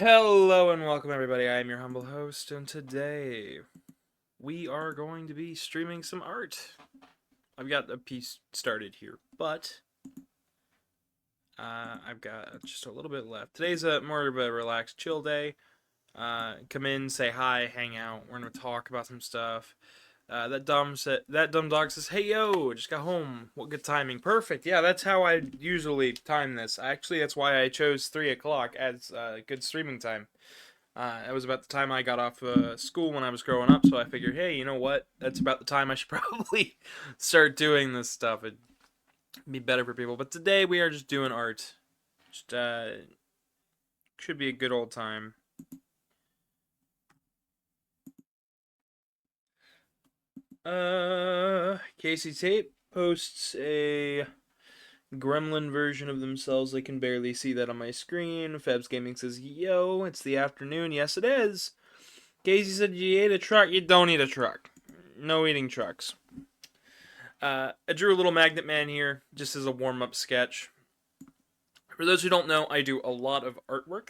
Hello and welcome everybody, I am your humble host, and today we are going to be streaming some art. I've got a piece started here, but I've got just a little bit left. Today's more of a relaxed, chill day. Come in, say hi, hang out, we're going to talk about some stuff. That dumb dog says, "Hey yo, just got home. What good timing? Perfect. Yeah, that's how I usually time this. Actually, that's why I chose 3 o'clock as good streaming time. It was about the time I got off school when I was growing up, so I figured, hey, you know what? That's about the time I should probably start doing this stuff. It'd be better for people. But today we are just doing art. Just should be a good old time. Casey Tape posts a gremlin version of themselves. I can barely see that on my screen. Febs Gaming says, yo, it's the afternoon. Yes, it is. Casey said, you ate a truck. You don't eat a truck. No eating trucks. I drew a little magnet man here, just as a warm-up sketch. For those who don't know, I do a lot of artwork.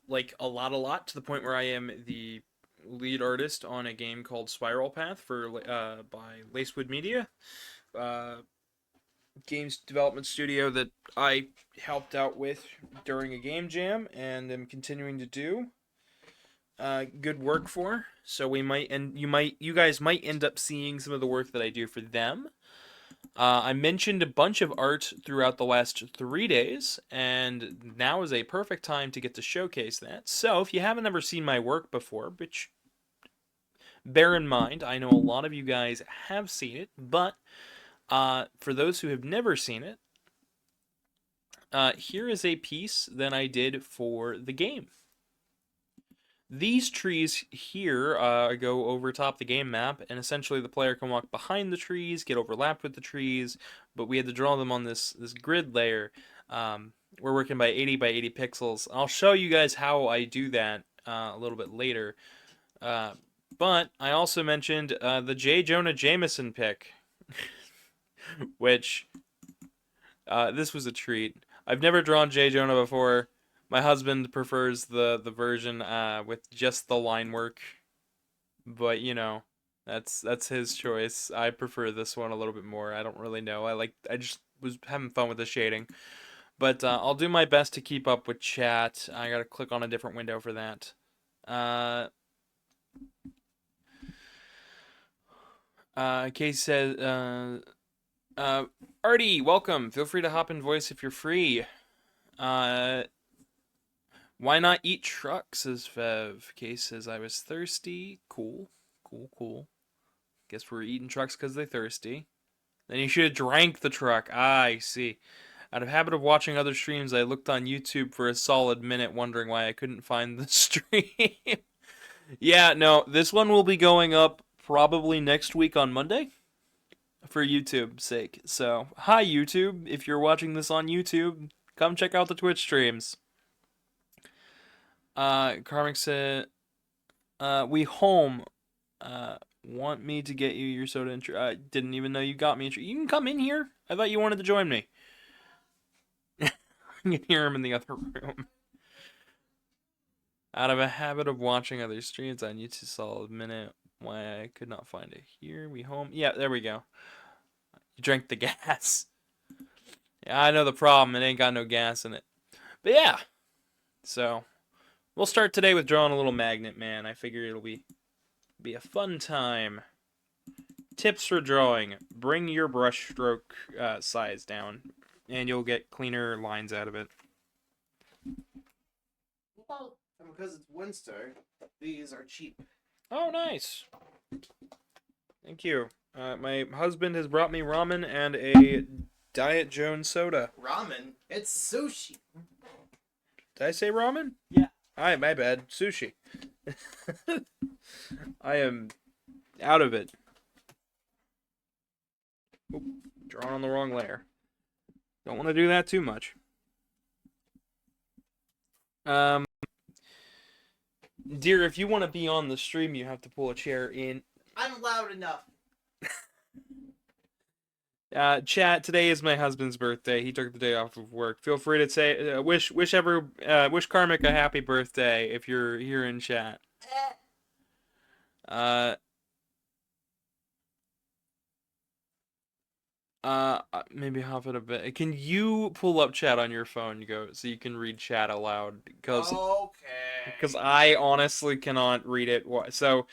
Like, a lot, to the point where I am the lead artist on a game called Spiral Path by Lacewood Media. Games development studio that I helped out with during a game jam and am continuing to do good work for. So you guys might end up seeing some of the work that I do for them. I mentioned a bunch of art throughout the last 3 days, and now is a perfect time to get to showcase that. So if you haven't ever seen my work before, which bear in mind, I know a lot of you guys have seen it, but for those who have never seen it, here is a piece that I did for the game. These trees here go over top the game map, and essentially the player can walk behind the trees, get overlapped with the trees, but we had to draw them on this grid layer. We're working by 80 by 80 pixels. I'll show you guys how I do that a little bit later. But I also mentioned the J. Jonah Jameson pick, which this was a treat. I've never drawn J. Jonah before. My husband prefers the version with just the line work, but you know, that's his choice. I prefer this one a little bit more. I don't really know. I just was having fun with the shading, but I'll do my best to keep up with chat. I gotta click on a different window for that. Case says, Artie, welcome. Feel free to hop in voice if you're free. Why not eat truck, says Fev. Case says, I was thirsty. Cool. Cool. Guess we're eating trucks because they're thirsty. Then you should have drank the truck. Ah, I see. Out of habit of watching other streams, I looked on YouTube for a solid minute wondering why I couldn't find the stream. Yeah, no, this one will be going up probably next week on Monday for YouTube's sake. So, hi YouTube. If you're watching this on YouTube, come check out the Twitch streams. Karmic said, we home. Want me to get you your soda intro? I didn't even know you got me intro. You can come in here. I thought you wanted to join me. You can hear him in the other room. Out of a habit of watching other streams, I need to solve a minute why I could not find it. Here we home. Yeah, there we go. You drank the gas. Yeah, I know the problem. It ain't got no gas in it. But yeah. So, we'll start today with drawing a little magnet man. I figure it'll be a fun time. Tips for drawing. Bring your brush stroke size down, and you'll get cleaner lines out of it. Well, because it's Winster, these are cheap. Oh, nice. Thank you. My husband has brought me ramen and a Diet Jones soda. Ramen? It's sushi. Did I say ramen? Yeah. Hi, my bad. Sushi. I am out of it. Oop, drawing on the wrong layer. Don't want to do that too much. Dear, if you want to be on the stream, you have to pull a chair in. I'm loud enough. Chat. Today is my husband's birthday. He took the day off of work. Feel free to say wish Karmic a happy birthday if you're here in chat. Uh, maybe hop it a bit. Can you pull up chat on your phone, Go, so you can read chat aloud? Because Okay. I honestly cannot read it. So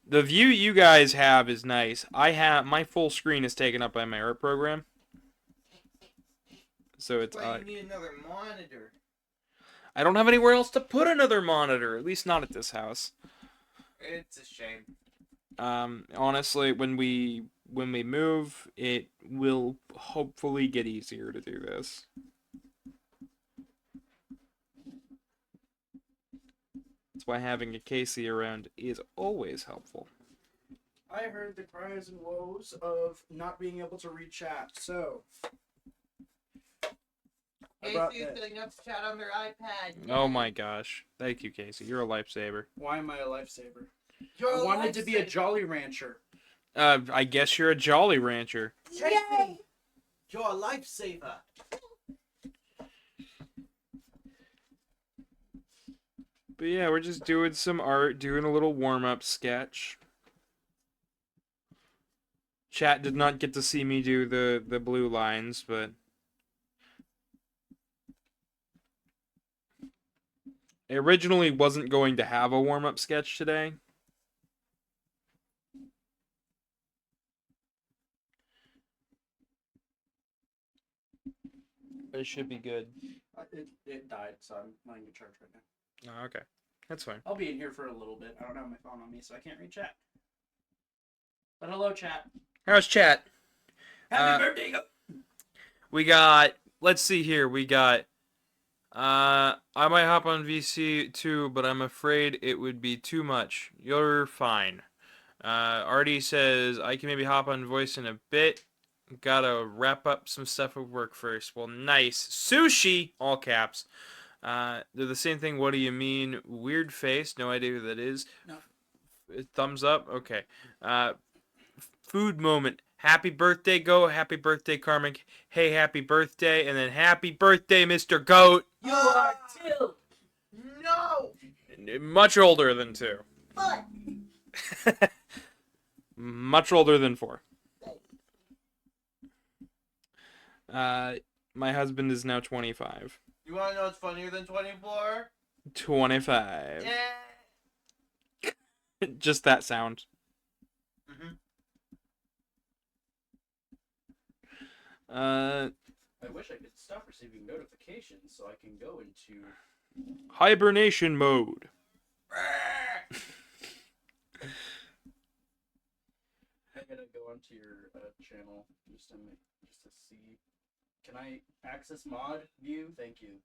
the view you guys have is nice. I have my full screen is taken up by my art program, so it's Wait, you need another monitor. I don't have anywhere else to put another monitor. At least not at this house. It's a shame. Honestly, when we move, it will hopefully get easier to do this. That's why having a Casey around is always helpful. I heard the cries and woes of not being able to read chat, so Casey's setting up chat on their iPad. Oh my gosh. Thank you, Casey. You're a lifesaver. why am I a lifesaver? You're I wanted to be a Jolly Rancher. I guess you're a Jolly Rancher. Casey, you're a lifesaver. But yeah, we're just doing some art, doing a little warm-up sketch. Chat did not get to see me do the blue lines, but I originally wasn't going to have a warm-up sketch today. But it should be good. It died, so I'm not in charge right now. Oh, okay. That's fine. I'll be in here for a little bit. I don't have my phone on me, so I can't read chat. But hello, chat. How's chat? Happy birthday! We got, let's see here, we got, I might hop on VC too, but I'm afraid it would be too much. You're fine. Artie says, I can maybe hop on voice in a bit. Gotta wrap up some stuff at work first. Well, nice. Sushi! All caps. They're the same thing. What do you mean? Weird face? No idea who that is. No. Thumbs up? Okay. Food moment. Happy birthday, Go. Happy birthday, Karmic. Hey, happy birthday. And then happy birthday, Mr. Goat. You are two. No. Much older than 2. What? Much older than 4. My husband is now 25. You want to know what's funnier than 24? 25. Yeah. Just that sound. Mm-hmm. I wish I could stop receiving notifications so I can go into Hibernation mode. I'm gonna go onto your channel just to see. Can I access mod view? Thank you.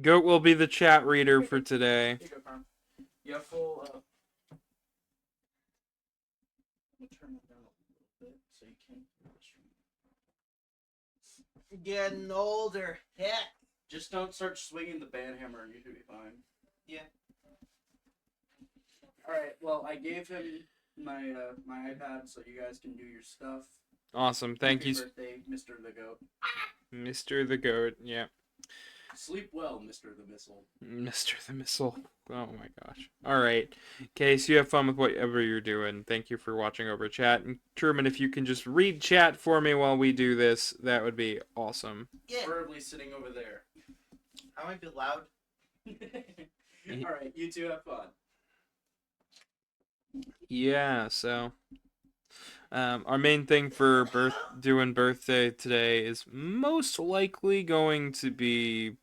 Goat will be the chat reader for today. Here you go, Carm. You have full. I'm gonna turn it down a little bit so you can hear the stream. Getting older. Heck. Just don't start swinging the band hammer and you should be fine. Yeah. Alright, well, I gave him my my iPad so you guys can do your stuff. Awesome. Thank Happy you, birthday, Mr. the Goat. Mr. the Goat. Yeah. Sleep well, Mr. the Missile. Mr. the Missile. Oh my gosh. Alright. Case, you have fun with whatever you're doing. Thank you for watching over chat. And Truman, if you can just read chat for me while we do this, that would be awesome. Yeah. Preferably sitting over there. I might be loud. Alright, you two have fun. Yeah, so our main thing for doing birthday today is most likely going to be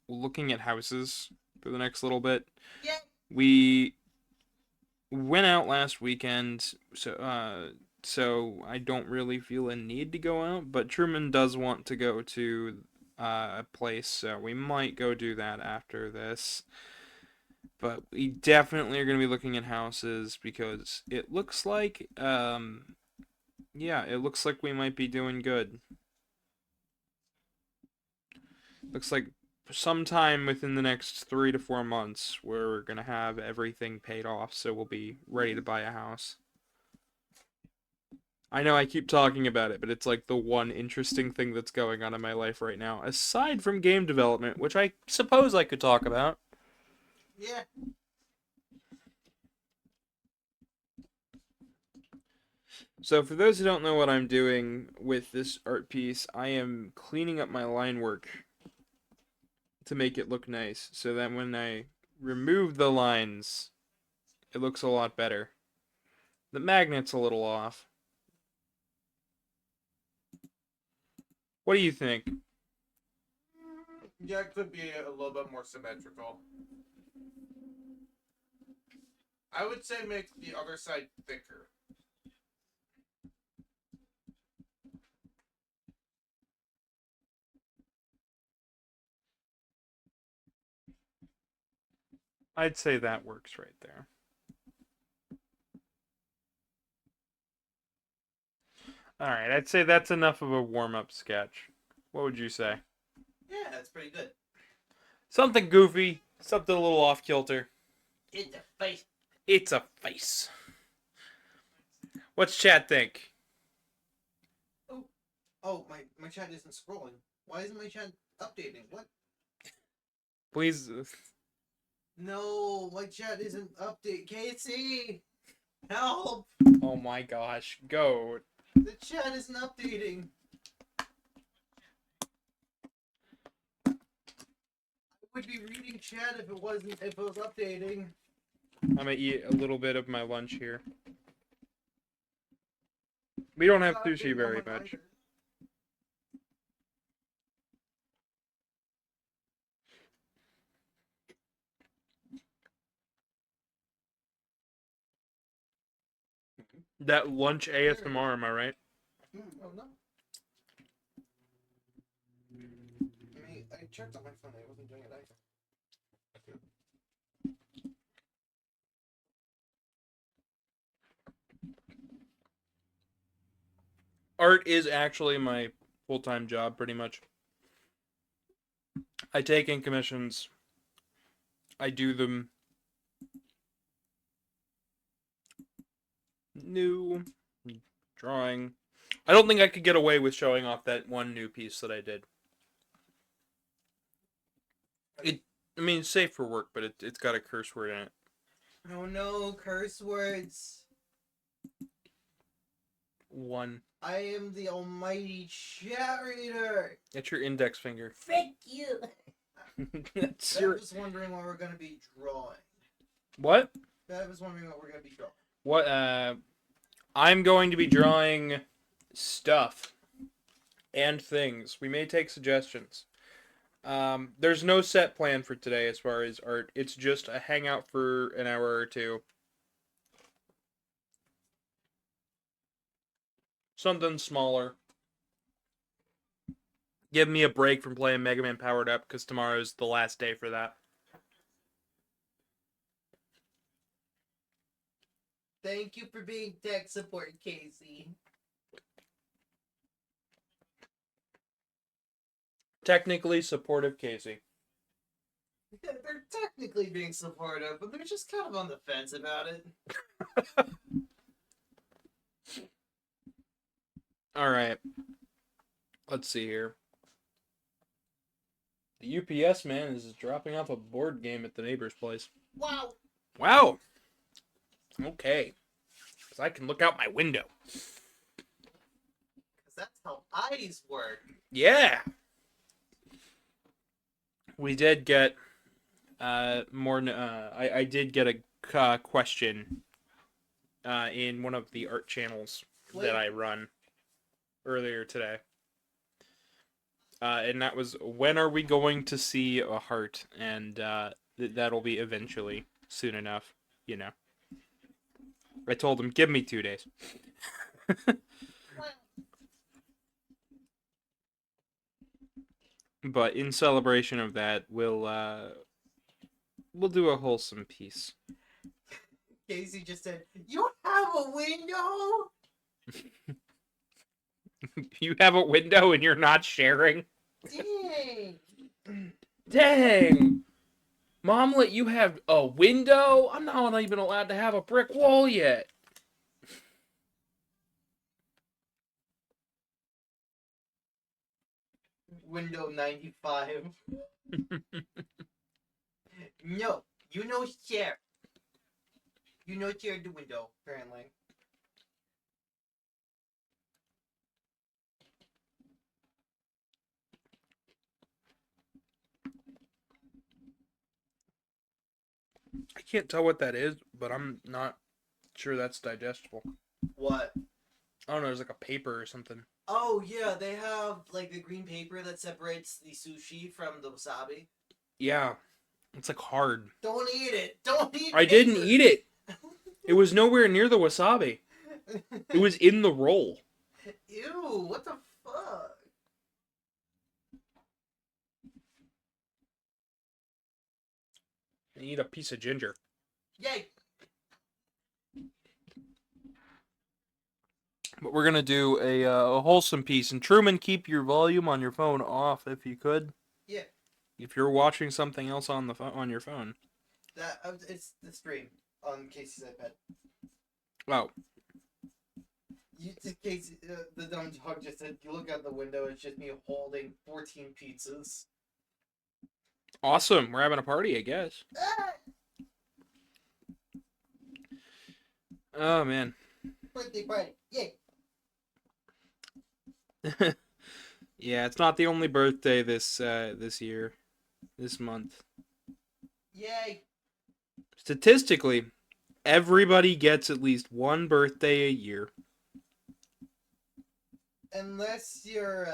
looking at houses for the next little bit. Yeah. We went out last weekend, so I don't really feel a need to go out, but Truman does want to go to a place, so we might go do that after this. But we definitely are going to be looking at houses because it looks like, yeah, it looks like we might be doing good. Looks like sometime within the next 3 to 4 months, we're going to have everything paid off, so we'll be ready to buy a house. I know I keep talking about it, but it's like the one interesting thing that's going on in my life right now, aside from game development, which I suppose I could talk about. Yeah. So for those who don't know what I'm doing with this art piece, I am cleaning up my line work to make it look nice, so that when I remove the lines, it looks a lot better. The magnet's a little off. What do you think? Yeah, it could be a little bit more symmetrical. I would say make the other side thicker. I'd say that works right there. Alright, I'd say that's enough of a warm-up sketch. What would you say? Yeah, that's pretty good. Something goofy, something a little off-kilter. It's a face. It's a face. What's chat think? Oh, my chat isn't scrolling. Why isn't my chat updating? What? Please. No, my chat isn't updating. Casey! Help! Oh my gosh, go. The chat isn't updating. I would be reading chat if it was updating. I'm gonna eat a little bit of my lunch here. We don't have Not sushi updating on very my much. either. That lunch ASMR, am I right? Oh no. I checked on my phone. I wasn't doing it either. Art is actually my full-time job, pretty much. I take in commissions. I do them. New drawing. I don't think I could get away with showing off that one new piece that I did. I mean, it's safe for work, but it's got a curse word in it. Oh no, curse words. One. I am the almighty chat reader. That's your index finger. Frick you. That's I your... was wondering what we're gonna be drawing. What? I was wondering what we're gonna be drawing. What, I'm going to be drawing stuff and things. We may take suggestions. There's no set plan for today as far as art. It's just a hangout for an hour or two. Something smaller. Give me a break from playing Mega Man Powered Up because tomorrow's the last day for that. Thank you for being tech support, Casey. Technically supportive Casey. Yeah, they're technically being supportive, but they're just kind of on the fence about it. Alright. Let's see here. The UPS man is dropping off a board game at the neighbor's place. Wow. Wow. Okay. Because I can look out my window. Because that's how eyes work. Yeah. We did get more. I did get a question in one of the art channels that I run earlier today. And that was, when are we going to see a heart? And that'll be eventually, soon enough, you know. I told him, give me 2 days. But in celebration of that, we'll do a wholesome piece. Casey just said, "You have a window?" You have a window and you're not sharing? Dang. Dang! Mom let you have a window? I'm not even allowed to have a brick wall yet. window 95. No, you know share. You know share the window, apparently. I can't tell what that is, but I'm not sure that's digestible. What? I don't know, there's like a paper or something. Oh yeah, they have like the green paper that separates the sushi from the wasabi. Yeah, it's like hard. Don't eat it. Don't eat. I didn't eat it. It was nowhere near the wasabi. It was in the roll. Ew! What the fuck? I eat a piece of ginger. Yay! But we're gonna do a wholesome piece. And Truman, keep your volume on your phone off if you could. Yeah. If you're watching something else on the on your phone. That it's the stream on Casey's iPad. Oh, Casey, the dumb dog just said, "You look out the window. It's just me holding 14 pizzas." awesome! We're having a party, I guess. Ah! Oh man. Birthday party! Yay! Yeah, it's not the only birthday this year, this month. Yay! Statistically, everybody gets at least one birthday a year. Unless you're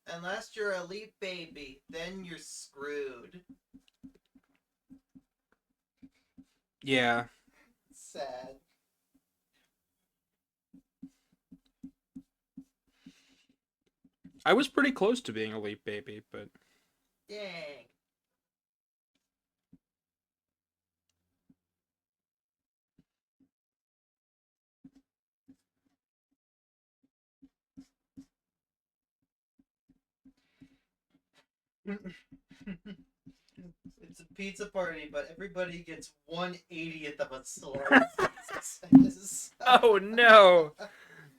a leap baby, then you're screwed. Yeah. Sad. I was pretty close to being a leap baby, but Dang. It's a pizza party, but everybody gets 1/80th of a slice. oh no.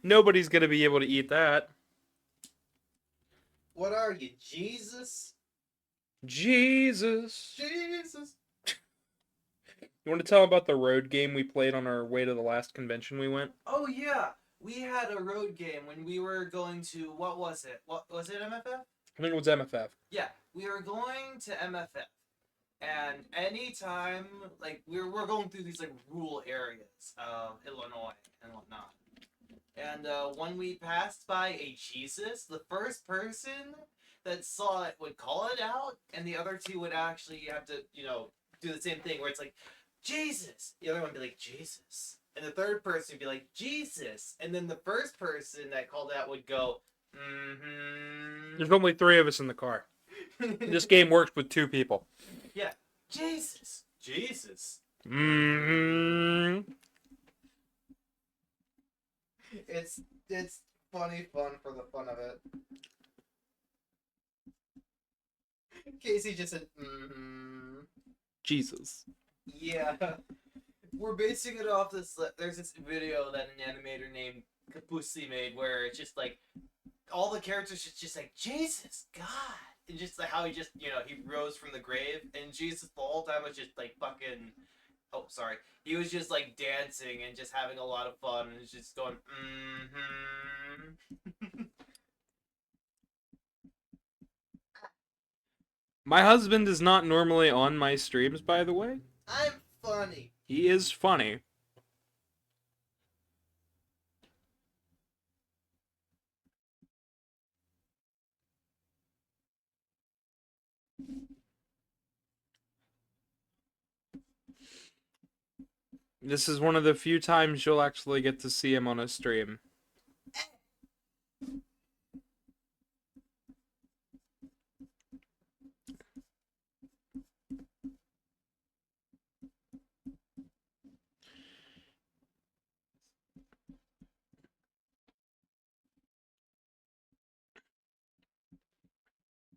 Nobody's going to be able to eat that. What are you, Jesus? Jesus. Jesus. You want to tell about the road game we played on our way to the last convention we went? Oh yeah, we had a road game when we were going to, what was it? What was it, MFF? I think it was MFF. Yeah, we were going to MFF, and anytime like we're going through these like rural areas of Illinois and whatnot, and when we passed by a Jesus, the first person that saw it would call it out, and the other two would actually have to do the same thing where it's like Jesus, the other one would be like Jesus, and the third person would be like Jesus, and then the first person that called out would go mm-hmm. There's only 3 of us in the car. This game works with 2 people. Yeah. Jesus. Jesus. Mm-hmm. It's funny fun for the fun of it. Casey just said, mm-hmm. Jesus. Yeah. We're basing it off this, there's this video that an animator named Kapusi made where it's just like, all the characters just like, Jesus, God. And just like how he just, he rose from the grave, and Jesus the whole time was just like fucking, oh, sorry. He was just like dancing and just having a lot of fun and just going, mm-hmm. My husband is not normally on my streams, by the way. I'm funny. He is funny. This is one of the few times you'll actually get to see him on a stream.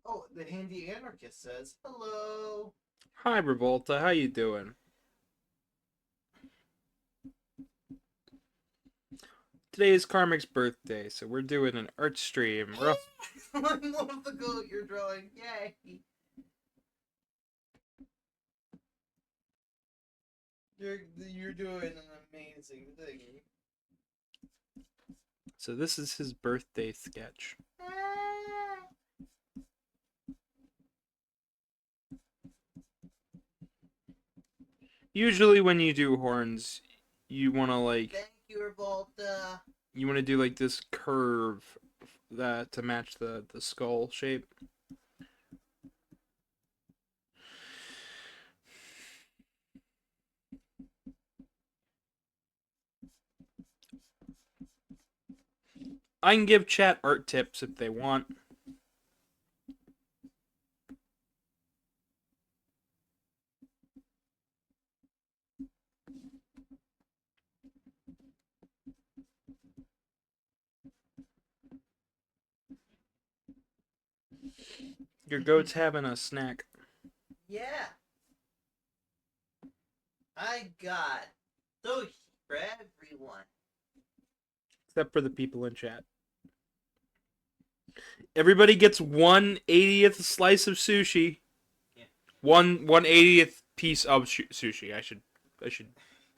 Oh, the handy anarchist says, hello. Hi, Revolta. How you doing? Today is Karmic's birthday, so we're doing an art stream. I love the goat you're drawing. Yay! You're doing an amazing thing. So this is his birthday sketch. Usually when you do horns, you want to like Thank you, Revolta. you want to do like this curve that to match the skull shape. I can give chat art tips if they want. Your goat's having a snack. Yeah. I got sushi for everyone. Except for the people in chat. Everybody gets 1/80th slice of sushi. Yeah. 1/80th piece of sushi. I should.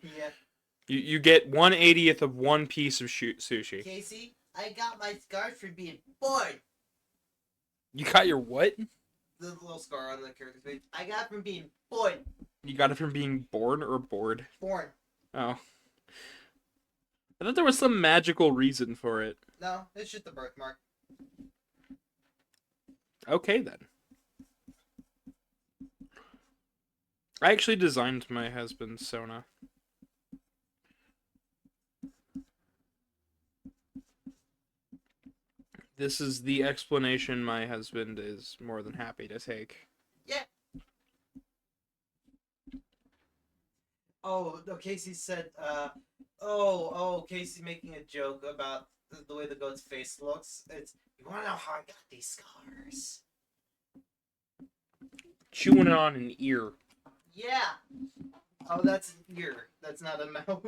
Yeah. You get 1/80th of one piece of sushi. Casey, I got my scars for being bored. You got your what? The little scar on the character's face. I got it from being bored. You got it from being born or bored? Born. Oh. I thought there was some magical reason for it. No, it's just the birthmark. Okay then. I actually designed my husband's Sona. This is the explanation my husband is more than happy to take. Yeah. Oh, no, Casey said, Casey making a joke about the way the goat's face looks. It's, you wanna know how I got these scars? Chewing on an ear. Yeah. Oh, that's an ear. That's not a mouth.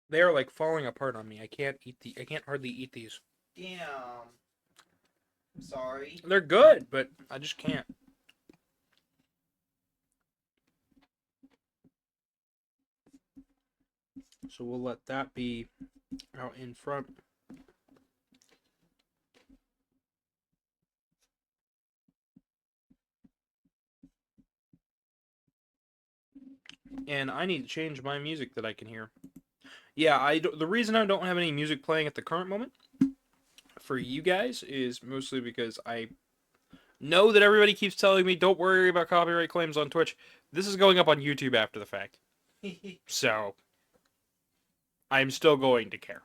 They are like falling apart on me. I can't hardly eat these. Damn. I'm sorry. They're good, but I just can't. So we'll let that be out in front. And I need to change my music that I can hear. Yeah, the reason I don't have any music playing at the current moment for you guys is mostly because I know that everybody keeps telling me don't worry about copyright claims on Twitch. This is going up on YouTube after the fact. So I'm still going to care.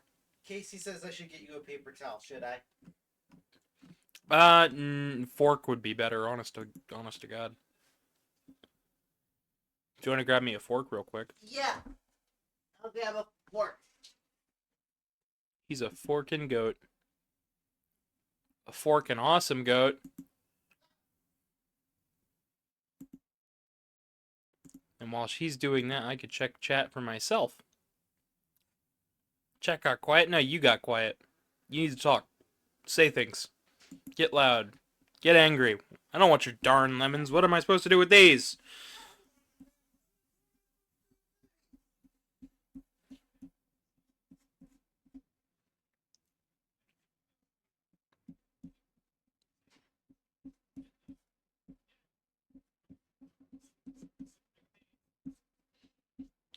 Casey says I should get you a paper towel, should I? Fork would be better, honest to God. Do you want to grab me a fork real quick? Yeah. I'll grab a fork. He's a forkin' goat. A forkin' awesome goat. And while she's doing that, I could check chat for myself. Chat got quiet? No, you got quiet. You need to talk. Say things. Get loud. Get angry. I don't want your darn lemons. What am I supposed to do with these?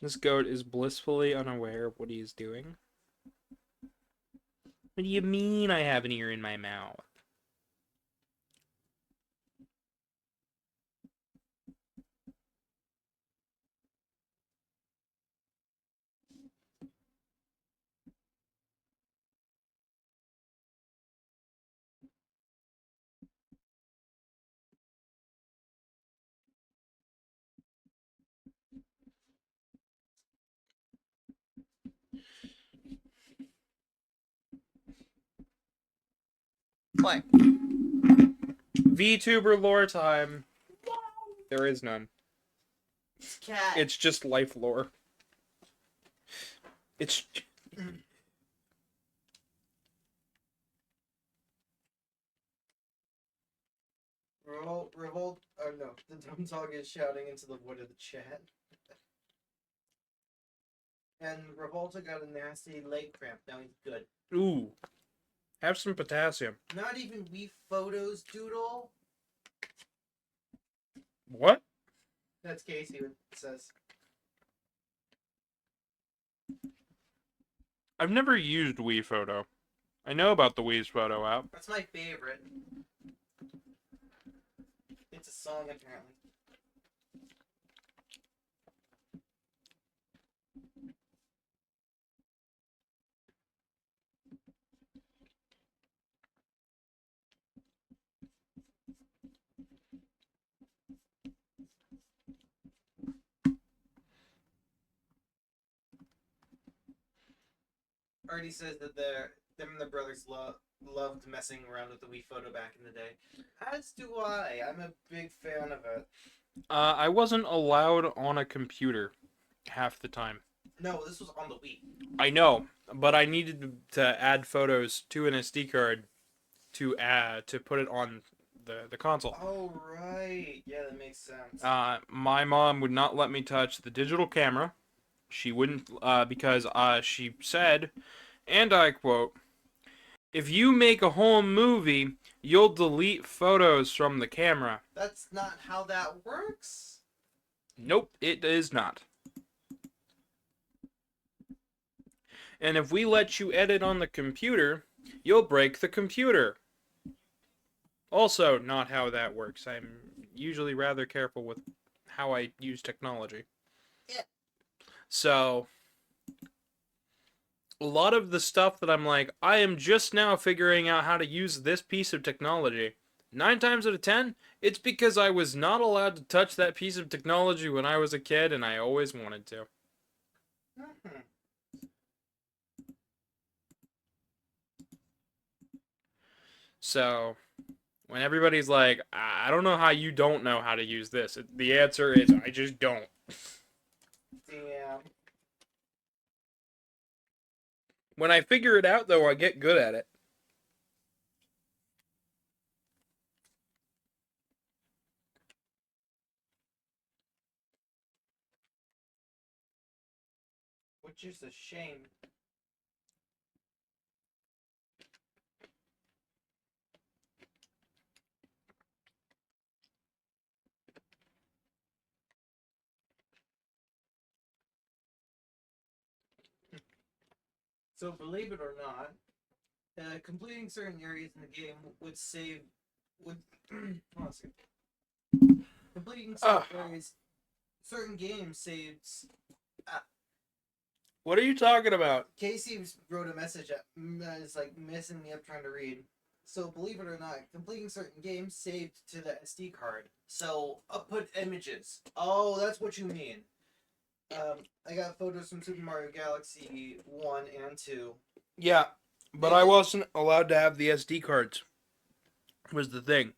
This goat is blissfully unaware of what he is doing. What do you mean I have an ear in my mouth? What? VTuber lore time. There is none. It's cat. It's just life lore. It's Revolt. Oh no, the dumb dog is shouting into the void of the chat. And Revolta got a nasty leg cramp. Now he's good. ooh. Have some potassium. Not even we photos doodle. What? That's Casey. It says. I've never used Wii Photo. I know about the Wii's Photo app. That's my favorite. It's a song apparently. Already says that them and the brothers loved messing around with the Wii Photo back in the day. As do I. I'm a big fan of it. I wasn't allowed on a computer half the time. No, this was on the Wii. I know, but I needed to add photos to an SD card to put it on the console. Oh right, yeah, that makes sense. My mom would not let me touch the digital camera. She wouldn't because she said, and I quote, "If you make a home movie, you'll delete photos from the camera." That's not how that works. Nope, it is not. And if we let you edit on the computer, you'll break the computer. Also, not how that works. I'm usually rather careful with how I use technology. Yeah. So, a lot of the stuff that I'm like, I am just now figuring out how to use this piece of technology. 9 times out of 10, it's because I was not allowed to touch that piece of technology when I was a kid, and I always wanted to. Mm-hmm. So, when everybody's like, I don't know how you don't know how to use this, the answer is, I just don't. Damn. When I figure it out, though, I get good at it. Which is a shame. So believe it or not, completing certain areas in the game would save. Would hold on a second. Completing certain areas, certain games saves. What are you talking about? Casey wrote a message at is like messing me up trying to read. So believe it or not, completing certain games saved to the SD card. So upload images. Oh, that's what you mean. I got photos from Super Mario Galaxy 1 and 2. Yeah, but I wasn't allowed to have the SD cards, was the thing.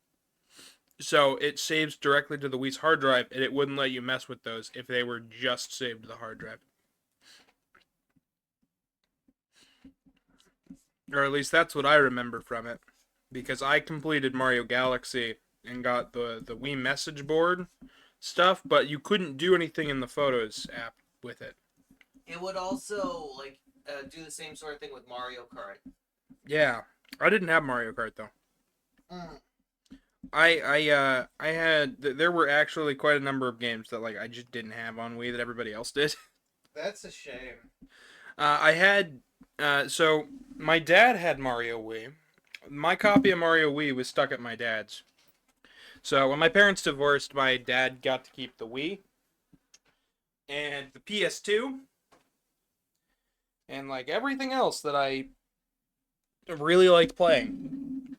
So it saves directly to the Wii's hard drive, and it wouldn't let you mess with those if they were just saved to the hard drive. Or at least that's what I remember from it. Because I completed Mario Galaxy and got the Wii message board stuff, but you couldn't do anything in the Photos app with it. It would also like do the same sort of thing with Mario Kart. Yeah, I didn't have Mario Kart though. Mm. I had there were actually quite a number of games that like I just didn't have on Wii that everybody else did. That's a shame. I had so my dad had Mario Wii. My copy of Mario Wii was stuck at my dad's. So when my parents divorced, my dad got to keep the Wii and the PS2 and like everything else that I really liked playing.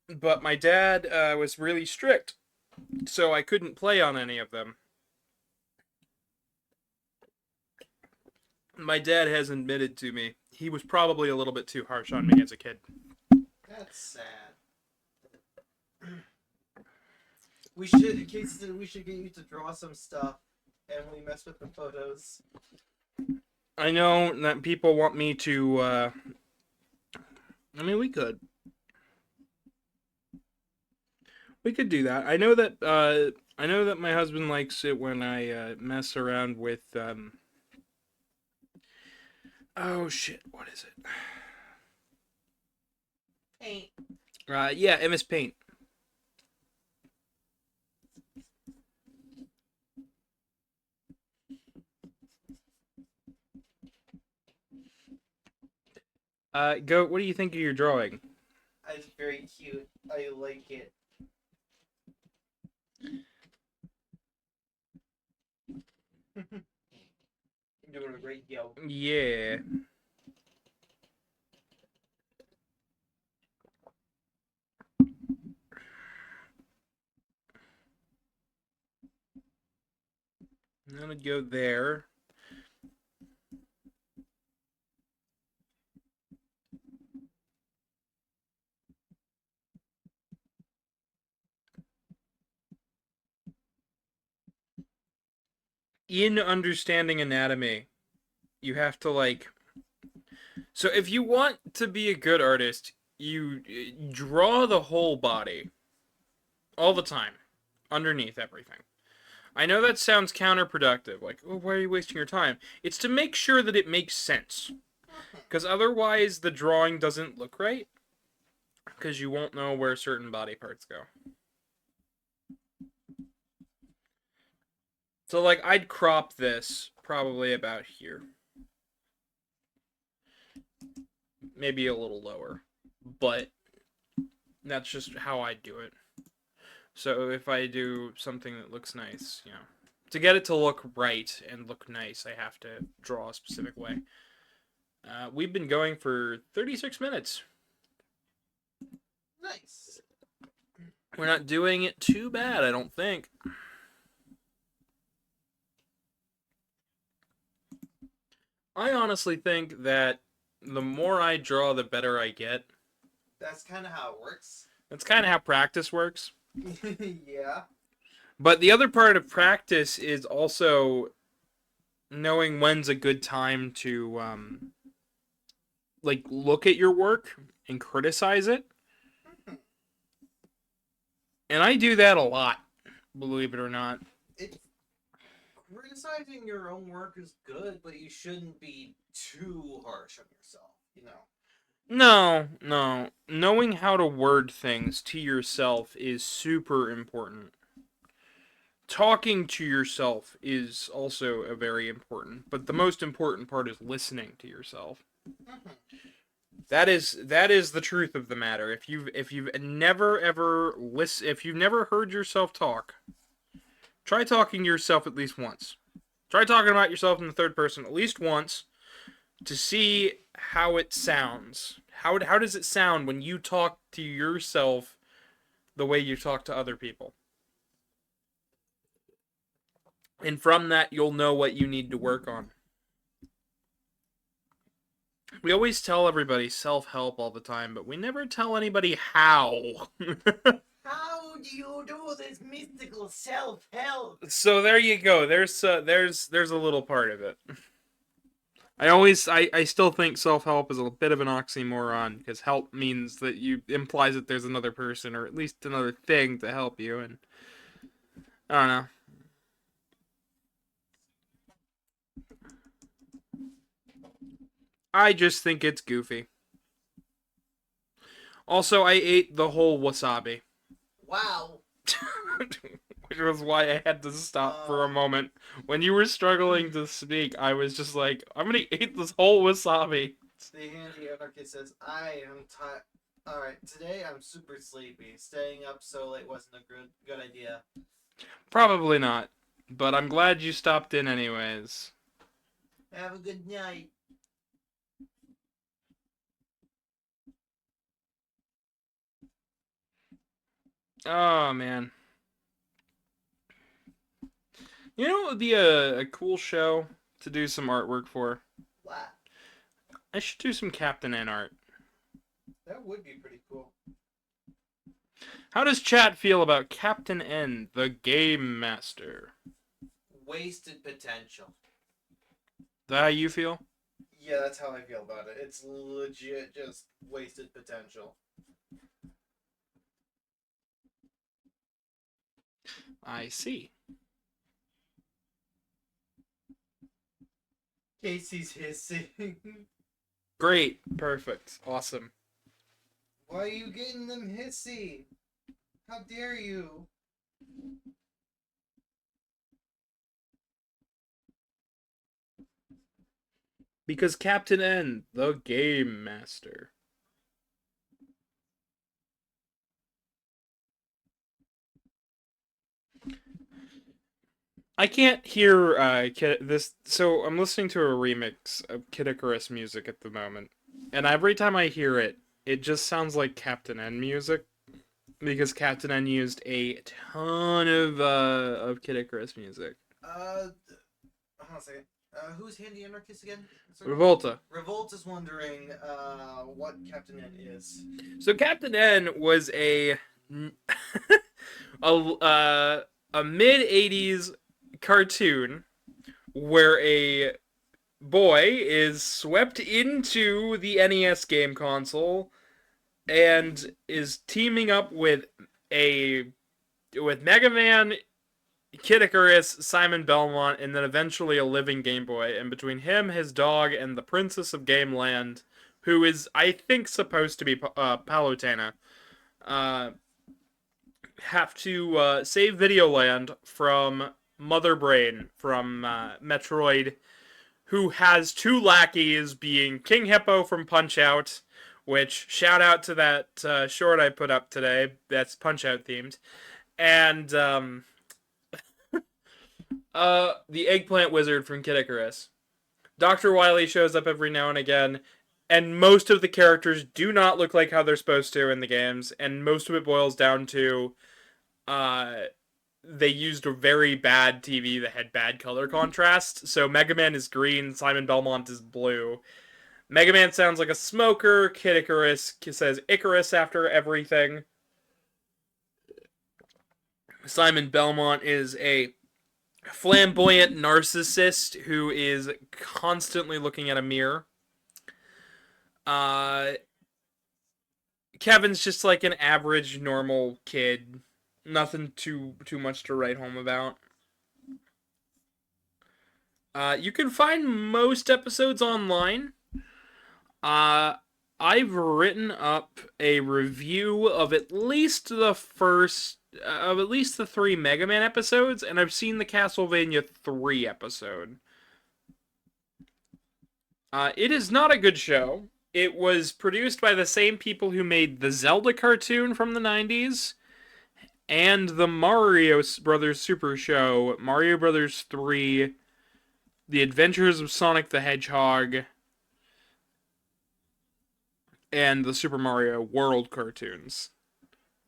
But my dad was really strict, so I couldn't play on any of them. My dad has admitted to me he was probably a little bit too harsh on me as a kid. That's sad. We should, in case we should get you to draw some stuff, and we mess with the photos. I know that people want me to, I mean, we could. We could do that. I know that my husband likes it when I mess around with oh shit, what is it? Paint. Yeah, MS Paint. Go. What do you think of your drawing? It's very cute. I like it. You're doing a great job. Yeah. I'm gonna go there. In understanding anatomy, you have to like. So if you want to be a good artist, you draw the whole body all the time, underneath everything. I know that sounds counterproductive. Like, oh, why are you wasting your time? It's to make sure that it makes sense. Because otherwise, the drawing doesn't look right. Because you won't know where certain body parts go. So, like, I'd crop this probably about here. Maybe a little lower. But that's just how I do it. So if I do something that looks nice, you know, to get it to look right and look nice, I have to draw a specific way. We've been going for 36 minutes. Nice. We're not doing it too bad, I don't think. I honestly think that the more I draw, the better I get. That's kind of how it works. That's kind of how practice works. Yeah. But the other part of practice is also knowing when's a good time to like look at your work and criticize it. And I do that a lot, believe it or not. It's criticizing your own work is good, but you shouldn't be too harsh on yourself, you know. No. Knowing how to word things to yourself is super important. Talking to yourself is also a very important, but the most important part is listening to yourself. That is the truth of the matter. If you've never if you've never heard yourself talk, try talking to yourself at least once. Try talking about yourself in the third person at least once to see how it sounds. How does it sound when you talk to yourself the way you talk to other people? And from that, you'll know what you need to work on. We always tell everybody self-help all the time, but we never tell anybody how. How do you do this mystical self-help? So there you go. There's a little part of it. I still think self-help is a bit of an oxymoron because help means that you implies that there's another person or at least another thing to help you, and I don't know. I just think it's goofy. Also, I ate the whole wasabi. Wow. Which was why I had to stop for a moment. When you were struggling to speak, I was just like, I'm gonna eat this whole wasabi. The handy anarchist says, I am tired. Alright, today I'm super sleepy. Staying up so late wasn't a good idea. Probably not. But I'm glad you stopped in anyways. Have a good night. Oh, man. You know what would be a cool show to do some artwork for? What? I should do some Captain N art. That That would be pretty cool. How does chat feel about Captain N, the Game Master? Wasted potential. That how you feel? Yeah, that's how I feel about it. It's legit just wasted potential. I see. Casey's hissing. Great. Perfect. Awesome. Why are you getting them hissy? How dare you? Because Captain N, the Game Master. I can't hear this. So I'm listening to a remix of Kid Icarus music at the moment, and every time I hear it, it just sounds like Captain N music, because Captain N used a ton of Kid Icarus music. Hold on a second. Who's Handy Anarchist again? Revolta. Revolt is wondering, what Captain N is. So Captain N was a a mid '80s cartoon where a boy is swept into the NES game console and is teaming up with Megaman, Kid Icarus, Simon Belmont, and then eventually a living Game Boy. And between him, his dog, and the Princess of Gameland, who is, I think, supposed to be Palutena, have to save Videoland from Mother Brain from Metroid, who has two lackeys, being King Hippo from Punch-Out, which, shout out to that short I put up today, that's Punch-Out themed, and the Eggplant Wizard from Kid Icarus. Dr. Wily shows up every now and again, and most of the characters do not look like how they're supposed to in the games, and most of it boils down to they used a very bad TV that had bad color contrast. So Mega Man is green, Simon Belmont is blue. Mega Man sounds like a smoker, Kid Icarus says Icarus after everything. Simon Belmont is a flamboyant narcissist who is constantly looking at a mirror. Kevin's just like an average, normal kid. Nothing too much to write home about. You can find most episodes online. I've written up a review of at least the three Mega Man episodes, and I've seen the Castlevania 3 episode. It is not a good show. It was produced by the same people who made the Zelda cartoon from the 90s and the Mario Brothers Super Show, Mario Brothers 3, The Adventures of Sonic the Hedgehog, and the Super Mario World cartoons.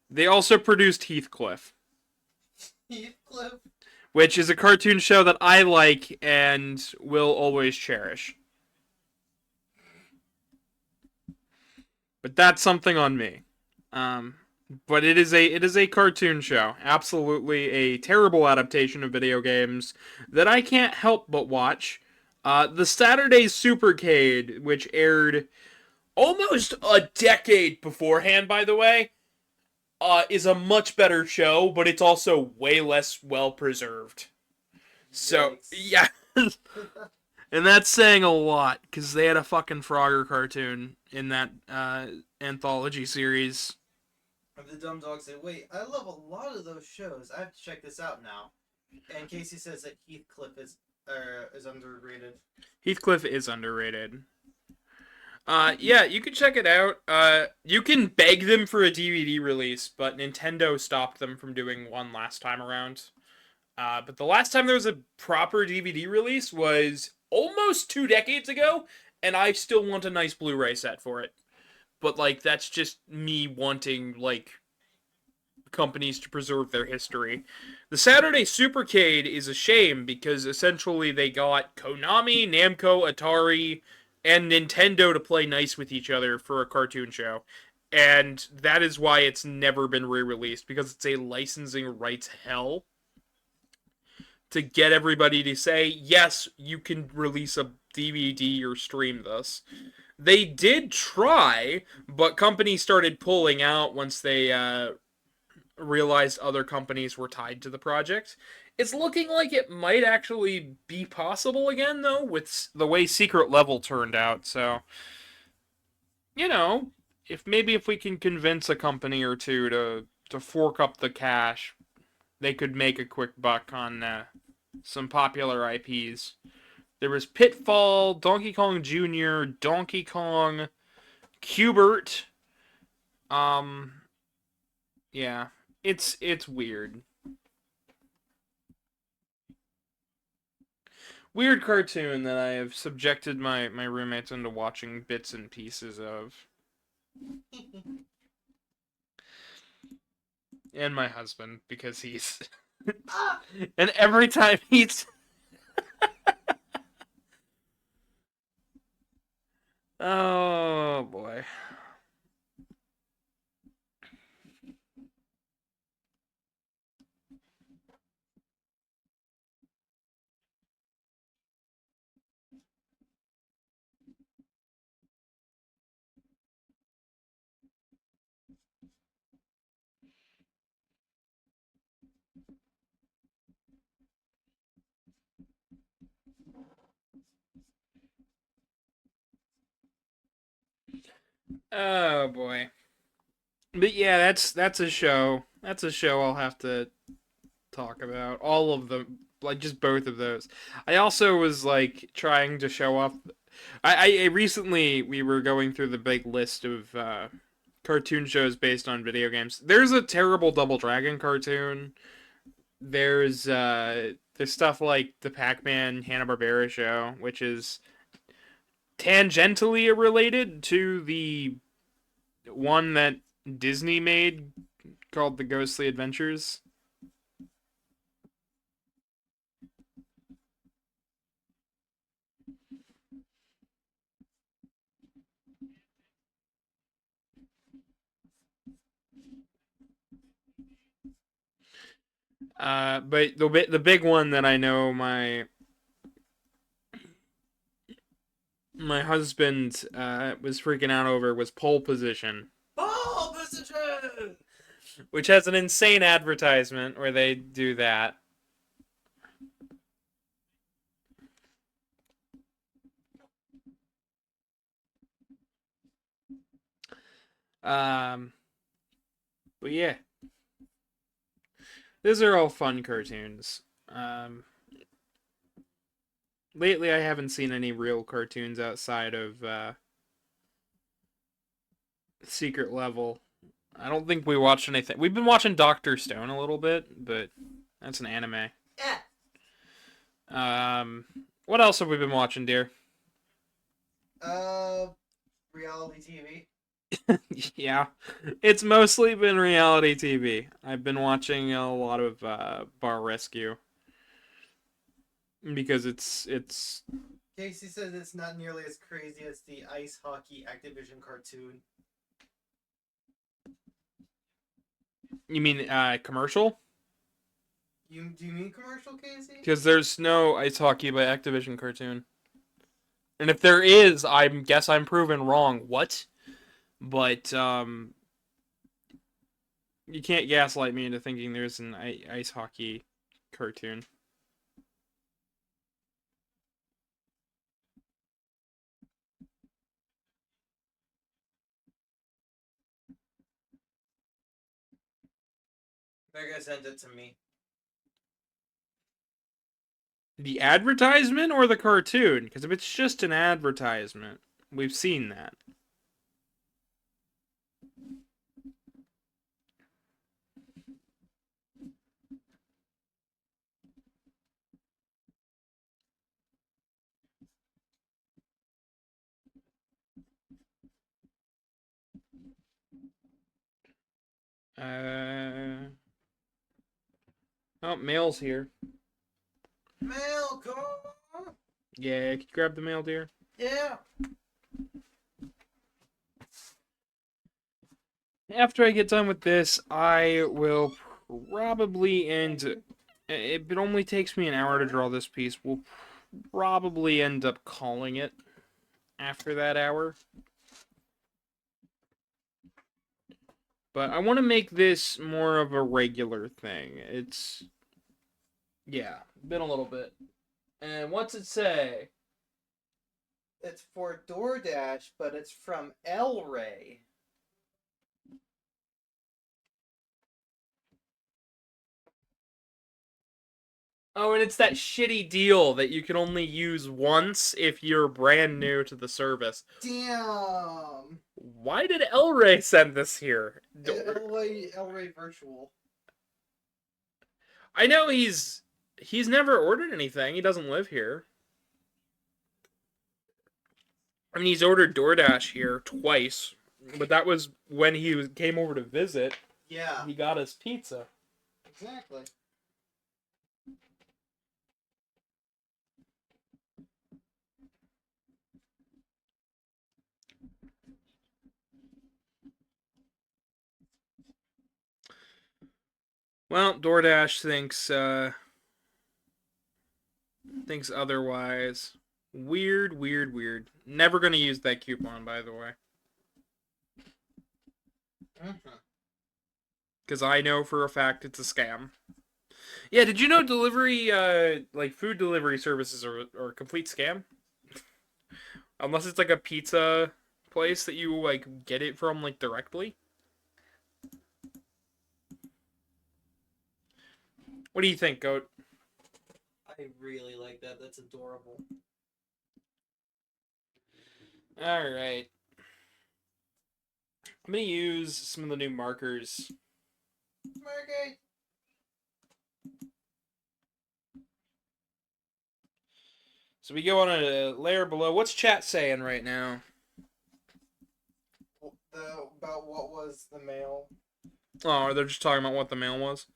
They also produced Heathcliff. Heathcliff? Which is a cartoon show that I like and will always cherish. But that's something on me. But it is a cartoon show. Absolutely a terrible adaptation of video games that I can't help but watch. The Saturday Supercade, which aired almost a decade beforehand, by the way, is a much better show, but it's also way less well preserved. So, yeah. And that's saying a lot, because they had a fucking Frogger cartoon in that anthology series. The dumb dog said, wait, I love a lot of those shows. I have to check this out now. And Casey says that Heathcliff is underrated. Heathcliff is underrated. Yeah, you can check it out. You can beg them for a DVD release, but Nintendo stopped them from doing one last time around. But the last time there was a proper DVD release was almost 2 decades ago, and I still want a nice Blu-ray set for it. But, like, that's just me wanting, like, companies to preserve their history. The Saturday Supercade is a shame because essentially they got Konami, Namco, Atari, and Nintendo to play nice with each other for a cartoon show. And that is why it's never been re-released, because it's a licensing rights hell to get everybody to say, yes, you can release a DVD or stream this. They did try, but companies started pulling out once they realized other companies were tied to the project. It's looking like it might actually be possible again, though, with the way Secret Level turned out. So, you know, if we can convince a company or two to fork up the cash, they could make a quick buck on some popular IPs. There was Pitfall, Donkey Kong Jr., Donkey Kong, Cubert. Um, yeah, it's weird. Weird cartoon that I have subjected my roommates into watching bits and pieces of. And my husband, because he's and every time he's oh boy. Oh boy. But yeah, that's a show. That's a show I'll have to talk about. All of them, like just both of those. I also was like trying to show off. I recently we were going through the big list of cartoon shows based on video games. There's a terrible Double Dragon cartoon. There's stuff like the Pac-Man Hanna-Barbera show, which is tangentially related to the one that Disney made called The Ghostly Adventures. But the big one that I know my husband was freaking out over was Pole Position, Ball position. which has an insane advertisement where they do that. Um, but yeah, those are all fun cartoons. Lately I haven't seen any real cartoons outside of Secret Level. I don't think we watched anything. We've been watching Doctor Stone a little bit, but that's an anime. Yeah. What else have we been watching, dear? Reality TV. Yeah, it's mostly been reality TV. I've been watching a lot of Bar Rescue because it's. Casey says it's not nearly as crazy as the ice hockey Activision cartoon. You mean commercial? Do you mean commercial, Casey? Because there's no ice hockey by Activision cartoon, and if there is, I guess I'm proven wrong. What? But you can't gaslight me into thinking there's an ice hockey cartoon. They're gonna send it to me. The advertisement or the cartoon? Because if it's just an advertisement, we've seen that. Oh, mail's here. Mail call. Yeah, could you grab the mail, dear? Yeah. After I get done with this, I will probably end. It only takes me an hour to draw this piece. We'll probably end up calling it after that hour. But I want to make this more of a regular thing. It's, yeah, been a little bit. And what's it say? It's for DoorDash, but it's from El Rey. Oh, and it's that shitty deal that you can only use once if you're brand new to the service. Damn. Why did El Rey send this here? El Rey Virtual. I know he's never ordered anything. He doesn't live here. I mean, he's ordered DoorDash here twice, but that was when he came over to visit. Yeah. He got us pizza. Exactly. Well, DoorDash thinks otherwise. Weird, weird, weird. Never gonna use that coupon, by the way, because I know for a fact it's a scam. Yeah, did you know delivery, like food delivery services are a complete scam? Unless it's like a pizza place that you like get it from like directly. What do you think, Goat? I really like that. That's adorable. All right. I'm gonna use some of the new markers. Margate. So we go on a layer below. What's chat saying right now? About what was the mail. Oh, they're just talking about what the mail was.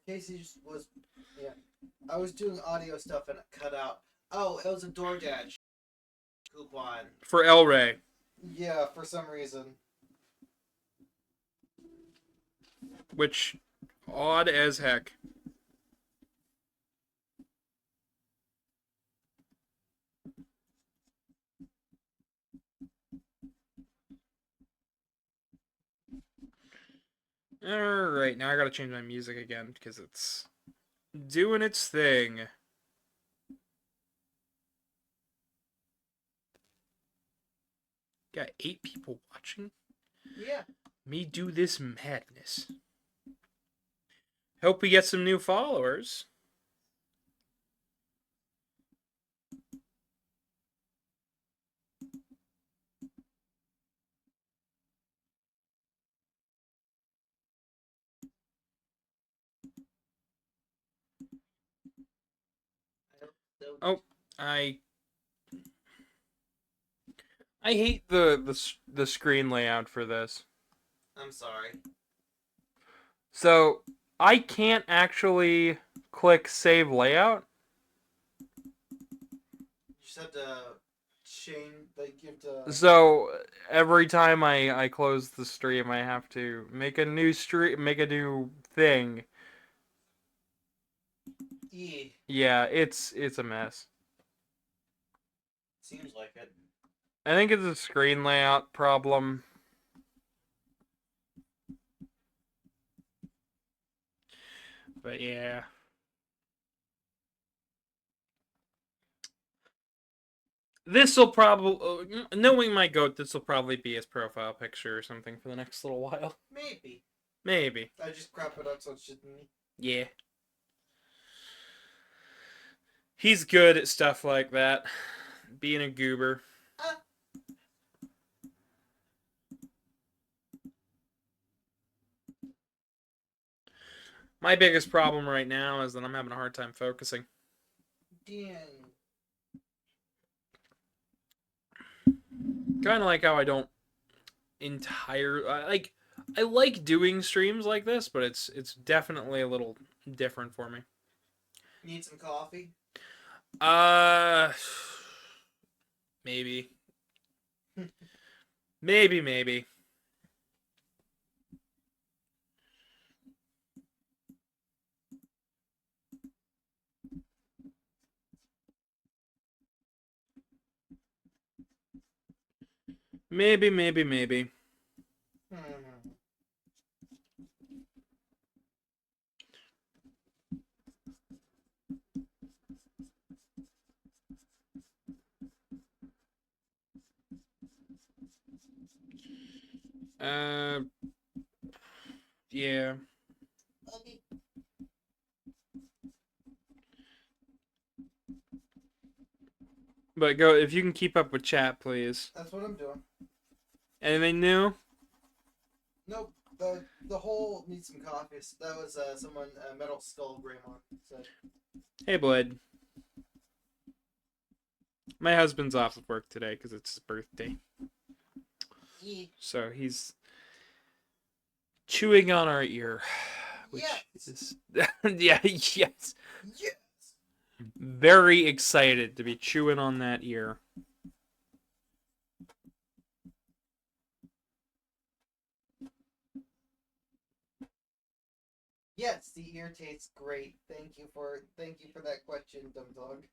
Casey just was. Yeah. I was doing audio stuff and it cut out. Oh, it was a DoorDash coupon. For El Rey. Yeah, for some reason. Which, odd as heck. Alright, now I gotta change my music again because it's doing its thing. Got 8 people watching? Yeah. Me do this madness. Hope we get some new followers. Oh, I hate the screen layout for this. I'm sorry. So, I can't actually click save layout. You just have to change. Like you have to. So, every time I close the stream, I have to make a new make a new thing. Yeah, it's a mess. Seems like it. I think it's a screen layout problem. But yeah. This will probably, knowing my goat, this will probably be his profile picture or something for the next little while. Maybe. Maybe. I just crop it up so it shouldn't. Yeah. He's good at stuff like that. Being a goober. My biggest problem right now is that I'm having a hard time focusing. Dang. Kind of like how I don't I like doing streams like this, but it's definitely a little different for me. Need some coffee? Maybe. Maybe. Maybe, maybe, maybe. Hmm. Uh, yeah. Okay. But go if you can keep up with chat, please. That's what I'm doing. Anything new? Nope. The whole needs some coffee. So that was someone Metal Skull Greymon said. Hey, Blade. My husband's off of work today because it's his birthday. Yeah. So he's chewing on our ear. Which Yes. is yeah, yes. Yes. Very excited to be chewing on that ear. Yes, the ear tastes great. Thank you for that question, dumb dog.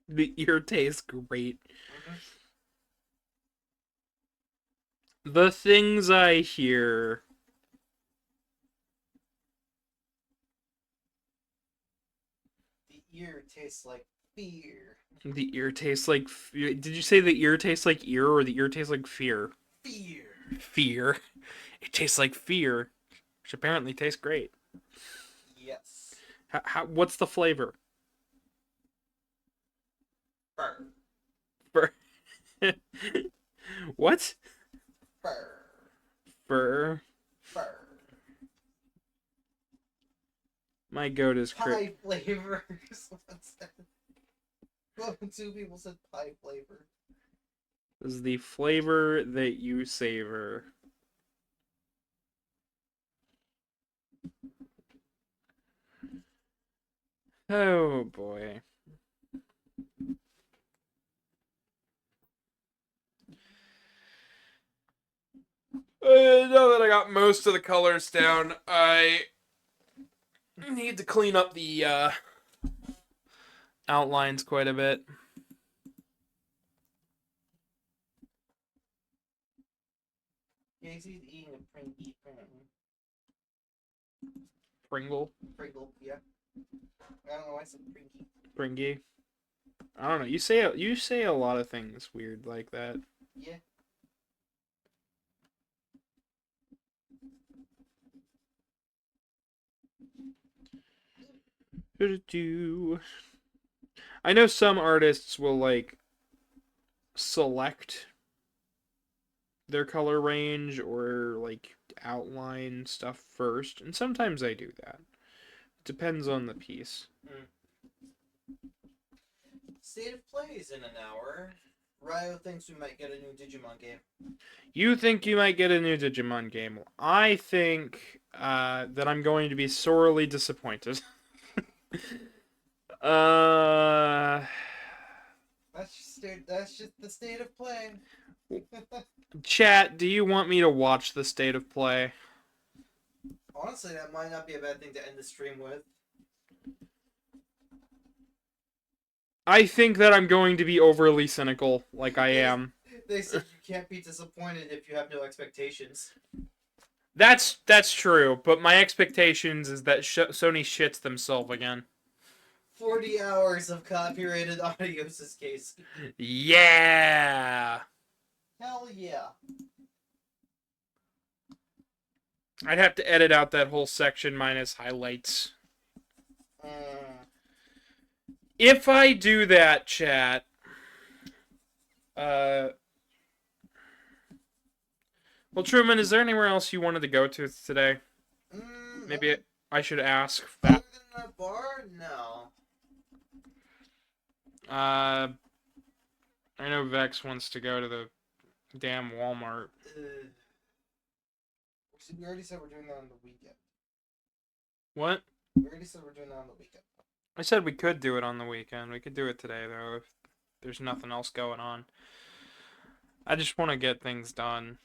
The ear tastes great. Mm-hmm. The things I hear. The ear tastes like fear. The ear tastes like. Did you say the ear tastes like ear or the ear tastes like fear? Fear. Fear. It tastes like fear, which apparently tastes great. Yes. What's the flavor? Fur. Fur. What? Fur. Fur. Fur. My goat is Pie flavors. What's that? Well, two people said pie flavor. is the flavor that you savor. Oh boy. Now that I got most of the colors down, I need to clean up the outlines quite a bit. Casey's eating a Prinky apparently. Pringle? Pringle, yeah. I don't know why I said Prinky. Pringy? I don't know. You say a lot of things weird like that. Yeah. I know some artists will like select their color range or like outline stuff first, and sometimes I do that. It depends on the piece. State of play is in an hour. Ryo thinks we might get a new Digimon game. You think you might get a new Digimon game. I think that I'm going to be sorely disappointed. uh, That's just the state of play. Chat, do you want me to watch the state of play? Honestly, that might not be a bad thing to end the stream with. I think that I'm going to be overly cynical, like I am. They said you can't be disappointed if you have no expectations. That's true, but my expectations is that Sony shits themselves again. 40 hours of copyrighted audios this case. Yeah. Hell yeah. I'd have to edit out that whole section minus highlights. If I do that, chat, well, Truman, is there anywhere else you wanted to go to today? Maybe I should ask that. Other than the bar? No. I know Vex wants to go to the damn Walmart. We already said we're doing that on the weekend. What? We already said we're doing that on the weekend. I said we could do it on the weekend. We could do it today, though, if there's nothing else going on. I just want to get things done.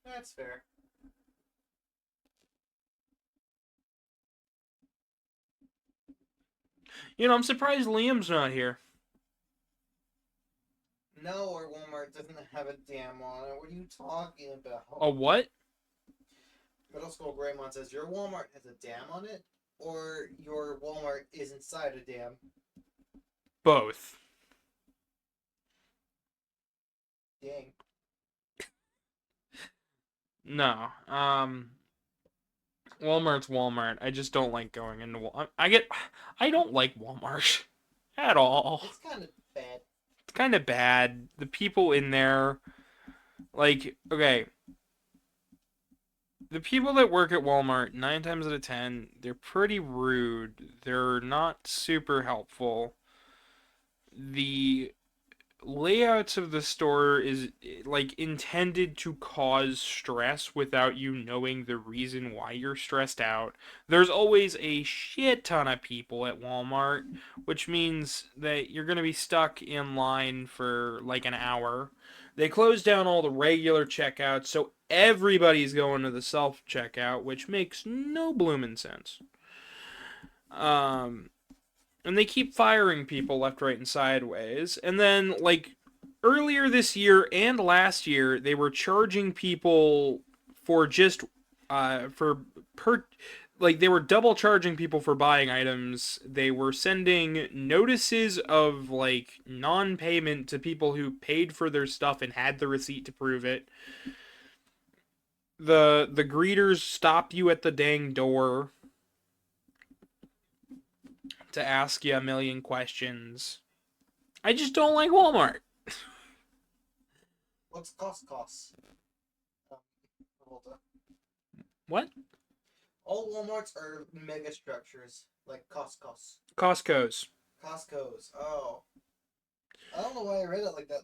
That's fair. You know, I'm surprised Liam's not here. No, our Walmart doesn't have a dam on it. What are you talking about? A what? Middle school Greymon says your Walmart has a dam on it, or your Walmart is inside a dam. Both. Dang. No. Walmart's Walmart. I just don't like going into Walmart. I don't like Walmart at all. It's kind of bad. It's kind of bad. The people in there, like, okay, the people that work at Walmart, 9 times out of 10, they're pretty rude. They're not super helpful. The layouts of the store is like intended to cause stress without you knowing the reason why you're stressed out. There's always a shit ton of people at Walmart, which means that you're going to be stuck in line for like an hour. They close down all the regular checkouts, so everybody's going to the self checkout, which makes no bloomin' sense. Um, and they keep firing people left, right, and sideways. And then, like, earlier this year and last year, they were charging people for just, for per, like, they were double charging people for buying items. They were sending notices of, like, non payment to people who paid for their stuff and had the receipt to prove it. The greeters stop you at the dang door to ask you a million questions. I just don't like Walmart. What's cost? Um, hold on. What? All Walmarts are mega structures, like Costco's. Costco's. Costco's. Oh. I don't know why I read it like that.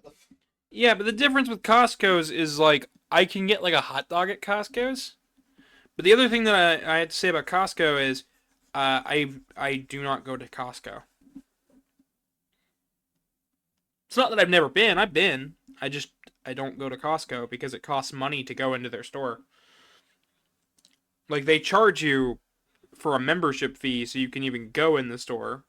Yeah, but the difference with Costco's is like I can get like a hot dog at Costco's. But the other thing that I had to say about Costco is I do not go to Costco. It's not that I've never been. I've been. I don't go to Costco because it costs money to go into their store. Like they charge you for a membership fee so you can even go in the store.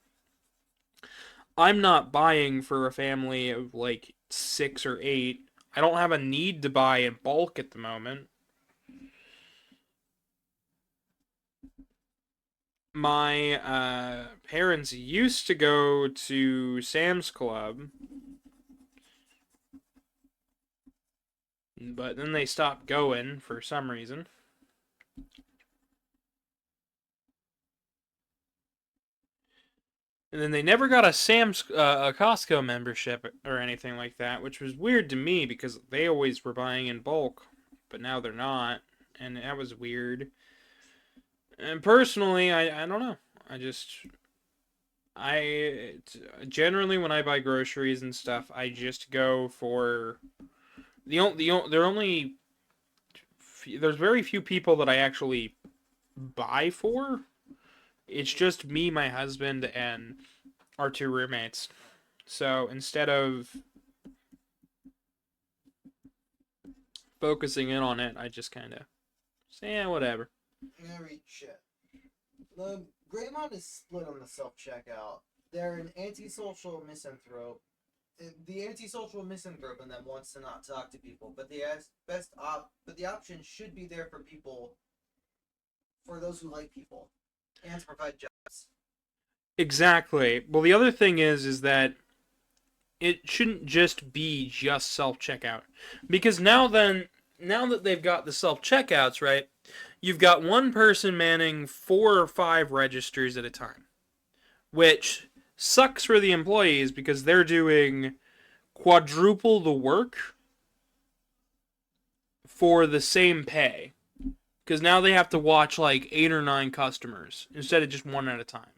I'm not buying for a family of like 6 or 8. I don't have a need to buy in bulk at the moment. My parents used to go to Sam's Club, but then they stopped going for some reason. And then they never got a a Costco membership or anything like that, which was weird to me because they always were buying in bulk, but now they're not, and that was weird. And personally, I don't know. I just I generally when I buy groceries and stuff, I just go for there are only there's very few people that I actually buy for. It's just me, my husband, and our 2 roommates. So instead of focusing in on it, I just kind of say, yeah, whatever. Very shit. The Greymon is split on the self checkout. They're an antisocial misanthrope. The antisocial misanthrope in them wants to not talk to people, but the option should be there for people, for those who like people, and to provide jobs. Exactly. Well, the other thing is that it shouldn't just be just self checkout because now that they've got the self checkouts right, you've got one person manning 4 or 5 registers at a time, which sucks for the employees because they're doing quadruple the work for the same pay. Because now they have to watch like 8 or 9 customers instead of just one at a time.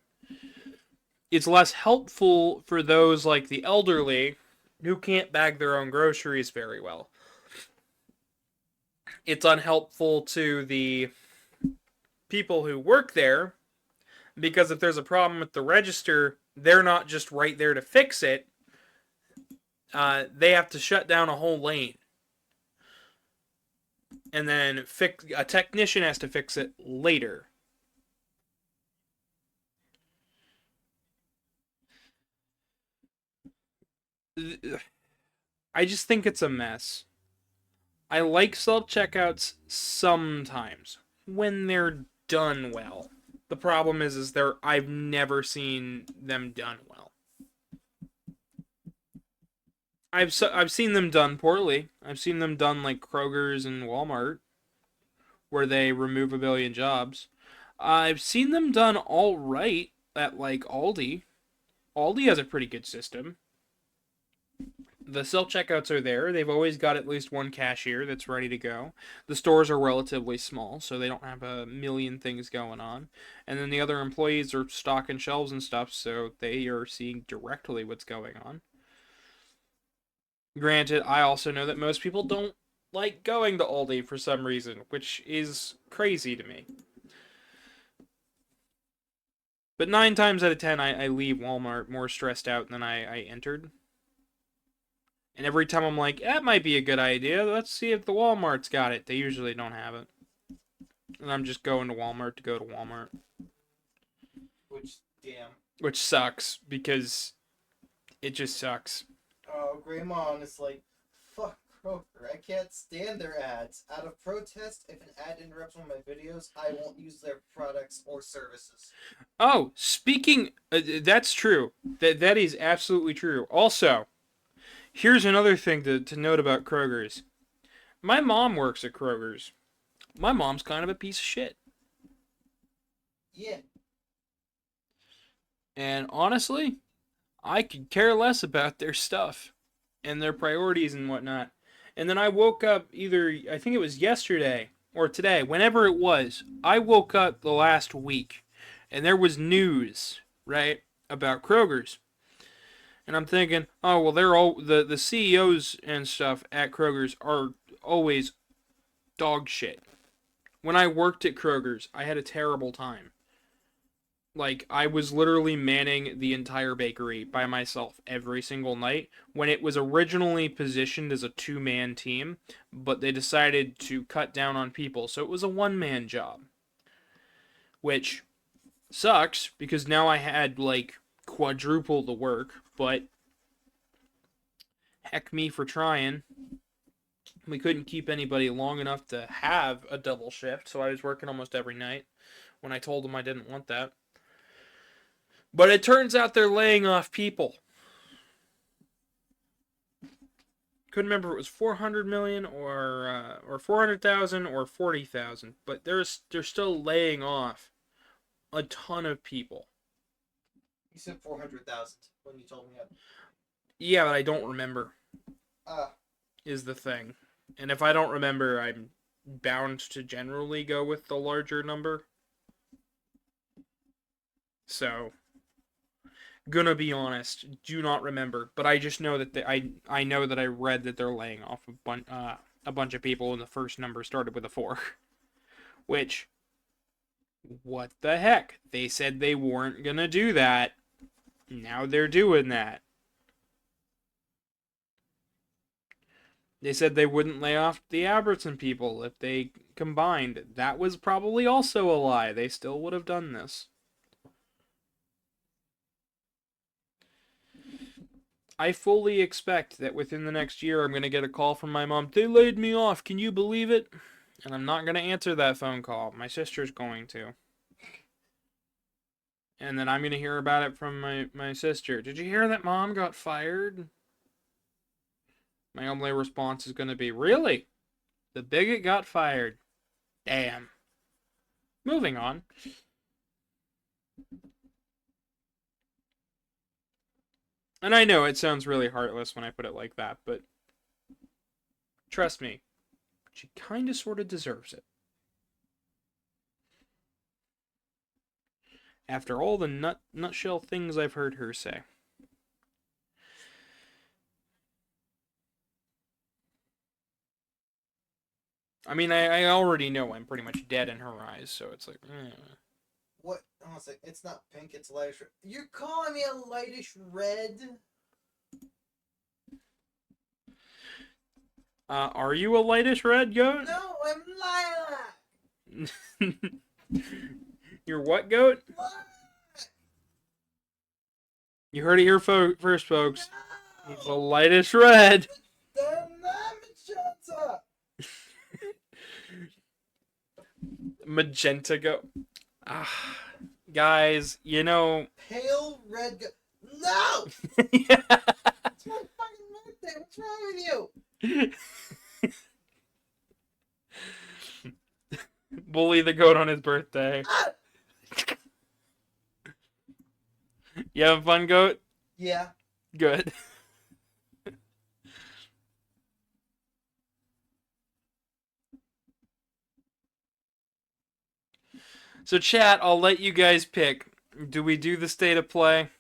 It's less helpful for those like the elderly who can't bag their own groceries very well. It's unhelpful to the people who work there because if there's a problem with the register, they're not just right there to fix it. They have to shut down a whole lane, and then a technician has to fix it later. I just think it's a mess. I like self-checkouts sometimes when they're done well. The problem is I've never seen them done well. I've seen them done poorly. I've seen them done like Kroger's and Walmart, where they remove a billion jobs. I've seen them done all right at like Aldi. Aldi has a pretty good system. The self checkouts are there. They've always got at least one cashier that's ready to go. The stores are relatively small, so they don't have a million things going on. And then the other employees are stocking shelves and stuff, so they are seeing directly what's going on. Granted, I also know that most people don't like going to Aldi for some reason, which is crazy to me. But 9 times out of 10, I leave Walmart more stressed out than I entered. And every time I'm like, that might be a good idea. Let's see if the Walmart's got it. They usually don't have it. And I'm just going to Walmart to go to Walmart. Which sucks, because it just sucks. Oh, Greymon is like, fuck Kroger. I can't stand their ads. Out of protest, if an ad interrupts one of my videos, I won't use their products or services. Oh, speaking... that's true. That is absolutely true. Also... here's another thing to note about Kroger's. My mom works at Kroger's. My mom's kind of a piece of shit. Yeah. And honestly, I could care less about their stuff and their priorities and whatnot. And then I woke up I think it was yesterday or today, whenever it was. I woke up the last week and there was news, right, about Kroger's. And I'm thinking, oh, well, they're all the CEOs and stuff at Kroger's are always dog shit. When I worked at Kroger's, I had a terrible time. Like, I was literally manning the entire bakery by myself every single night when it was originally positioned as a 2-man team, but they decided to cut down on people, so it was a 1-man job. Which sucks, because now I had, like, quadruple the work, but heck me for trying. We couldn't keep anybody long enough to have a double shift, so I was working almost every night when I told them I didn't want that. But it turns out they're laying off people. Couldn't remember if it was 400 million or 400,000 or 40,000, but they're still laying off a ton of people. You said 400,000 when you told me that. Yeah, but I don't remember. Is the thing. And if I don't remember, I'm bound to generally go with the larger number. So, gonna be honest, do not remember. But I just know that I know that I read that they're laying off a bunch of people, and the first number started with a 4. Which, what the heck? They said they weren't gonna do that. Now they're doing that. They said they wouldn't lay off the Albertson people if they combined. That was probably also a lie. They still would have done this. I fully expect that within the next year I'm going to get a call from my mom. They laid me off. Can you believe it? And I'm not going to answer that phone call. My sister's going to. And then I'm going to hear about it from my sister. Did you hear that mom got fired? My only response is going to be, really? The bigot got fired. Damn. Moving on. And I know it sounds really heartless when I put it like that, but trust me, she kind of sort of deserves it. After all the nutshell things I've heard her say. I mean, I already know I'm pretty much dead in her eyes, so it's like, What? Oh, it's not pink, it's lightish red. You're calling me a lightish red? Are you a lightish red goat? No, I'm lilac! You're what goat? What? You heard it here first, folks. He's a lightish red. They're not magenta. Magenta go. Guys, you know. Pale red. No! Yeah. It's my fucking birthday. What's wrong with you? Bully the goat on his birthday. Ah! You having fun, goat? Yeah. Good. So, chat, I'll let you guys pick. Do we do the state of play?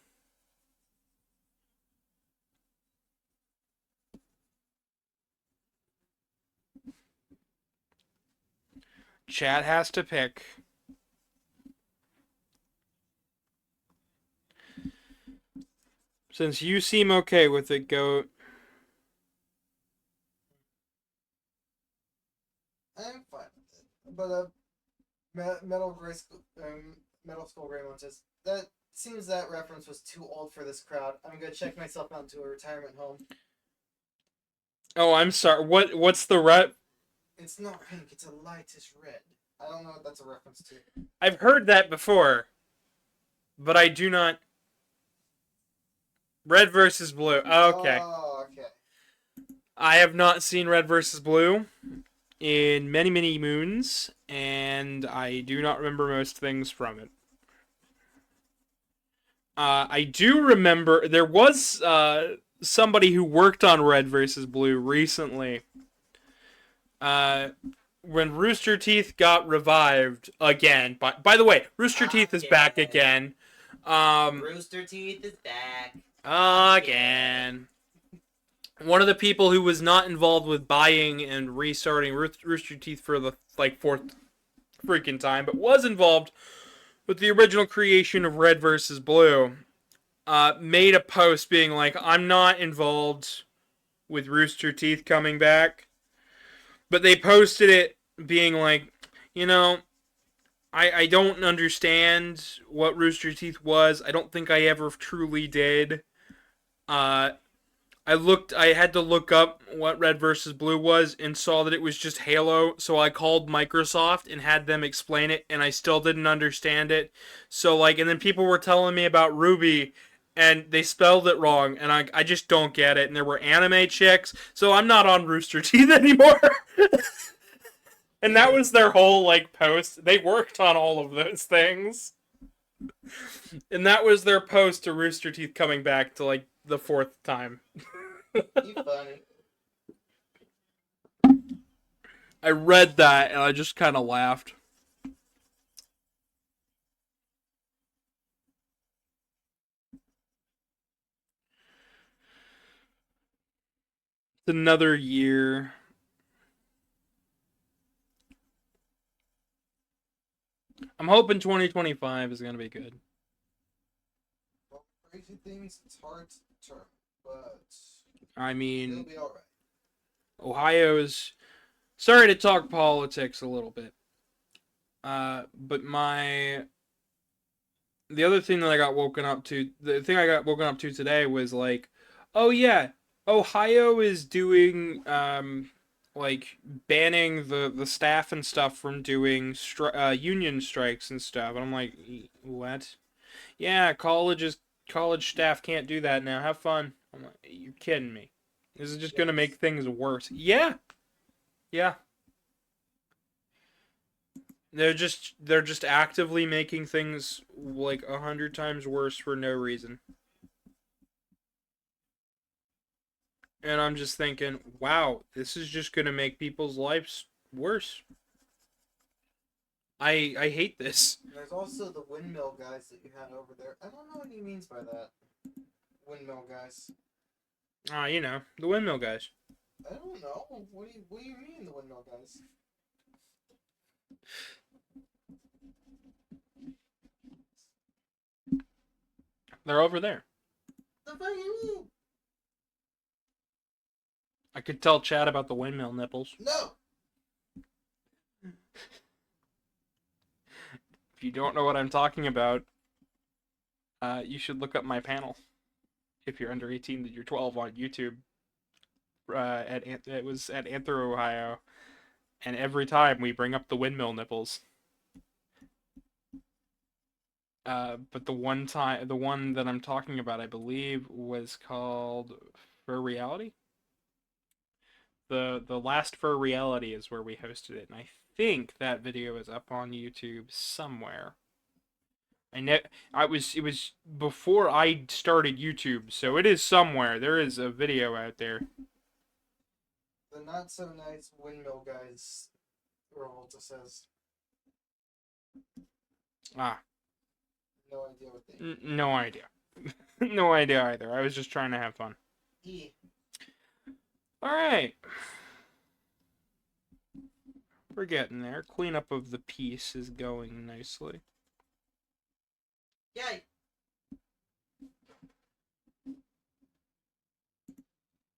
Chat has to pick. Since you seem okay with it, goat. I'm fine with it. But Metal Skull Raymond says that seems that reference was too old for this crowd. I'm gonna check myself out into a retirement home. Oh, I'm sorry. What's the rep? It's not pink. It's a lightish red. I don't know what that's a reference to. I've heard that before, but I do not. Red versus blue. Okay. Oh, okay. I have not seen Red versus Blue in many, many moons, and I do not remember most things from it. I do remember there was somebody who worked on Red versus Blue recently. When Rooster Teeth got revived again. By the way, Rooster Teeth is back again. Rooster Teeth is back. Again. One of the people who was not involved with buying and restarting Rooster Teeth for the fourth freaking time, but was involved with the original creation of Red versus Blue, made a post being like, I'm not involved with Rooster Teeth coming back. But they posted it being like, you know, I don't understand what Rooster Teeth was. I don't think I ever truly did. I had to look up what Red versus Blue was and saw that it was just Halo, so I called Microsoft and had them explain it, and I still didn't understand it. So, and then people were telling me about Ruby, and they spelled it wrong, and I just don't get it. And there were anime chicks, so I'm not on Rooster Teeth anymore. And that was their whole, post. They worked on all of those things. And that was their post to Rooster Teeth coming back to, the fourth time. You funny. I read that and I just kind of laughed. It's another year. I'm hoping 2025 is going to be good. Well, crazy things, it's hard to determine, but I it'll mean, be alright. Ohio's. Sorry to talk politics a little bit. But the other thing that I got woken up to, the thing I got woken up to today was oh yeah, Ohio is doing banning the staff and stuff from doing union strikes and stuff. And I'm like, what? Yeah, college staff can't do that now. Have fun. I'm like, you're kidding me. This is just gonna make things worse. Yeah. Yeah. They're just actively making things 100 times worse for no reason. And I'm just thinking, wow, this is just gonna make people's lives worse. I hate this. There's also the windmill guys that you had over there. I don't know what he means by that. Windmill guys. The windmill guys. I don't know. What do you mean, the windmill guys? They're over there. The fuck you mean? I could tell Chad about the windmill nipples. No! If you don't know what I'm talking about, you should look up my panel. If you're under 18, that you're 12 on YouTube. it was at Anthro, Ohio, and every time we bring up the windmill nipples. But the one that I'm talking about, I believe, was called Furry. The last Furry is where we hosted it, and I think that video is up on YouTube somewhere. It was before I started YouTube, so it is somewhere. There is a video out there. The not so nice windmill guys, Revolta says. Ah, No idea what they. no idea. No idea either. I was just trying to have fun. E. All right. We're getting there. Cleanup of the piece is going nicely. Yay!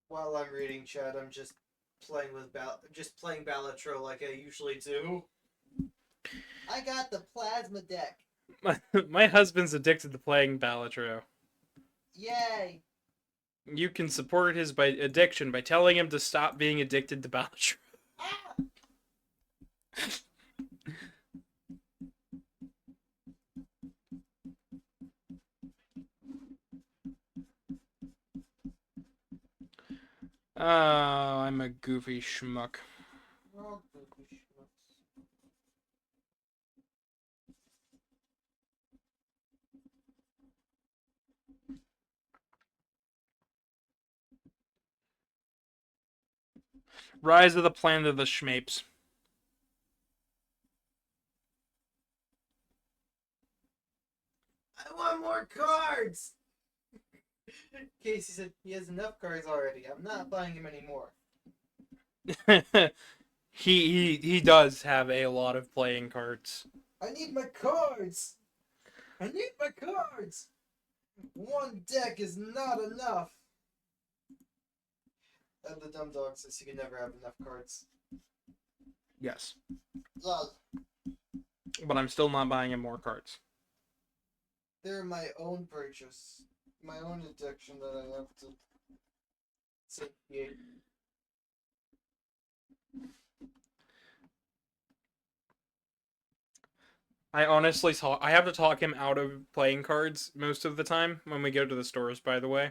While I'm reading chat, I'm just playing with playing Balatro like I usually do. I got the plasma deck. My husband's addicted to playing Balatro. Yay! You can support his addiction by telling him to stop being addicted to Balatro. Ah! Oh, I'm a goofy schmuck. Oh, goofy schmucks. Rise of the Planet of the Schmapes. I want more cards! Casey said he has enough cards already. I'm not buying him any more. he does have a lot of playing cards. I need my cards! I need my cards! One deck is not enough! And the dumb dog says you can never have enough cards. Yes. Lol. But I'm still not buying him more cards. They're my own purchase. My own addiction that I have to satiate. I honestly I have to talk him out of playing cards most of the time when we go to the stores, by the way.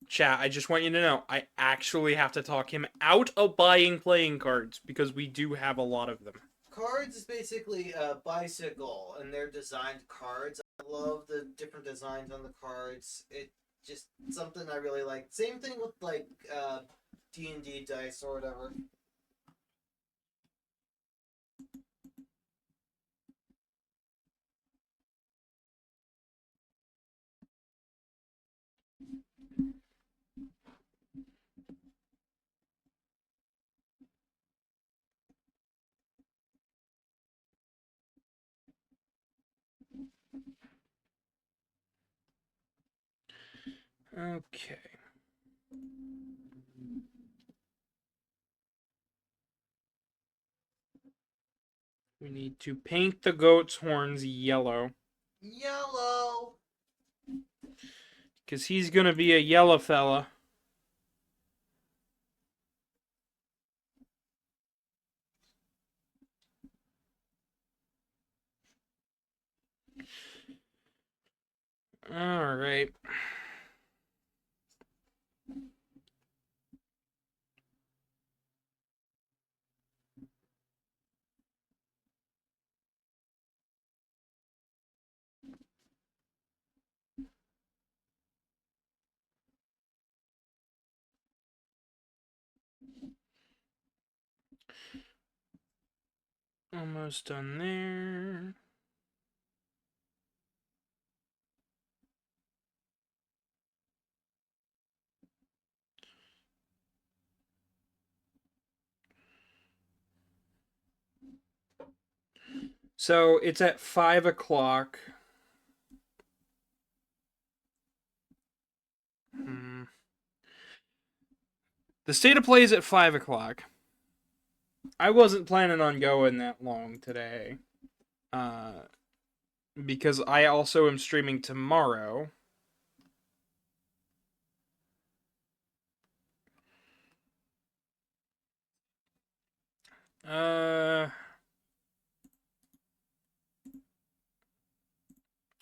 Chat, I just want you to know, I actually have to talk him out of buying playing cards because we do have a lot of them. Cards is basically a bicycle, and they're designed cards. I love the different designs on the cards. It just something I really like. Same thing with like D&D dice or whatever. Okay. We need to paint the goat's horns yellow. Yellow. Because he's going to be a yellow fella. Alright. Almost done there. So it's at 5 o'clock. The state of play is at 5 o'clock. I wasn't planning on going that long today. Because I also am streaming tomorrow. I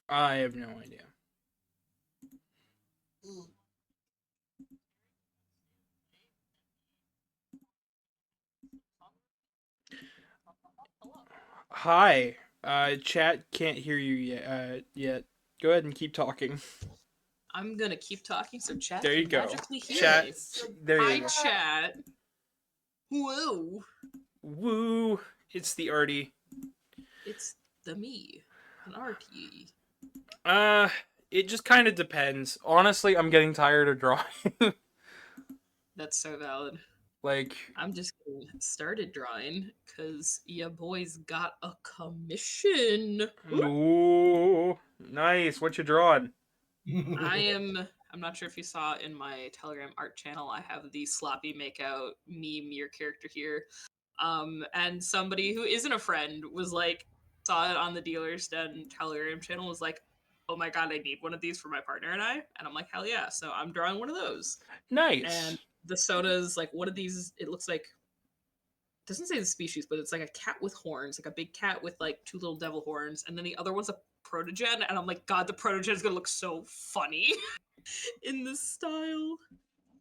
have no idea. Ooh. Hi. Chat can't hear you yet. Go ahead and keep talking. I'm gonna keep talking so chat There you can go. magically hear Chat. me. There Hi, you go. chat. Whoa. Woo! It's the arty. It's the me, an RT. Uh, it just kind of depends. Honestly, I'm getting tired of drawing. That's so valid. Like, I'm just getting started drawing because ya boys got a commission. ooh, nice. What you drawing? I'm not sure if you saw in my Telegram art channel, I have the sloppy makeout meme your character here. And somebody who isn't a friend was like, saw it on the Dealer's Den Telegram channel, was like, oh my god, I need one of these for my partner and I. And I'm like, hell yeah. So I'm drawing one of those. Nice. And the soda's like, one of these, it looks like, doesn't say the species, but it's like a cat with horns, like a big cat with like two little devil horns. And then the other one's a protogen. And I'm like, God, the protogen is going to look so funny in this style.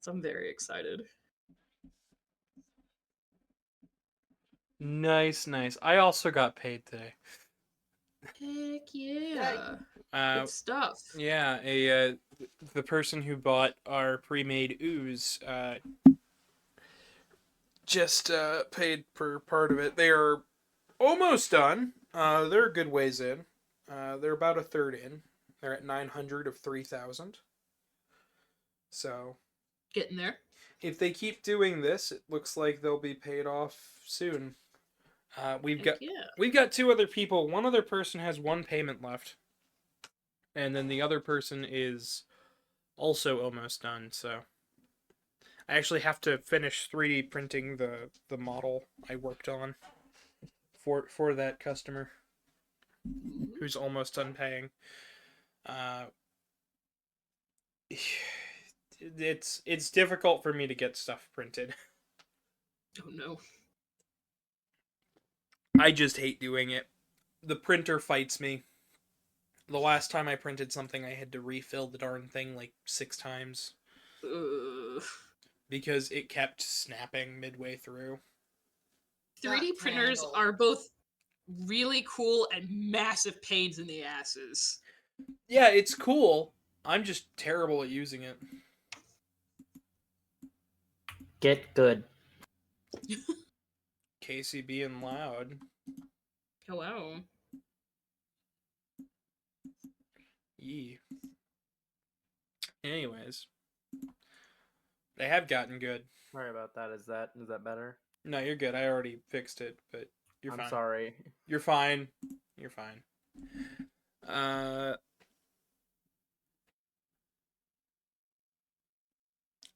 So I'm very excited. Nice, nice. I also got paid today. Heck yeah. Uh, Good stuff. yeah, the person who bought our pre-made ooze, just paid for part of it. They are almost done. They're a good ways in. They're about a third in. They're at 900 of 3,000. So Getting there. if they keep doing this, it looks like they'll be paid off soon. Heck yeah. We've got two other people. One other person has one payment left, and then the other person is also almost done. So I actually have to finish 3D printing the model I worked on for that customer who's almost done paying. It's difficult for me to get stuff printed. Oh no. I just hate doing it. The printer fights me. The last time I printed something, I had to refill the darn thing like 6 times because it kept snapping midway through. 3D printers handle. are both really cool and massive pains in the asses. Yeah, it's cool. I'm just terrible at using it. Get good. Casey being loud. Oh wow. Yee. Anyways, they have gotten good. Sorry about that. Is that better? No, you're good. I already fixed it, but you're I'm fine. sorry. You're fine. You're fine.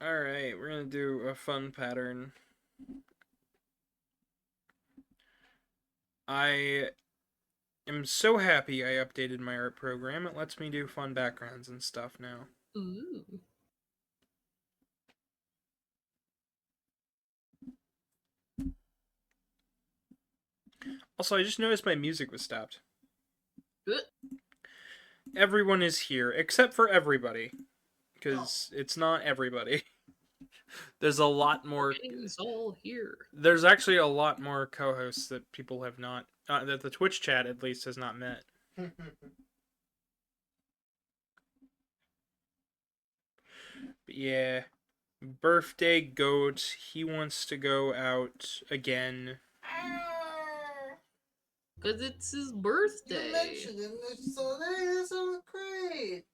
Alright, we're gonna do a fun pattern. I am so happy I updated my art program. It lets me do fun backgrounds and stuff now. Ooh. Also, I just noticed my music was stopped. Good. Everyone is here, except for everybody. Because it's not everybody. There's a lot more. Everything's all here. There's actually a lot more co-hosts that people have not, that the Twitch chat at least has not met. But yeah, birthday goat. He wants to go out again. Because it's his birthday. You mentioned it, so that sounds great.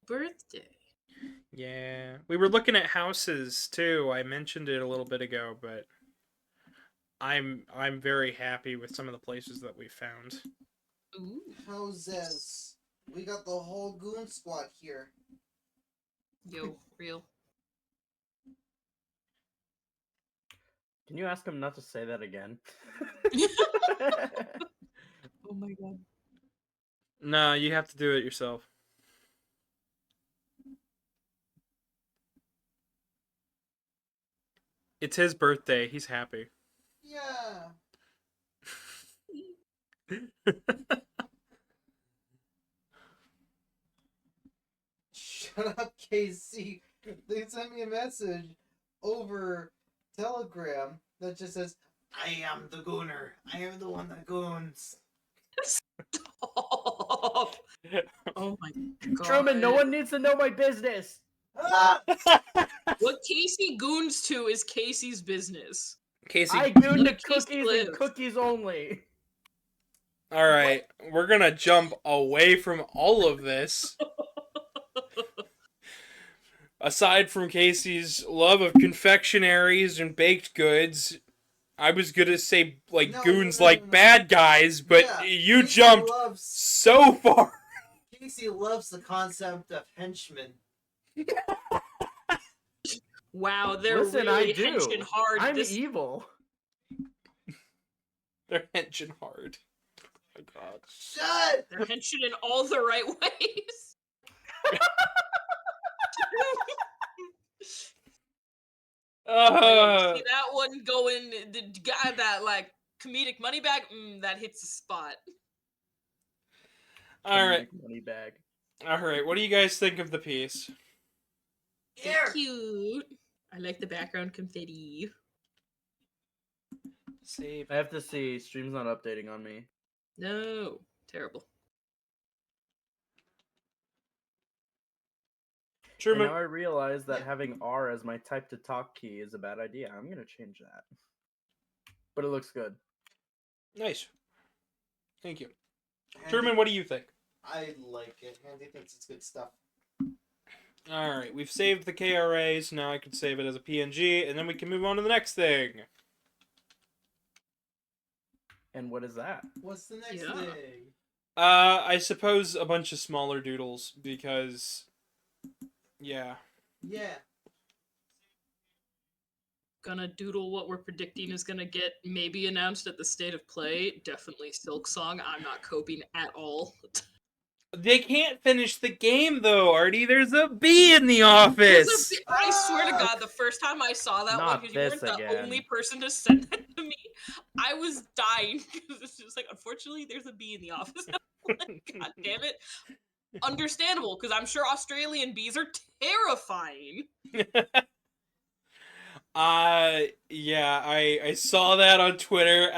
Birthday. Yeah, we were looking at houses too. I mentioned it a little bit ago, but I'm very happy with some of the places that we found. Ooh. Houses. We got the whole goon squad here. Yo, real. Can you ask him not to say that again? Oh my god. No, you have to do it yourself. It's his birthday. He's happy. Yeah. Shut up, Casey. They sent me a message over Telegram that just says, I am the gooner. I am the one that goons. Stop. Oh my god. Truman, no one needs to know my business. Ah! What Casey goons to is Casey's business. Casey. I goon to Let Casey cookies live. and cookies only. All right, we're gonna jump away from all of this. Aside from Casey's love of confectionaries and baked goods, I was gonna say like No, goons no, like no. bad guys, but Yeah, you Casey jumped loves, so far. Casey loves the concept of henchmen. Wow, they're Listen, really I do. henching hard. I'm this evil. They're henching hard. Oh my god. Shut! they're henching in all the right ways. See that one going? The guy that like comedic money bag. That hits the spot. All right, Money bag. all right. What do you guys think of the piece? Here! Cute. I like the background confetti. Save. I have to see. Stream's not updating on me. No, terrible. And Truman. now I realize that having R as my type to talk key is a bad idea. I'm gonna change that. But it looks good. Nice. Thank you. Handy, Truman, what do you think? I like it. Handy thinks it's good stuff. All right, we've saved the KRA, so now I can save it as a PNG, and then we can move on to the next thing. And what is that? What's the next Yeah. thing? I suppose a bunch of smaller doodles, because... Yeah. Yeah. Gonna doodle what we're predicting is gonna get maybe announced at the State of Play. Definitely Silk Song. I'm not coping at all. They can't finish the game, though, Artie. There's a bee in the office! I swear to God, the first time I saw that Not one, because you weren't this the again. only person to send that to me, I was dying. Because it's just like, unfortunately, there's a bee in the office. Like, God damn it. Understandable, because I'm sure Australian bees are terrifying. Yeah, I saw that on Twitter,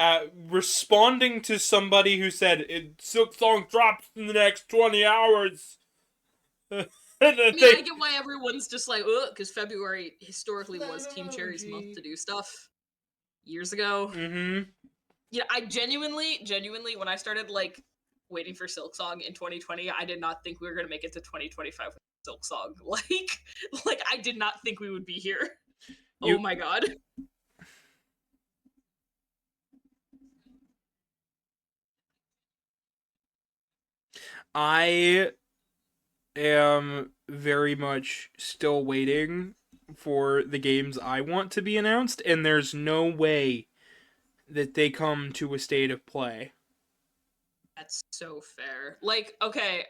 responding to somebody who said, Silk Song drops in the next 20 hours. I mean, I get why everyone's just like, ugh, because February historically was Team Cherry's month to do stuff. Years ago. Mm-hmm. Yeah, I genuinely, when I started, like, waiting for Silk Song in 2020, I did not think we were going to make it to 2025 with Silk Song. Like, I did not think we would be here. Oh my god. I am very much still waiting for the games I want to be announced, and there's no way that they come to a State of Play. That's so fair. Like, okay,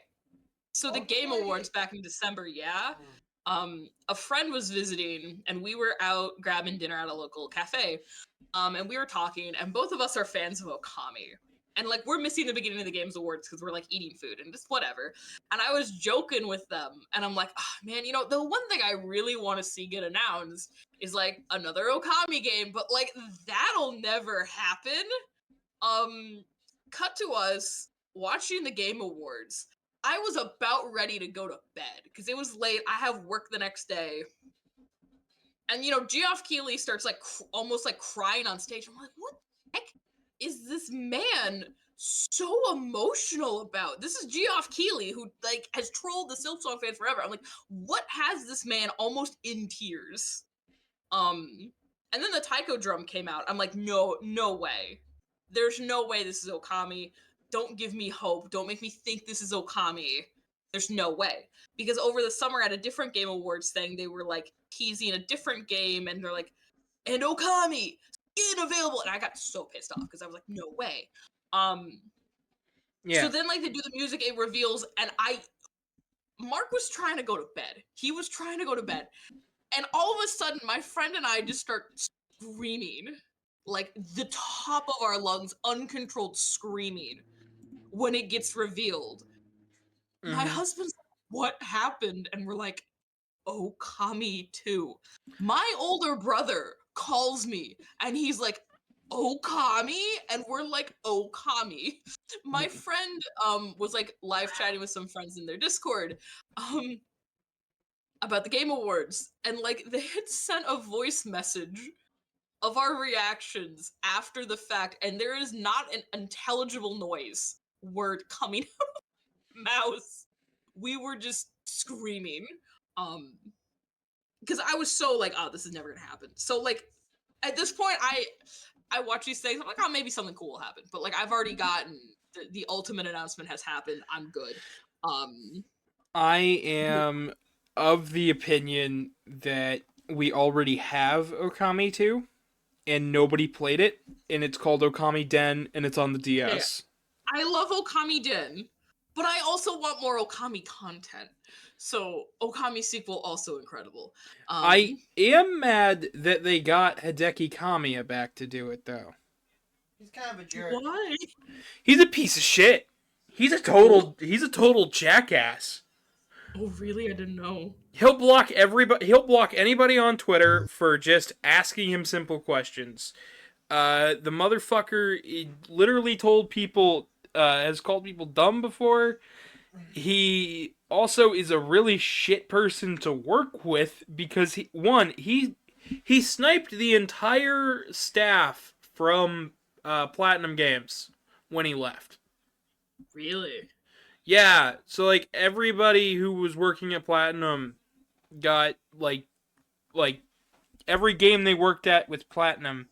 so the Game Awards back in December, yeah? A friend was visiting, and we were out grabbing dinner at a local cafe, and we were talking, and both of us are fans of Okami. And, like, we're missing the beginning of the Games Awards because we're, like, eating food and just whatever. And I was joking with them, and I'm like, oh, man, you know, the one thing I really want to see get announced is, like, another Okami game, but, like, that'll never happen. Cut to us watching the Game Awards. I was about ready to go to bed because it was late. I have work the next day. And, you know, Geoff Keighley starts, like, almost, like, crying on stage. I'm like, what the heck is this man so emotional about? This is Geoff Keighley, who, like, has trolled the Silk Song fans forever. I'm like, what has this man almost in tears? And then the taiko drum came out. I'm like, no way. There's no way this is Okami. Don't give me hope. Don't make me think this is Okami. There's no way. Because over the summer at a different Game Awards thing, they were, like, teasing a different game, and they're like, and Okami! Skin available! And I got so pissed off, because I was like, no way. Yeah. So then, like, they do the music, it reveals, and Mark was trying to go to bed. He was trying to go to bed. And all of a sudden, my friend and I just start screaming, like the top of our lungs, uncontrolled screaming when it gets revealed. My Mhm. husband's like, "What happened?" And we're like, Okami 2. My older brother calls me and he's like, Okami? And we're like, Okami. My friend was like live chatting with some friends in their Discord um about the Game Awards, and like they had sent a voice message of our reactions after the fact, and there is not an intelligible noise word coming out of our mouths. We were just screaming. Um because I was so like, oh, this is never gonna happen. So like at this point, I watch these things. I'm like, oh, maybe something cool will happen. But like, I've already gotten the ultimate announcement has happened. I'm good. Um, I am of the opinion that we already have Okami 2 and nobody played it, and it's called Okami Den and it's on the yeah, DS. I love Okami Den, but I also want more Okami content. So Okami sequel also incredible. I Um, am mad that they got Hideki Kamiya back to do it though. He's kind of a jerk. why? He's a piece of shit. Oh, He's a total jackass. oh, really? I didn't know. He'll block everybody. He'll block anybody on Twitter for just asking him simple questions. The motherfucker he literally told people, has called people dumb before. He also is a really shit person to work with because he sniped the entire staff from Platinum Games when he left. Really? Yeah, so like everybody who was working at Platinum got like every game they worked at with Platinum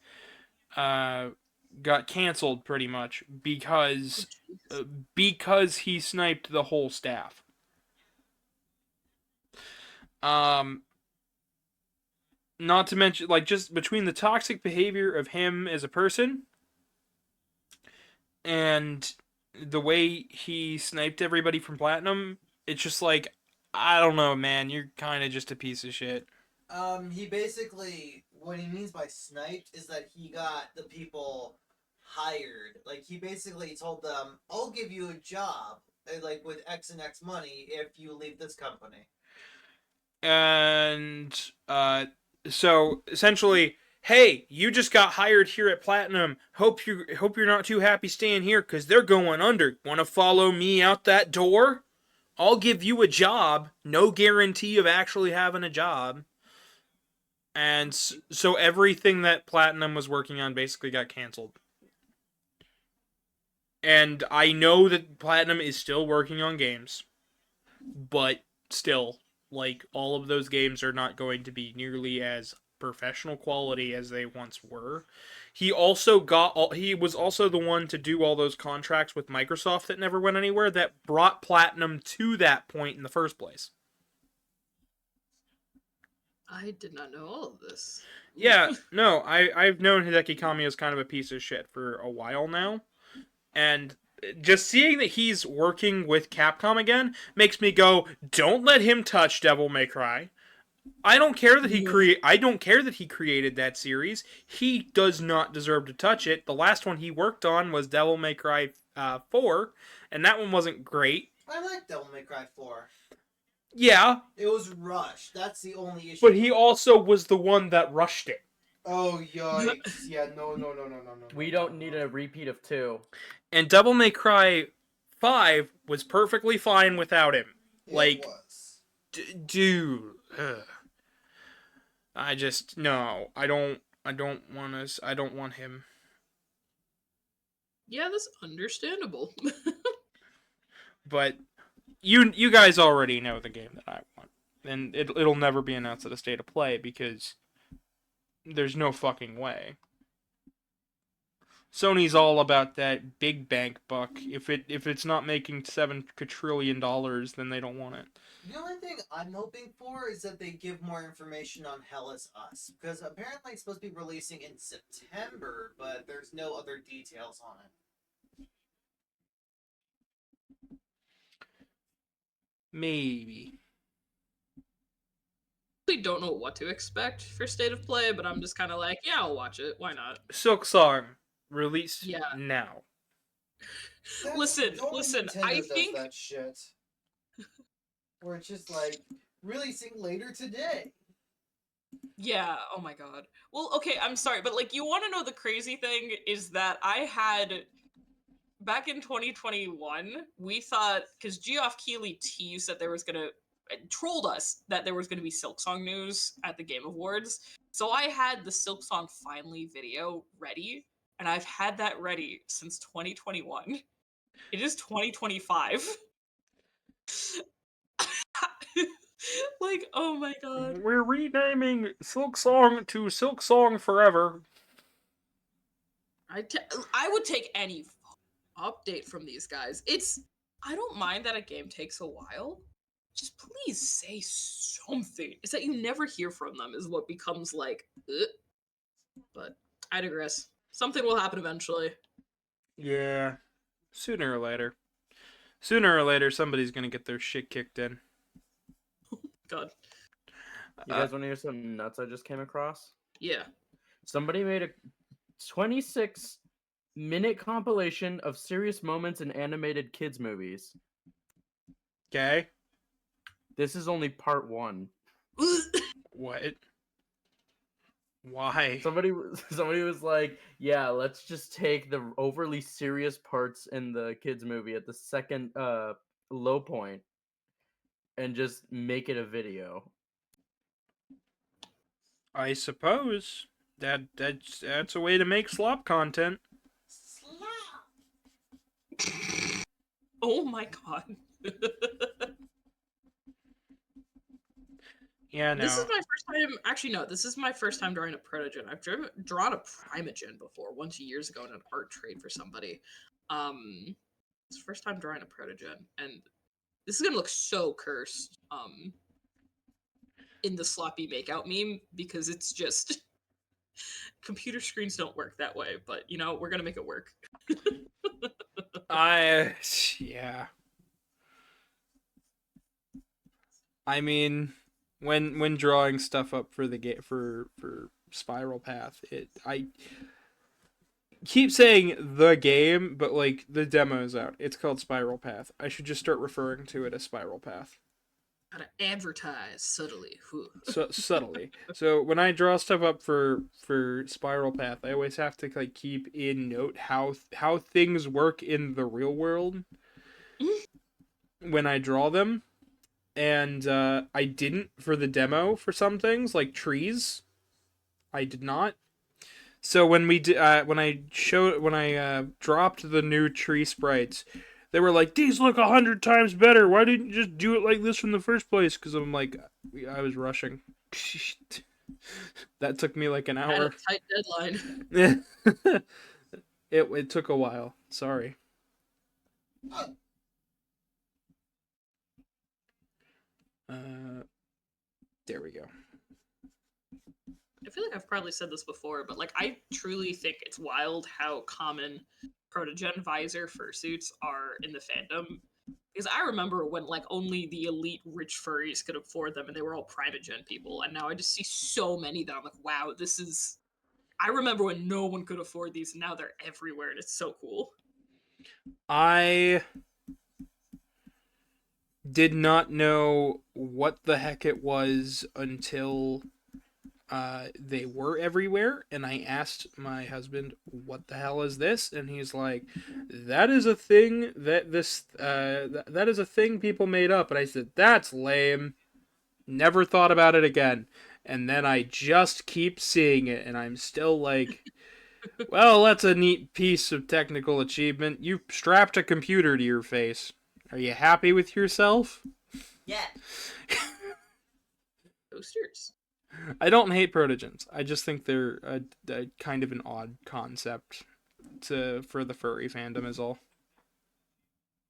uh got canceled pretty much Oh, uh, jeez. because he sniped the whole staff. Um Not to mention like just between the toxic behavior of him as a person and the way he sniped everybody from Platinum, it's just like I don't know, man, you're kind of just a piece of shit. He basically, what he means by sniped is that he got the people hired. Like, he basically told them, I'll give you a job, like, with X and X money if you leave this company. And so essentially, hey, you just got hired here at Platinum. Hope you're not too happy staying here because they're going under. Want to follow me out that door? I'll give you a job. No guarantee of actually having a job. And so everything that Platinum was working on basically got canceled. And I know that Platinum is still working on games, but still, like all of those games are not going to be nearly as professional quality as they once were. He was also the one to do all those contracts with Microsoft that never went anywhere that brought Platinum to that point in the first place. I did not know all of this. Yeah, no, I've known Hideki Kamiya as kind of a piece of shit for a while now, and just seeing that he's working with Capcom again makes me go, don't let him touch Devil May Cry. I don't care that he created that series. He does not deserve to touch it. The last one he worked on was Devil May Cry 4, and that one wasn't great. I like Devil May Cry 4. Yeah, It was rushed. That's the only issue. but he also was the one that rushed it. Oh, yikes. Yeah, no. We don't need a repeat of 2. And Devil May Cry 5 was perfectly fine without him. It was. Dude. Ugh. I just no. I don't want him. Yeah, that's understandable. But you guys already know the game that I want. And it'll never be announced at a state of play because there's no fucking way. Sony's all about that big bank buck. If it's not making $7 quadrillion, then they don't want it. The only thing I'm hoping for is that they give more information on Hell is Us. Because apparently it's supposed to be releasing in September, but there's no other details on it. Maybe. really don't know what to expect for State of Play, but I'm just kind of like, yeah, I'll watch it. Why not? Silk Song released Yeah. now. Listen, only I Nintendo does think that shit. Where it's just like releasing later today. yeah, oh my god. Well, okay, I'm sorry, but like you want to know the crazy thing is that I had back in 2021, we thought cuz Geoff Keighley teased that there was going to trolled us that there was going to be Silksong news at the Game Awards. So I had the Silksong finally video ready, and I've had that ready since 2021. It is 2025. Like, oh my god. We're renaming Silk Song to Silk Song Forever. I would take any update from these guys. I don't mind that a game takes a while. Just please say something. It's that you never hear from them is what becomes like, ugh. But I digress. Something will happen eventually. Yeah. Sooner or later. Sooner or later, somebody's gonna get their shit kicked in. God. You guys want to hear some nuts I just came across? Yeah. Somebody made a 26-minute compilation of serious moments in animated kids movies. Okay. This is only part 1. What? Why? Somebody was like, "Yeah, let's just take the overly serious parts in the kids movie at the second low point and just make it a video." I suppose that's a way to make slop content. Oh my god. Yeah, no. This is my first time. Actually, no. This is my first time drawing a protogen. I've drawn a primogen before, 2 years ago in an art trade for somebody. It's the first time drawing a protogen, and this is gonna look so cursed. In the sloppy makeout meme because it's just computer screens don't work that way. But you know, we're gonna make it work. Yeah. I mean, when drawing stuff up for the game for Spiral Path, I keep saying the game, but like the demo's out. It's called Spiral Path. I should just start referring to it as Spiral Path. Gotta advertise subtly. So subtly. So when I draw stuff up for Spiral Path, I always have to like keep in note how things work in the real world when I draw them. And I didn't for the demo for some things like trees. I did not. So when when I dropped the new tree sprites, they were like, "These look 100 times better. Why didn't you just do it like this from the first place?" Because I'm like, I was rushing. That took me like an Had a hour. tight deadline. It took a while. Sorry. There we go. I feel like I've probably said this before, but like I truly think it's wild how common protogen visor fursuits are in the fandom. Because I remember when like only the elite rich furries could afford them, and they were all primogen people, and now I just see so many that I'm like, wow, this is. I remember when no one could afford these, and now they're everywhere, and it's so cool. I did not know what the heck it was until they were everywhere, and I asked my husband, "What the hell is this?" And he's like, "That is a thing that is a thing people made up." And I said, "That's lame. Never thought about it again." And then I just keep seeing it, and I'm still like, "Well, that's a neat piece of technical achievement. You strapped a computer to your face. Are you happy with yourself?" Yeah. Toasters. I don't hate protogens. I just think they're a kind of an odd concept for the furry fandom is all.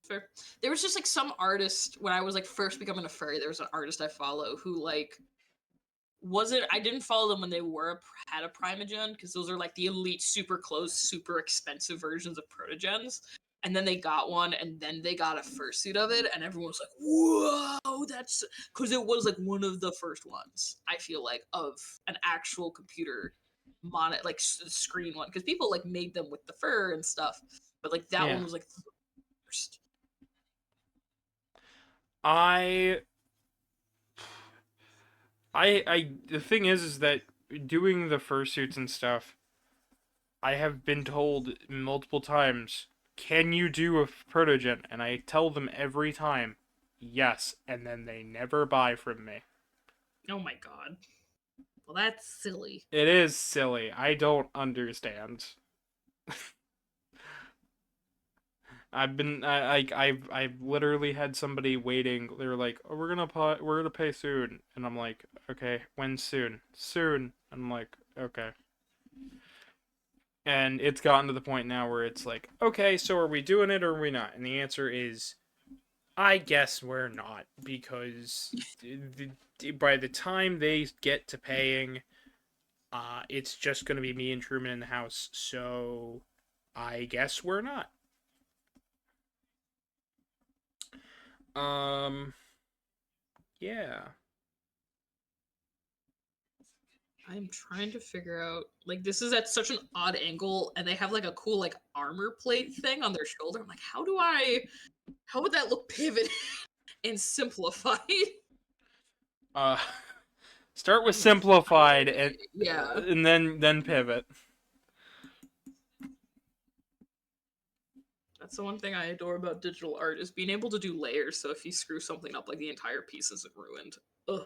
Fair. There was just like some artist when I was like first becoming a furry. There was an artist I follow who like wasn't. I didn't follow them when they had a primogen because those are like the elite, super close, super expensive versions of protogens. and then they got one, and then they got a fursuit of it, and everyone was like, "Whoa, that's," because it was like one of the first ones, I feel like, of an actual computer like screen one, because people like made them with the fur and stuff, but like that Yeah. one was like the first. The thing is that doing the fursuits and stuff, I have been told multiple times, can you do a protogen? And I tell them every time, yes, and then they never buy from me. Oh my god. Well, that's silly. It is silly. I don't understand. I've literally had somebody waiting. They were like, "Oh, we're gonna pay soon," and I'm like, "Okay, when soon? Soon." I'm like, "Okay." And it's gotten to the point now where it's like, "Okay, so are we doing it or are we not?" And the answer is, I guess we're not, because by the time they get to paying, it's just gonna be me and Truman in the house. So I guess we're not. Yeah. I'm trying to figure out, like, this is at such an odd angle, and they have like a cool like armor plate thing on their shoulder. I'm like, how would that look pivoted and simplified? Uh, start with I'm simplified excited. Yeah. and then pivot. That's the one thing I adore about digital art, is being able to do layers, so if you screw something up, like the entire piece isn't ruined. Ugh.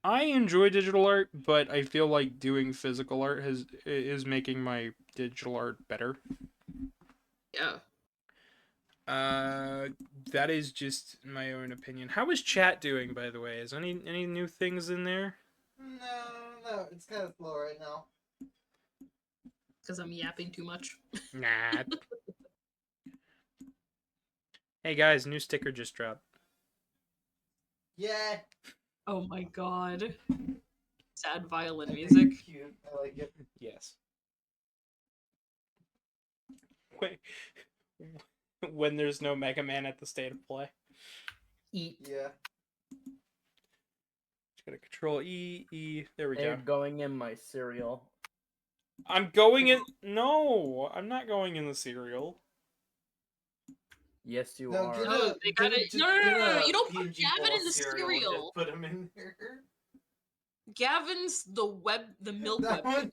I enjoy digital art, but I feel like doing physical art is making my digital art better. Yeah. That is just my own opinion. How is chat doing, by the way? Is any new things in there? No, it's kind of slow right now. Because I'm yapping too much. Nah. Hey guys, new sticker just dropped. Yeah. Oh my god. Sad violin I think music. it's cute. I like it. Yes. Wait. When there's no Mega Man at the state of play. Eat. Yeah. Just gotta control E. There we They're go. going in my cereal. I'm going in. No, I'm not going in the cereal. Yes, you No, are. get Oh, they got it. No, you don't put PNG Gavin bowl in the cereal and cereal. just put him in there. Gavin's the milk That web.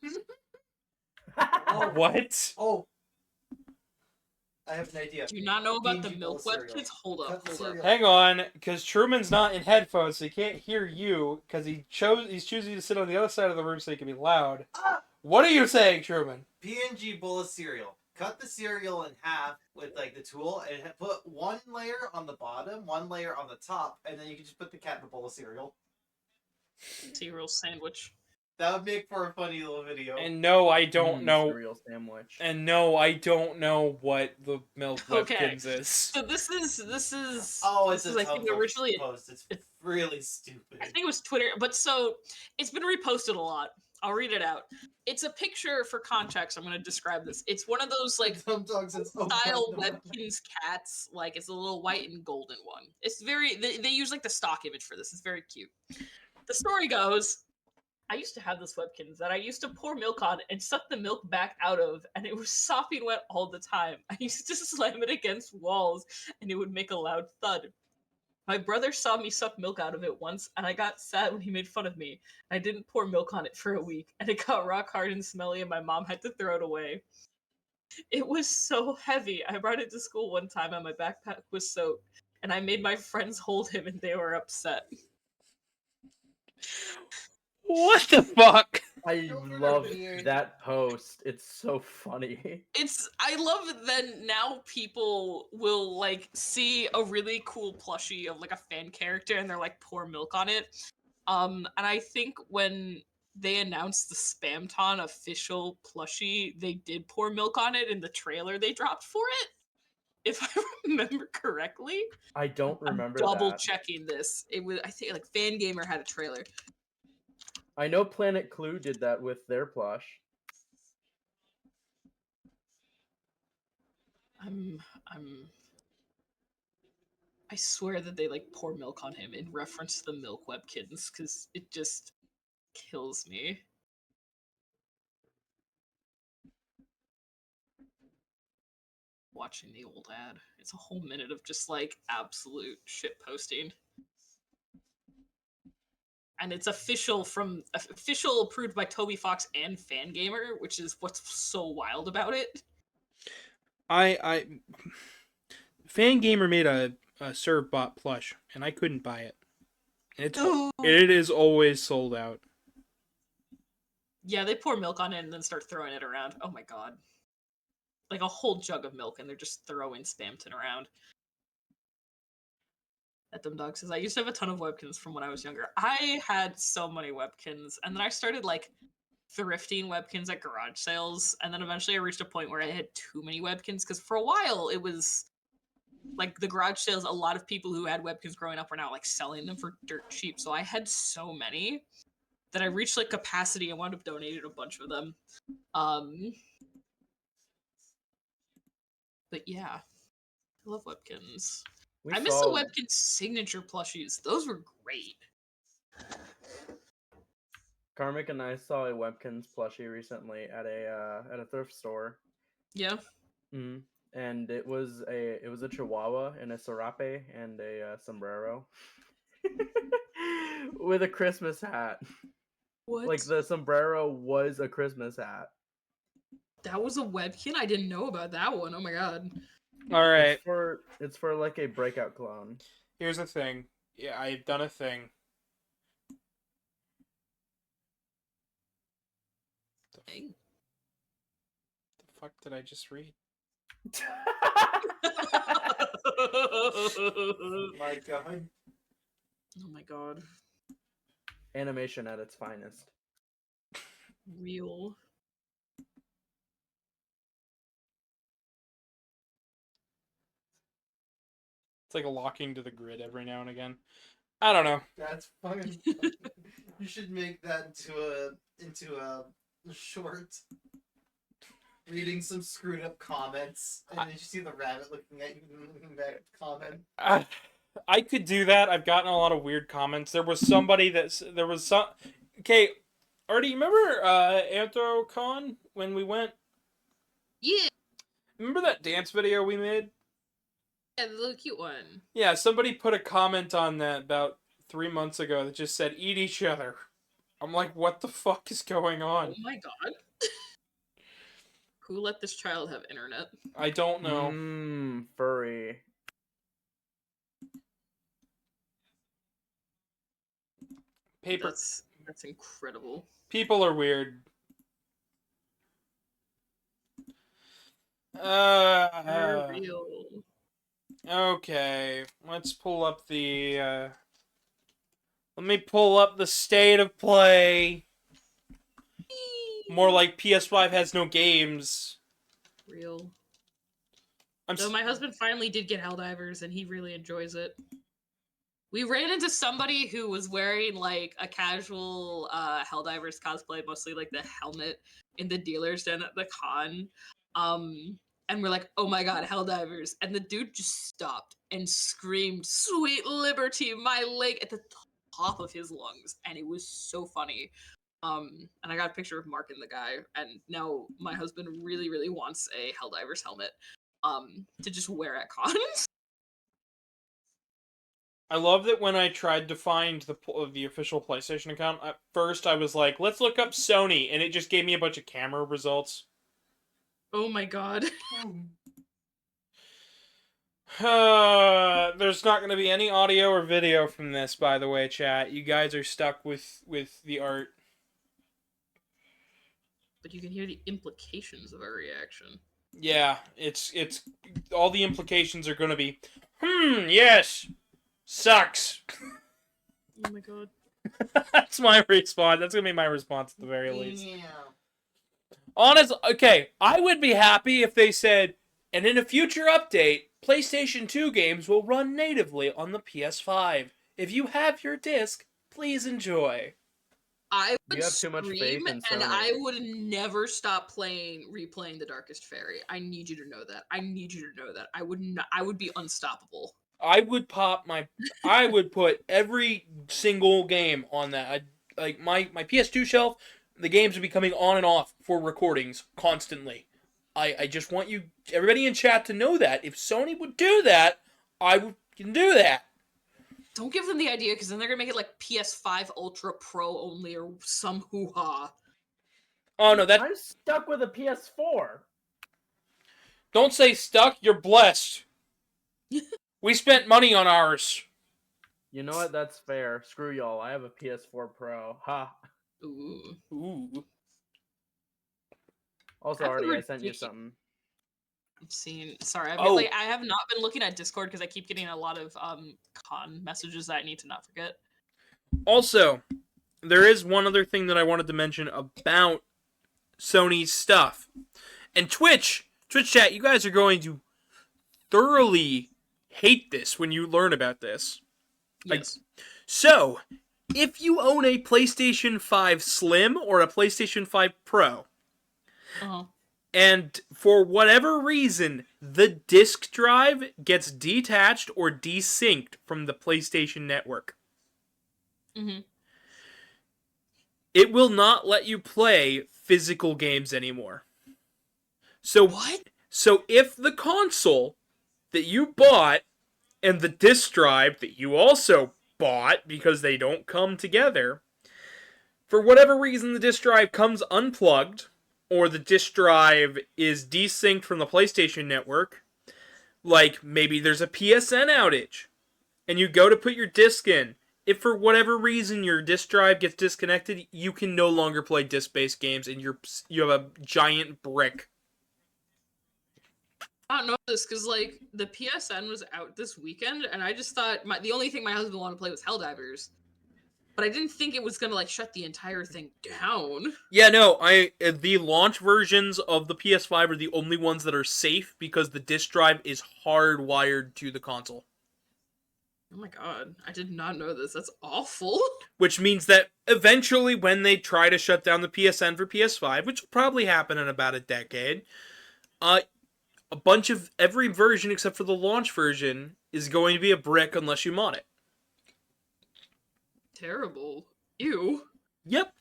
one? What? Oh. I have an idea. Do you not know about the PNG milk bowl web cereal. kids? Hold Cut up, the hold up. cereal. Hang on, because Truman's not in headphones, so he can't hear you. Because he's choosing to sit on the other side of the room so he can be loud. Ah! What are you saying, Truman? PNG bowl of cereal. Cut the cereal in half with like the tool and put one layer on the bottom, one layer on the top, and then you can just put the cat in the bowl of cereal. Cereal sandwich. That would make for a funny little video. And no, I don't know. Cereal sandwich. And no, I don't know what the Milk Okay. Webkins is. So this is Oh, it's this a is, I think, Tumblr originally post. It's really stupid. I think it was Twitter, but so it's been reposted a lot. I'll read it out. It's a picture for context. I'm going to describe this. It's one of those like Dumb Dogs is style Webkins cats. Like it's a little white and golden one. It's very they use like the stock image for this. It's very cute. The story goes, I used to have this Webkins that I used to pour milk on and suck the milk back out of, and it was sopping wet all the time. I used to slam it against walls, and it would make a loud thud. My brother saw me suck milk out of it once, and I got sad when he made fun of me. I didn't pour milk on it for a week, and it got rock hard and smelly, and my mom had to throw it away. It was so heavy. I brought it to school one time, and my backpack was soaked, and I made my friends hold him, and they were upset. What the fuck? I Children are love weird. that post. It's so funny. I love that now people will like see a really cool plushie of like a fan character and they're like pour milk on it. And I think when they announced the Spamton official plushie, they did pour milk on it in the trailer they dropped for it. If I remember correctly. I don't remember Double that. checking this. It was, I think, like Fangamer had a trailer. I know Planet Clue did that with their plush. I'm I'm I swear that they like pour milk on him in reference to the milk webkins because it just kills me. Watching the old ad. It's a whole minute of just like absolute shit posting. And it's official approved by Toby Fox and Fangamer, which is what's so wild about it. I Fangamer made a Servbot plush, and I couldn't buy it. And it is always sold out. Yeah, they pour milk on it and then start throwing it around. Oh my god. Like a whole jug of milk, and they're just throwing Spamton around. That dumb dog says, I used to have a ton of webkins from when I was younger. I had so many webkins, and then I started like thrifting webkins at garage sales, and then eventually I reached a point where I had too many webkins, because for a while it was like the garage sales, a lot of people who had webkins growing up were now like selling them for dirt cheap, so I had so many that I reached like capacity and wound up donating a bunch of them. But yeah, I love webkins. I miss the Webkins signature plushies. Those were great. Karmic and I saw a Webkins plushie recently at a thrift store. Yeah. Mm. And it was a Chihuahua and a serape and a sombrero with a Christmas hat. What? Like the sombrero was a Christmas hat. That was a webkin? I didn't know about that one. Oh my god. All right. It's for like a breakout clone. Here's the thing. Yeah, I've done a thing. Dang. The fuck did I just read? My god. Oh my god. Animation at its finest. Real. It's like a locking to the grid every now and again. I don't know. That's fucking. You should make that into a short. Reading some screwed up comments, and then you see the rabbit looking at you and looking back at the comment. I could do that. I've gotten a lot of weird comments. There was somebody there was some. Okay, Artie, remember Anthrocon when we went? Yeah. Remember that dance video we made? Yeah, the little cute one. Yeah, somebody put a comment on that about 3 months ago that just said, eat each other. I'm like, what the fuck is going on? Oh my god. Who let this child have internet? I don't know. Furry. Paper. That's incredible. People are weird. They're real. Okay, let's pull up the, let me pull up the state of play. More like PS5 has no games. Real. So my husband finally did get Helldivers, and he really enjoys it. We ran into somebody who was wearing like a casual Helldivers cosplay, mostly like the helmet in the dealer's den at the con. And we're like, oh my god, Helldivers. And the dude just stopped and screamed, sweet liberty, my leg, at the top of his lungs. And it was so funny. And I got a picture of Mark and the guy, and now my husband really, really wants a Helldivers helmet to just wear at cons. I love that when I tried to find the official PlayStation account, at first I was like, let's look up Sony, and it just gave me a bunch of camera results. Oh my god. There's not going to be any audio or video from this, by the way, chat. You guys are stuck with the art. But you can hear the implications of our reaction. Yeah, it's all the implications are going to be, yes, sucks. Oh my god. That's my response. That's going to be my response at the very least. Yeah. Honestly, okay, I would be happy if they said, and in a future update, PlayStation 2 games will run natively on the PS5. If you have your disc, please enjoy. I would You have too much scream, faith in and Sony. I would never stop replaying The Darkest Fairy. I need you to know that. I need you to know that. I would not. I would be unstoppable. I would I would put every single game on that. Like my PS2 shelf, the games would be coming on and off for recordings constantly. I just want everybody in chat to know that if Sony would do that, can do that. Don't give them the idea, because then they're gonna make it like PS5 Ultra Pro only or some hoo ha. Oh no, I'm stuck with a PS4. don't say stuck. You're blessed. We spent money on ours. You know what? That's fair. Screw y'all. I have a PS4 Pro. Ha. Ooh. Ooh. Also, That's Artie, I sent you ridiculous. something. I've seen. Sorry, Oh. I have not been looking at Discord because I keep getting a lot of con messages that I need to not forget. Also, there is one other thing that I wanted to mention about Sony's stuff. And Twitch chat, you guys are going to thoroughly hate this when you learn about this. Yes. So, if you own a PlayStation 5 Slim or a PlayStation 5 Pro, Uh-huh. and for whatever reason, the disk drive gets detached or desynced from the PlayStation Network, Mm-hmm. it will not let you play physical games anymore. So What? So if the console that you bought and the disk drive that you also bought, because they don't come together, for whatever reason the disk drive comes unplugged, or the disk drive is desynced from the PlayStation Network, like maybe there's a PSN outage, and you go to put your disc in, if for whatever reason your disk drive gets disconnected, you can no longer play disc-based games, and you have a giant brick. I don't know this because like the PSN was out this weekend, and I just thought the only thing my husband wanted to play was Helldivers, but I didn't think it was gonna like shut the entire thing down. Yeah, no, the launch versions of the PS5 are the only ones that are safe because the disk drive is hardwired to the console. Oh my god, I did not know this. That's awful. Which means that eventually when they try to shut down the PSN for PS5, which will probably happen in about a decade, a bunch of every version except for the launch version is going to be a brick unless you mod it. Terrible. Ew. Yep.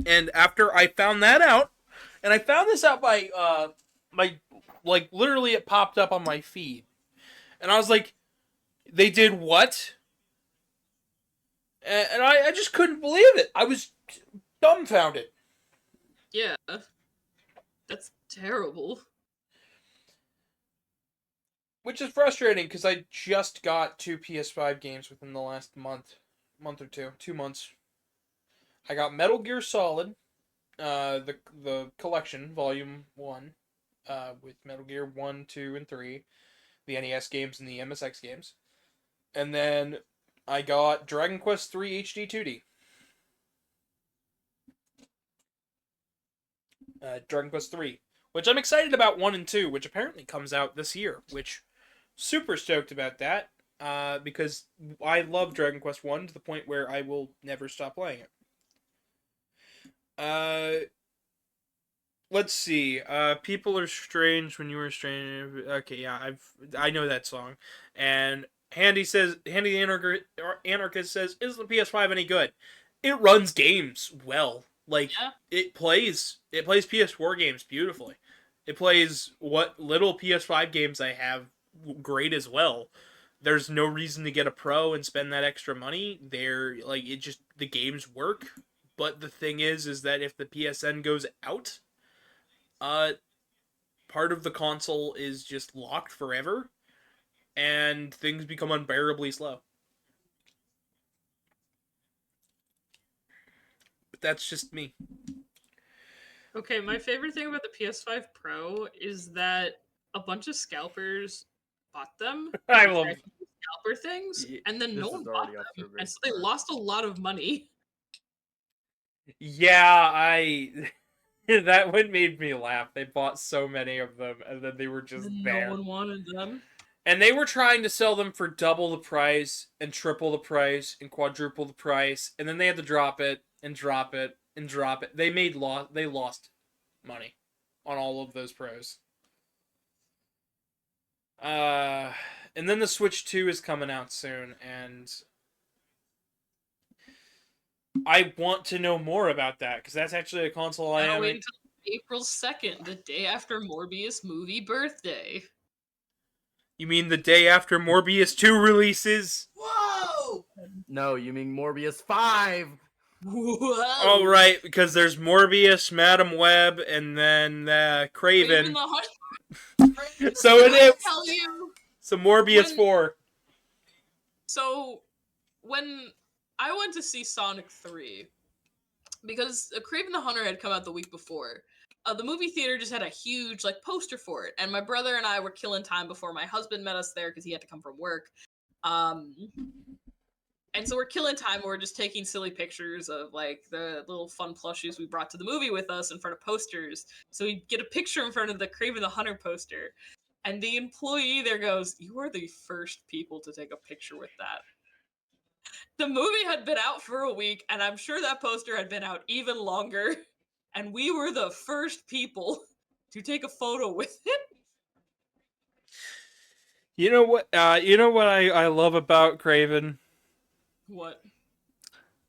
And after I found that out, and I found this out by like literally it popped up on my feed, and I was like, they did what? And I just couldn't believe it. I was dumbfounded. Yeah. That's terrible. Which is frustrating because I just got 2 PS5 games within the last month or two, 2 months. I got Metal Gear Solid, the collection, Volume 1, with Metal Gear 1, 2, and 3, the NES games and the MSX games. And then I got Dragon Quest III HD 2D. Dragon Quest 3, which I'm excited about 1 and 2, which apparently comes out this year, which super stoked about that, because I love Dragon Quest 1 to the point where I will never stop playing it. Let's see. People are strange when you were strange. Okay, yeah, I know that song. And Handy the Anarchist says, "Is the PS5 any good?" It runs games well. Like Yeah. it plays PS4 games beautifully. It plays what little PS5 games I have great as well. There's no reason to get a Pro and spend that extra money. The games work. But the thing is that if the PSN goes out, part of the console is just locked forever, and things become unbearably slow. But that's just me. Okay, my favorite thing about the PS5 Pro is that a bunch of scalpers bought them. I to love try to do scalper things, and then This no one is bought already off to a them, great and so they start. lost a lot of money. Yeah, that one made me laugh. They bought so many of them, and then they were just And there. no one wanted them. And they were trying to sell them for double the price, and triple the price, and quadruple the price, and then they had to drop it, and drop it and drop it. They lost money on all of those pros. And then the Switch 2 is coming out soon, and I want to know more about that because that's actually a console I Gotta wait haven't. until April 2nd, the day after Morbius movie birthday. You mean the day after Morbius 2 releases? Whoa! No, you mean Morbius 5. Whoa! Oh, right, because there's Morbius, Madam Web, and then Raven Craven. the Hunter. So it I is. tell you, So Morbius when- 4. so when I went to see Sonic 3, because Craven the Hunter had come out the week before, the movie theater just had a huge like poster for it, and my brother and I were killing time before my husband met us there because he had to come from work. And so we're killing time. We're just taking silly pictures of like the little fun plushies we brought to the movie with us in front of posters. So we get a picture in front of the Craven the Hunter poster, and the employee there goes, "You are the first people to take a picture with that." The movie had been out for a week, and I'm sure that poster had been out even longer, and we were the first people to take a photo with it. You know what? I love about Craven. What?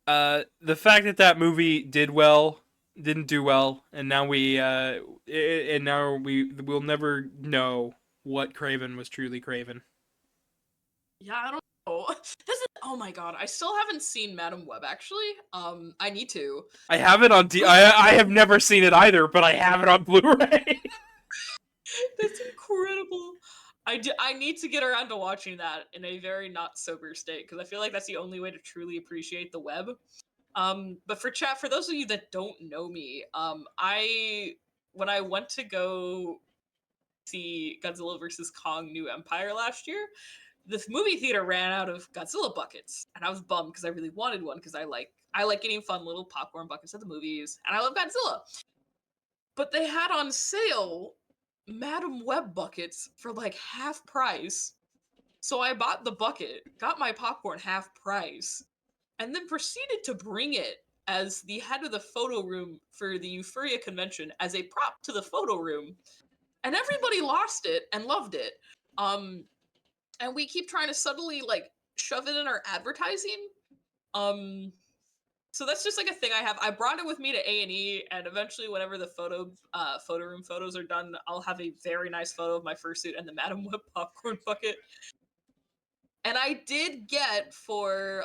The fact that that movie didn't do well, and now we'll never know what Craven was truly Craven. Yeah, I don't know. Oh my god, I still haven't seen Madam Web actually. I need to. I have it on I have never seen it either, but I have it on Blu-ray. That's incredible. I need to get around to watching that in a very not sober state because I feel like that's the only way to truly appreciate the web. But for chat, for those of you that don't know me, when I went to go see Godzilla vs Kong: New Empire last year, the movie theater ran out of Godzilla buckets, and I was bummed because I really wanted one because I like getting fun little popcorn buckets at the movies, and I love Godzilla. But they had on sale Madam Web buckets for like half price. So I bought the bucket, got my popcorn half price, and then proceeded to bring it as the head of the photo room for the Euphoria convention as a prop to the photo room. And everybody lost it and loved it. And we keep trying to subtly like shove it in our advertising. So that's just like a thing I have. I brought it with me to A&E, and eventually, whenever the photo room photos are done, I'll have a very nice photo of my fursuit and the Madam Web popcorn bucket. And I did get for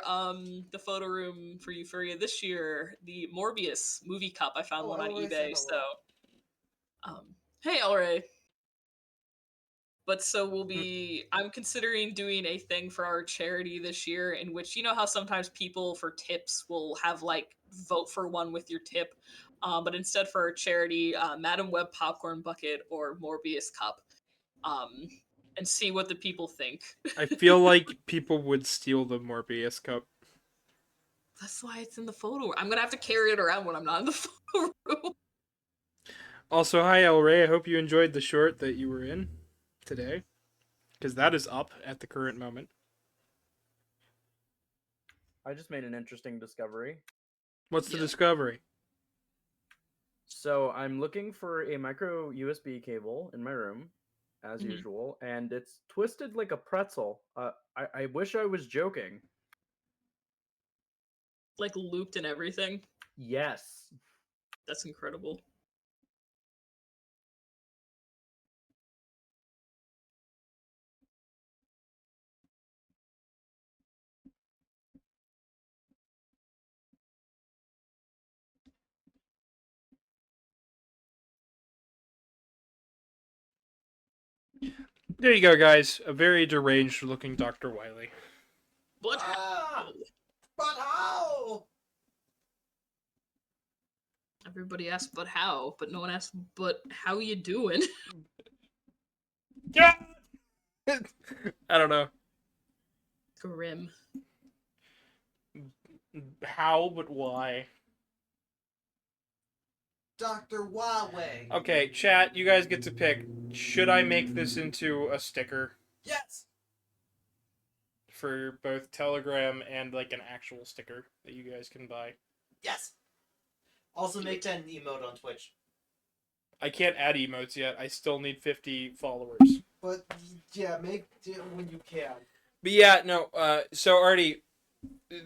the photo room for Euphoria this year the Morbius movie cup. I found one on Elray eBay. said So, hello. hey Elray. But so I'm considering doing a thing for our charity this year in which, you know how sometimes people for tips will have like vote for one with your tip. But instead for our charity, Madam Web popcorn bucket or Morbius cup. And see what the people think. I feel like people would steal the Morbius cup. That's why it's in the photo room. I'm gonna have to carry it around when I'm not in the photo room. Also, hi El Rey. I hope you enjoyed the short that you were in today, because that is up at the current moment. I just made an interesting discovery. What's the Yeah. discovery? So I'm looking for a micro USB cable in my room, as Mhm. usual, and it's twisted like a pretzel. I wish I was joking. Like looped and everything. Yes. That's incredible. There you go, guys. A very deranged-looking Dr. Wily. But Ah! But how? everybody asks, but how? But no one asks, but how you doing? Yeah. I don't know Grim. how, but why. Dr. Huawei. Okay, chat. You guys get to pick. Should I make this into a sticker Yes! for both Telegram and like an actual sticker that you guys can buy? Yes. Also, make that an emote on Twitch. I can't add emotes yet. I still need 50 followers. But yeah, make it when you can. But yeah, no. So already,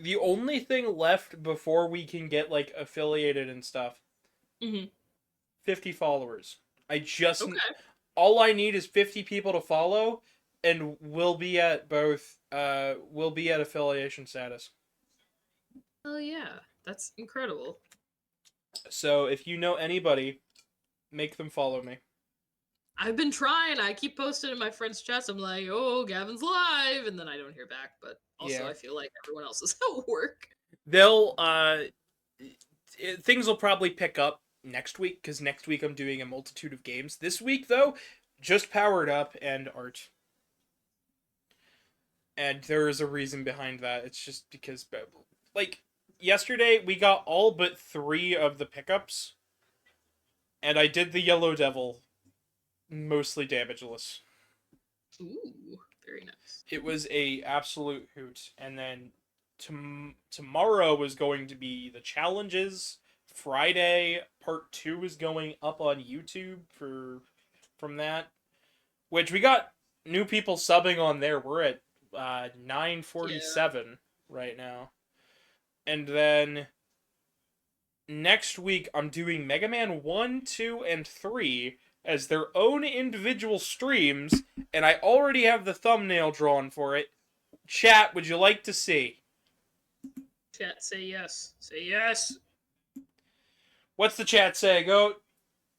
the only thing left before we can get like affiliated and stuff, Hmm. 50 followers. I just Okay. all I need is 50 people to follow, and we'll be at both. We'll be at affiliation status. Oh yeah, that's incredible. So if you know anybody, make them follow me. I've been trying. I keep posting in my friends' chats. I'm like, "Oh, Gavin's live," and then I don't hear back. But also, Yeah. I feel like everyone else is at work. They'll things will probably pick up next week because next week I'm doing a multitude of games. This week though, just powered up and art. And there is a reason behind that. It's just because, like, yesterday we got all but 3 of the pickups, and I did the Yellow Devil, mostly damageless. Ooh, very nice. It was a absolute hoot. And then tomorrow was going to be the challenges. Friday, part 2 is going up on YouTube from that, which we got new people subbing on there. We're at 947 right now. And then next week I'm doing Mega Man 1, 2, and 3 as their own individual streams, and I already have the thumbnail drawn for it. Chat, would you like to see? Chat, say yes. Say yes. What's the chat say, Goat?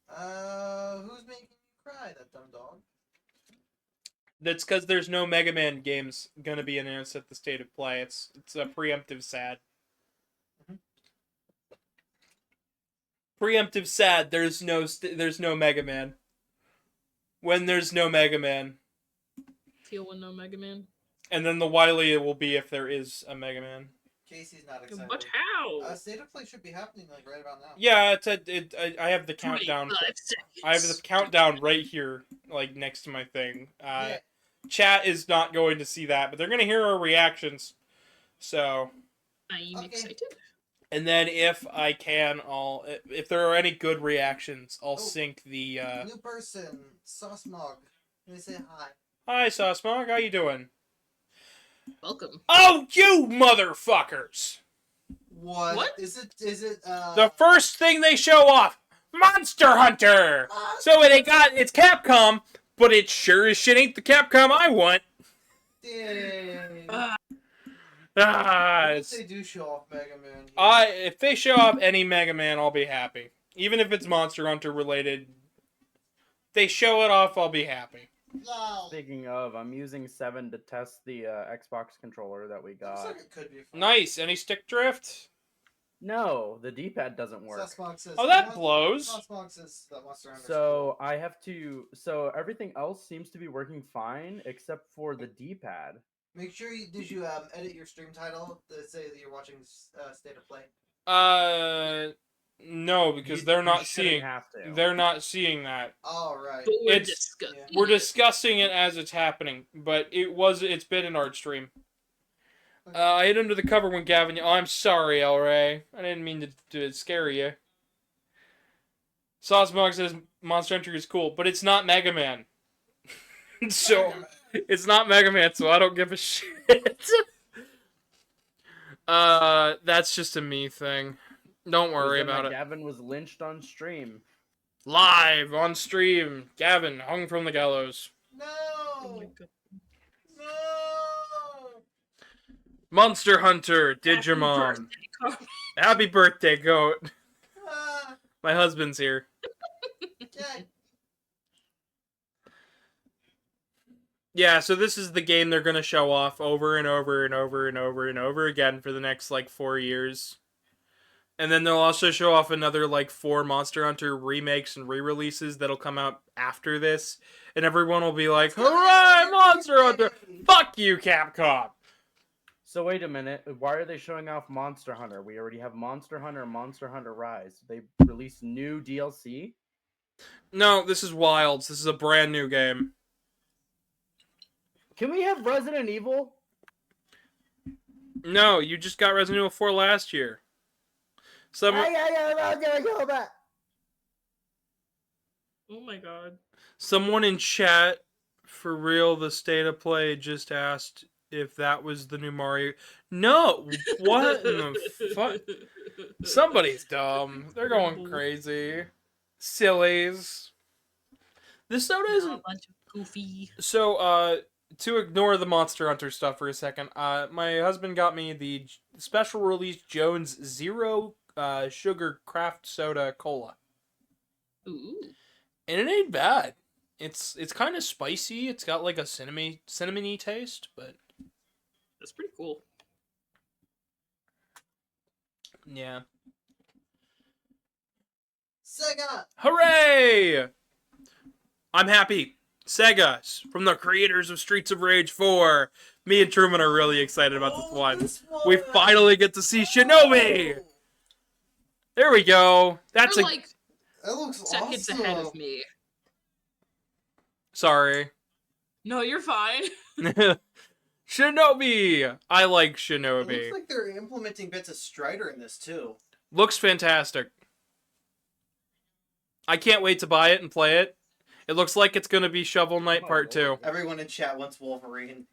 Who's making you cry, that dumb dog? That's because there's no Mega Man games gonna be announced at the State of Play. It's a preemptive sad. Preemptive sad. There's no Mega Man. When there's no Mega Man, Feel when no Mega Man. and then the Wily will be if there is a Mega Man. Casey's not excited. But how? State of Play should be happening like right about now. Yeah, I have the countdown. 25 seconds. I have the countdown right here, like next to my thing. Yeah. Chat is not going to see that, but they're gonna hear our reactions. So, I'm Okay. excited. and then if I can, if there are any good reactions, I'll Oh. sync the. New person, Sauce Mog. Let me say hi. Hi, Saucemog, how you doing? Welcome. Oh, you motherfuckers! What? Is it? The first thing they show off, Monster Hunter. So it's Capcom, but it sure as shit ain't the Capcom I want. Dang. It's, They do show off Mega Man. Here. if they show off any Mega Man, I'll be happy. Even if it's Monster Hunter related, they show it off, I'll be happy. No. Speaking of, I'm using 7 to test the Xbox controller that we Looks got. like it could be fun. Nice. Any stick drift? No, the D-pad doesn't work. Sauce Mog says, Oh, that blows. Sauce Mog says that Monster Hunter's So I have to. So everything else seems to be working fine except for the D-pad. Make sure did you edit your stream title to say that you're watching State of Play? No, because You- they're you not shouldn't seeing. have to. They're not seeing that. All right. But we're It's- discussing. yeah. We're it. discussing it as it's happening, but it's been an art stream. I hit under the cover when Gavin. Oh, I'm sorry, El Ray. I didn't mean to scare you. Saucemog says Monster Hunter is cool, but it's not Mega Man. So it's not Mega Man, so I don't give a shit. That's just a me thing. Don't worry about it. Gavin was lynched on stream. Live on stream, Gavin hung from the gallows. No. Oh my God. No. Monster Hunter, Happy Digimon. birthday, Carl. Happy birthday, Goat. Ah, My husband's here. okay. Yeah, so this is the game they're gonna show off over and over and over and over and over again for the next like 4 years. And then they'll also show off another like 4 Monster Hunter remakes and re-releases that'll come out after this. And everyone will be like, hooray, Monster Hunter! Fuck you, Capcom! So wait a minute. Why are they showing off Monster Hunter? We already have Monster Hunter and Monster Hunter Rise. They released new DLC? No, this is Wilds. This is a brand new game. Can we have Resident Evil? No, you just got Resident Evil 4 last year. Oh my god. Someone in chat, for real, the state of play just asked if that was the new Mario. No, what in the fuck? Somebody's dumb. They're going crazy. Sillies. This soda You're a isn't. bunch of goofy. So, to ignore the Monster Hunter stuff for a second, my husband got me the special release Jones Zero Sugar Craft Soda Cola. Ooh. And it ain't bad. It's kind of spicy. It's got like a cinnamony taste, but That's pretty cool. yeah. Sega! Hooray! I'm happy. Sega, from the creators of Streets of Rage 4. Me and Truman are really excited about this one. We finally get to see Shinobi! There we go. That's You're a... like That looks seconds awesome. ahead of me. Sorry. No, you're fine. Shinobi! I like It Shinobi. looks like they're implementing bits of Strider in this too. Looks fantastic. I can't wait to buy it and play it. It looks like it's going to be Shovel Knight Part 2. Everyone in chat wants Wolverine.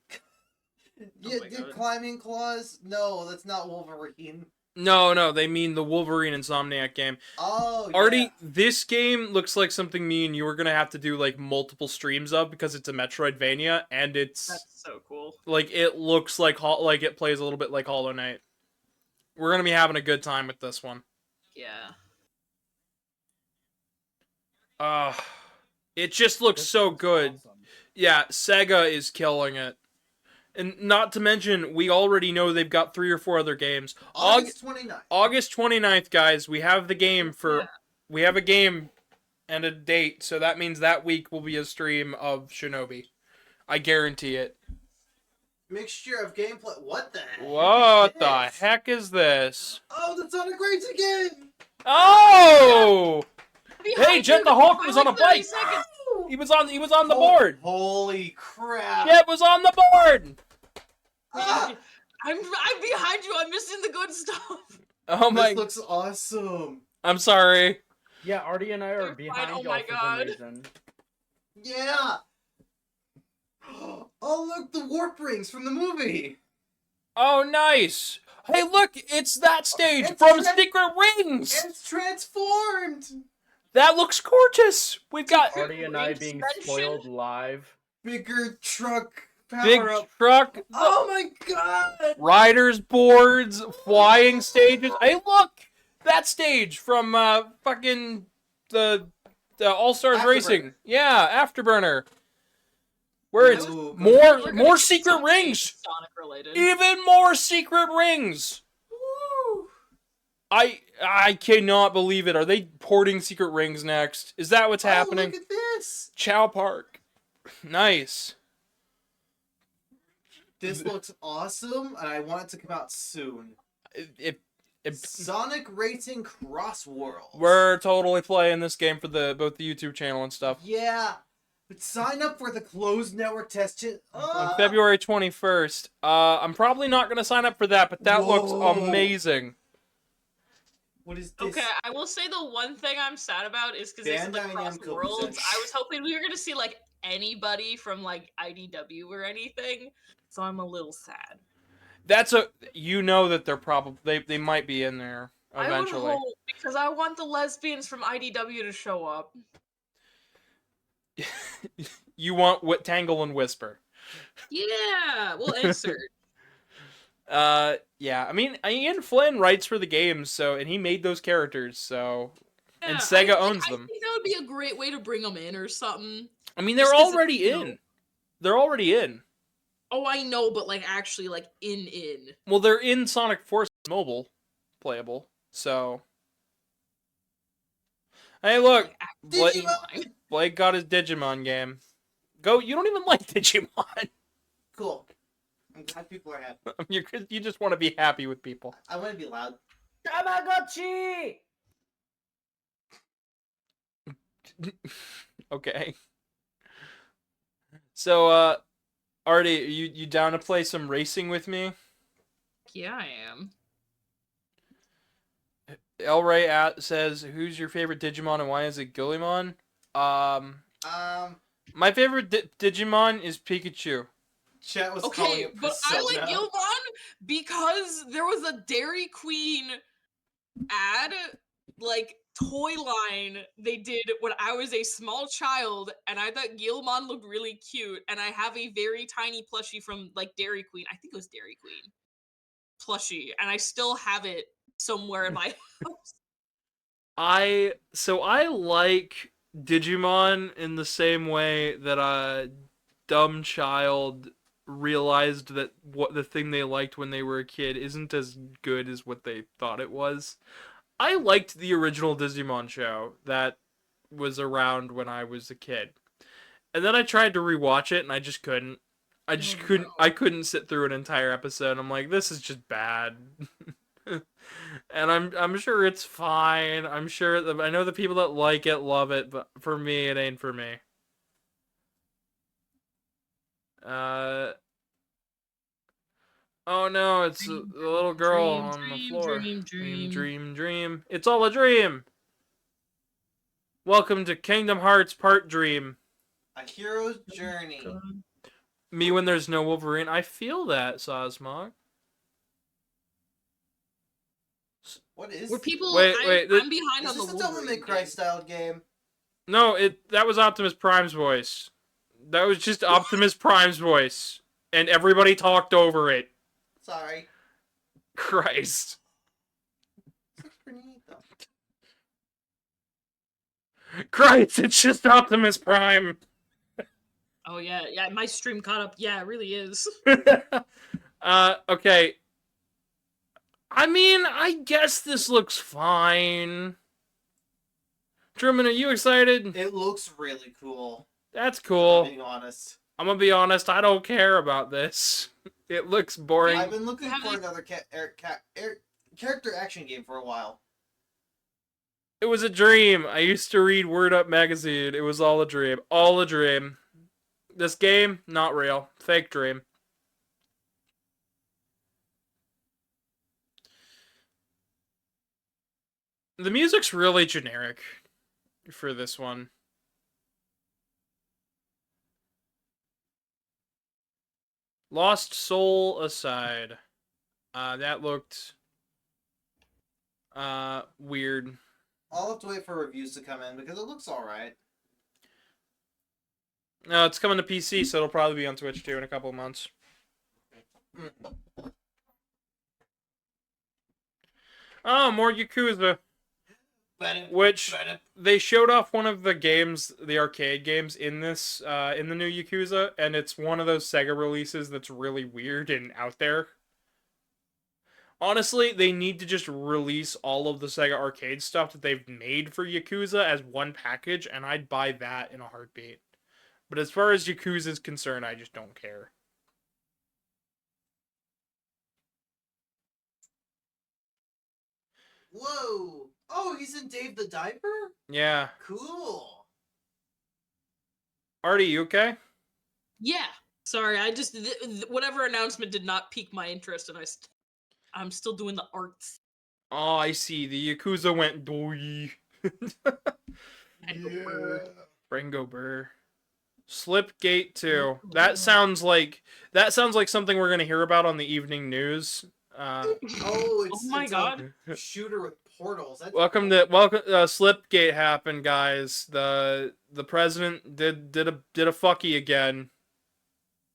Yeah, my dude, God. climbing claws? No, that's not Wolverine. No, they mean the Wolverine Insomniac game. Oh, Artie, yeah. this game looks like something me and you are going to have to do like multiple streams of because it's a Metroidvania and it's That's so cool. like it looks like it plays a little bit like Hollow Knight. We're going to be having a good time with this one. Yeah. It just looks so good. Awesome. Yeah, Sega is killing it. And not to mention, we already know they've got 3 or 4 other games. August 29th. August 29th, guys, we have the game for... Yeah. We have a game and a date, so that means that week will be a stream of Shinobi. I guarantee it. Mixture of gameplay. What the heck? What is the this? heck is this? Oh, that's on a great game! Oh! Behind Jet you the Hawk for was like on a 30 bike! seconds. He was on the board! Holy crap! Jet was on the board! Ah, I'm behind you. I'm missing the good stuff. Oh my... this looks awesome. I'm sorry. Yeah, Artie and I are You're behind fine, oh y'all my for God. some reason. Yeah. Oh, look, the warp rings from the movie. Oh, nice. Hey, look, it's that stage It's from tra- Secret Rings. It's transformed. That looks gorgeous. We've got Artie and I Ring being suspension? spoiled live. Bigger truck power big up. truck, Oh my god. riders boards, flying stages. Hey, look, that stage from fucking the All Stars Afterburner. Racing. Yeah, Afterburner. Where it's Ooh, more We're gonna get secret something rings. Sonic related. Even more secret rings. Woo. I cannot believe it. Are they porting Secret Rings next? Is that what's happening? Oh, look at this. Chow Park. Nice. This looks awesome, and I want it to come out soon. If Sonic Racing Cross Worlds. we're totally playing this game for both the YouTube channel and stuff. Yeah. But sign up for the closed network test. On February 21st. I'm probably not going to sign up for that, but that looks Whoa. amazing. What is this? Okay, I will say the one thing I'm sad about is because it's the Bandai Cross Namco Worlds. presents. I was hoping we were gonna see like anybody from like IDW or anything, so I'm a little sad. That's that they're probably they might be in there eventually. I would hope, because I want the lesbians from IDW to show up. You want Tangle and Whisper. Yeah, we'll insert. Yeah. I mean, Ian Flynn writes for the games, and he made those characters, so Yeah, and Sega I owns them. I think that would be a great way to bring them in or something. I mean, Just they're 'cause already you know- in. They're already in. Oh, I know, but like actually, like in. Well, they're in Sonic Forces Mobile, playable. So, hey, look, Like, Digimon! Blake got his Digimon game. Go! You don't even like Digimon. Cool. I'm glad people are happy. You just want to be happy with people. I want to be loud. Tamagotchi! Okay. So, Artie, you down to play some racing with me? Yeah, I am. El Ray says, "Who's your favorite Digimon and why is it Gillimon?" My favorite Digimon is Pikachu. Chat was calling Okay, it but I like Persona. Gilmon because there was a Dairy Queen ad, like toy line they did when I was a small child, and I thought Gilmon looked really cute. And I have a very tiny plushie from like Dairy Queen. I think it was Dairy Queen plushie, and I still have it somewhere in my house. I like Digimon in the same way that a dumb child realized that what the thing they liked when they were a kid isn't as good as what they thought it was. I liked the original Digimon show that was around when I was a kid. And then I tried to rewatch it and I just couldn't. I couldn't sit through an entire episode. I'm like, this is just bad. And I'm sure it's fine. I'm sure I know the people that like it love it, but for me it ain't for me. Uh oh no, it's Dream, the little girl dream, on the dream, floor. dream, Dream, dream. dream, dream. It's all a dream. Welcome to Kingdom Hearts Part Dream. A hero's journey. God. Me when there's no Wolverine. I feel that, Sosmog. What is? Were people? Wait, I'm behind Is on the this a Devil Wolverine May Cry game. style game? No, that was Optimus Prime's voice. That was just Optimus Prime's voice. And everybody talked over it. Sorry. Christ. Looks pretty neat though. Christ, it's just Optimus Prime. Oh yeah. My stream caught up. Yeah, it really is. Okay. I mean, I guess this looks fine. Truman, are you excited? It looks really cool. That's If cool. I'm being honest. I'm gonna be honest, I don't care about this. It looks boring. I've been looking Have for they- another character action game for a while. It was a dream. I used to read Word Up magazine. It was all a dream. All a dream. This game, not real. Fake dream. The music's really generic for this one. Lost Soul aside. That looked weird. I'll have to wait for reviews to come in because it looks alright. No, it's coming to PC, so it'll probably be on Twitch too in a couple of months. Oh, more Yakuza. Which they showed off one of the games, the arcade games in this, in the new Yakuza, and it's one of those Sega releases that's really weird and out there. Honestly, they need to just release all of the Sega arcade stuff that they've made for Yakuza as one package, and I'd buy that in a heartbeat. But as far as Yakuza is concerned, I just don't care. Whoa! Oh, he's in Dave the Diver? Yeah. Cool. Artie, you okay? Yeah. Sorry, I just whatever announcement did not pique my interest, and I'm still doing the arts. Oh, I see. The Yakuza went doy. Bringo Burr. Slipgate 2. That sounds like something we're gonna hear about on the evening news. Oh, it's Oh my it's god. a shooter with portals. That's welcome Slipgate happened, guys. The president did a fucky again.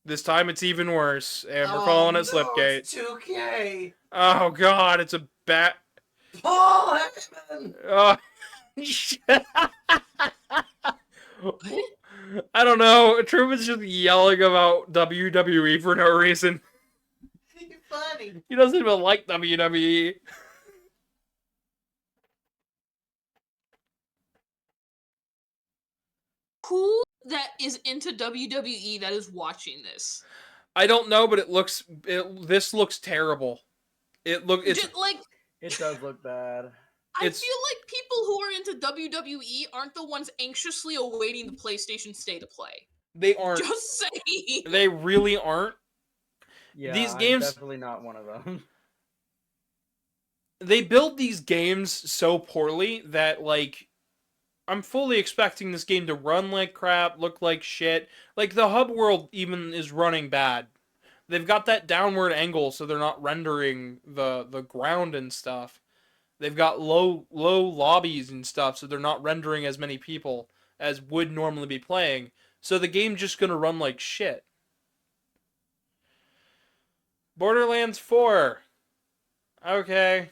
This time it's even worse, and we're calling it Slipgate. It's 2K. Oh god, it's a bat. Paul Heyman. Oh. I don't know. Truman's just yelling about WWE for no reason. You're funny. He doesn't even like WWE. Who that is into WWE that is watching this? I don't know, but this looks terrible. It's Just, like, It does look bad. I it's- feel like people who are into WWE aren't the ones anxiously awaiting the PlayStation State to play. they aren't. Just saying. They really aren't. Yeah, These I'm games- definitely not one of them. they build these games so poorly that, like, I'm fully expecting this game to run like crap, look like shit. Like, the hub world even is running bad. They've got that downward angle so they're not rendering the ground and stuff. They've got low lobbies and stuff so they're not rendering as many people as would normally be playing. So the game's just gonna run like shit. Borderlands 4. Okay.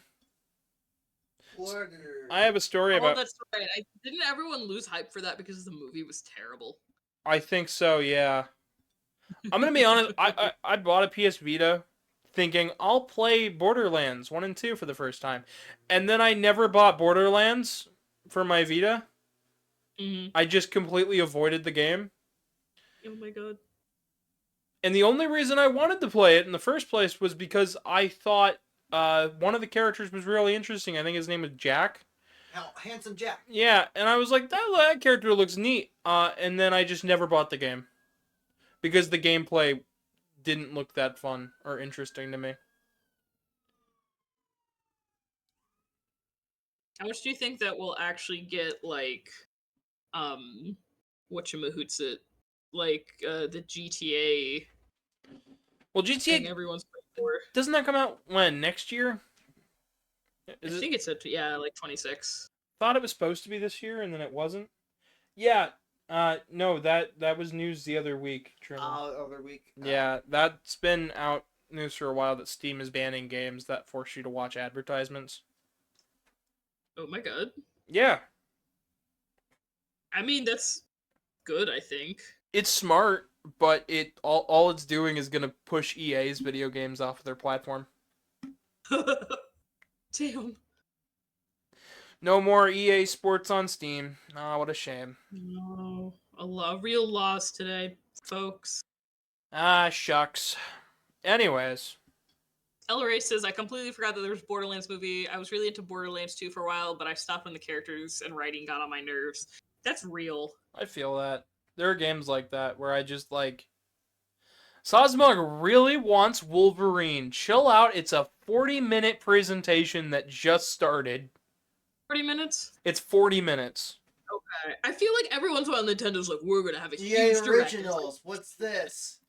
Order. I have a story Oh, about... that's right. Didn't everyone lose hype for that because the movie was terrible? I think so, yeah. I'm gonna be honest, I bought a PS Vita thinking I'll play Borderlands 1 and 2 for the first time. And then I never bought Borderlands for my Vita. Mm-hmm. I just completely avoided the game. Oh my god. And the only reason I wanted to play it in the first place was because I thought one of the characters was really interesting. I think his name was Jack. Handsome Jack. Yeah, and I was like, that character looks neat. And then I just never bought the game. Because the gameplay didn't look that fun or interesting to me. How much do you think that will actually get, like, whatchamahoots it? Like, the GTA Well, thing GTA, everyone's waiting for? doesn't that come out when? Next year? I think it's like 26. Thought it was supposed to be this year, and then it wasn't. Yeah. No, that was news the other week. Truman. Other week. Yeah, that's been out news for a while that Steam is banning games that force you to watch advertisements. Oh my god. Yeah, I mean, that's good, I think. it's smart, but all it's doing is gonna push EA's video games off of their platform. Damn. No more EA Sports on Steam. Ah, what a shame. No. A real loss today, folks. Ah, shucks. Anyways, Ray says, I completely forgot that there was Borderlands movie. I was really into Borderlands 2 for a while, but I stopped when the characters and writing got on my nerves. That's real. I feel that. There are games like that where I just like... Sosmog really wants Wolverine. Chill out, it's a 40-minute presentation that just started. 40 minutes? It's 40 minutes. Okay. I feel like every once in a while Nintendo's like, we're gonna have a EA huge direct. It's like, Originals. What's this?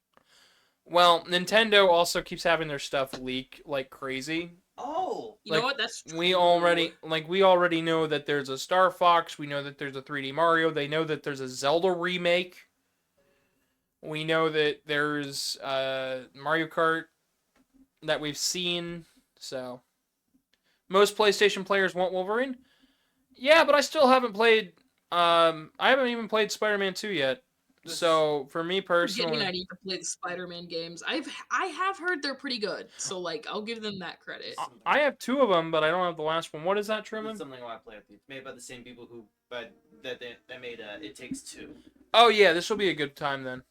Well, Nintendo also keeps having their stuff leak like crazy. Oh. you like, know what? That's true. We already know that there's a Star Fox. We know that there's a 3D Mario. They know that there's a Zelda remake. We know that there's Mario Kart that we've seen. So most PlayStation players want Wolverine. Yeah, but I still haven't played. I haven't even played Spider-Man 2 yet. So for me personally, I need to play the Spider-Man games. I have heard they're pretty good, so like I'll give them that credit. I have 2 of them, but I don't have the last one. What is that, Truman? It's something I want to play with you. It's made by the same people who, but that made It Takes Two. Oh yeah, this will be a good time then.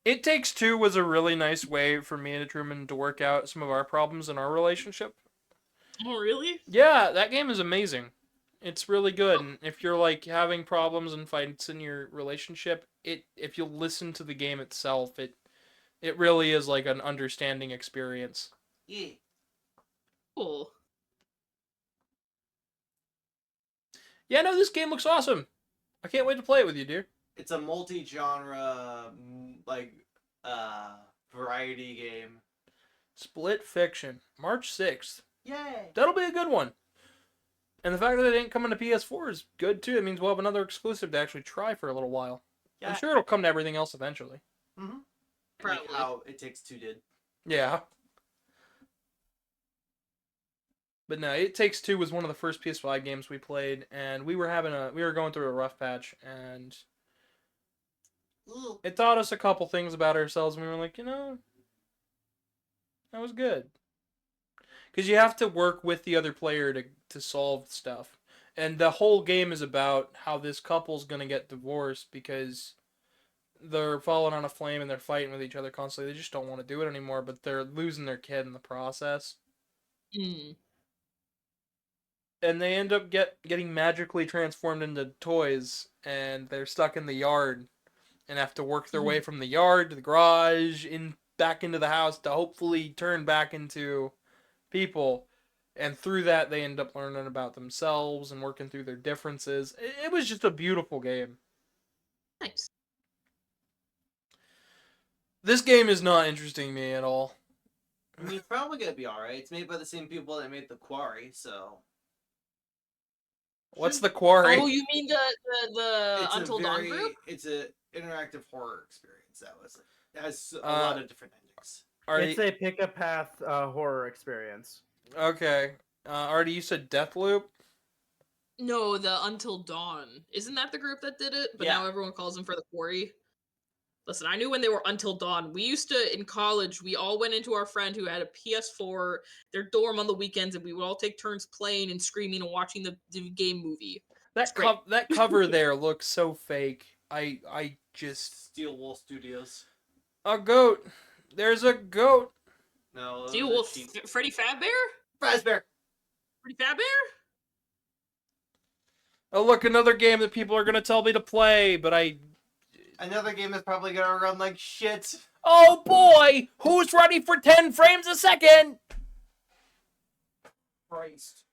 It Takes Two was a really nice way for me and Truman to work out some of our problems in our relationship. Oh really? Yeah, that game is amazing. It's really good. And if you're like having problems and fights in your relationship, if you listen to the game itself, it really is like an understanding experience. Yeah. Cool. Yeah, no, this game looks awesome. I can't wait to play it with you, dear. It's a multi-genre, variety game. Split Fiction, March 6th. Yay! That'll be a good one. And the fact that it didn't come into PS4 is good too. It means we'll have another exclusive to actually try for a little while. Yeah. I'm sure it'll come to everything else eventually. Mm-hmm. Probably. Like how It Takes Two did. Yeah. But no, It Takes Two was one of the first PS5 games we played, and we were going through a rough patch, and Ooh. it taught us a couple things about ourselves, and we were like, that was good. Because you have to work with the other player to solve stuff. And the whole game is about how this couple's going to get divorced because they're falling on a flame and they're fighting with each other constantly. They just don't want to do it anymore, but they're losing their kid in the process. Mm. And they end up getting magically transformed into toys, and they're stuck in the yard and have to work their way from the yard to the garage, back into the house to hopefully turn back into people. And through that, they end up learning about themselves and working through their differences. It was just a beautiful game. Nice. This game is not interesting me at all. I mean, it's probably gonna be alright. It's made by the same people that made the Quarry, so. What's the Quarry? Oh, you mean the It's Until Dawn group? It's an interactive horror experience that was. It has a lot of different endings. It's a pick a path horror experience. Okay. Artie, you said Deathloop? No, the Until Dawn. Isn't that the group that did it? But Yeah. now everyone calls them for the Quarry. Listen, I knew when they were Until Dawn. We used to, in college, we all went into our friend who had a PS4, their dorm on the weekends, and we would all take turns playing and screaming and watching the game movie. That great. that cover there looks so fake. I just Steel Wool Studios. a goat. There's a goat. No. Steel Wolf, Freddy Fazbear? Fazbear. Freddy Fazbear? Oh look, another game that people are gonna tell me to play, but Another game that's probably gonna run like shit. oh boy, who's ready for 10 frames a second? Christ.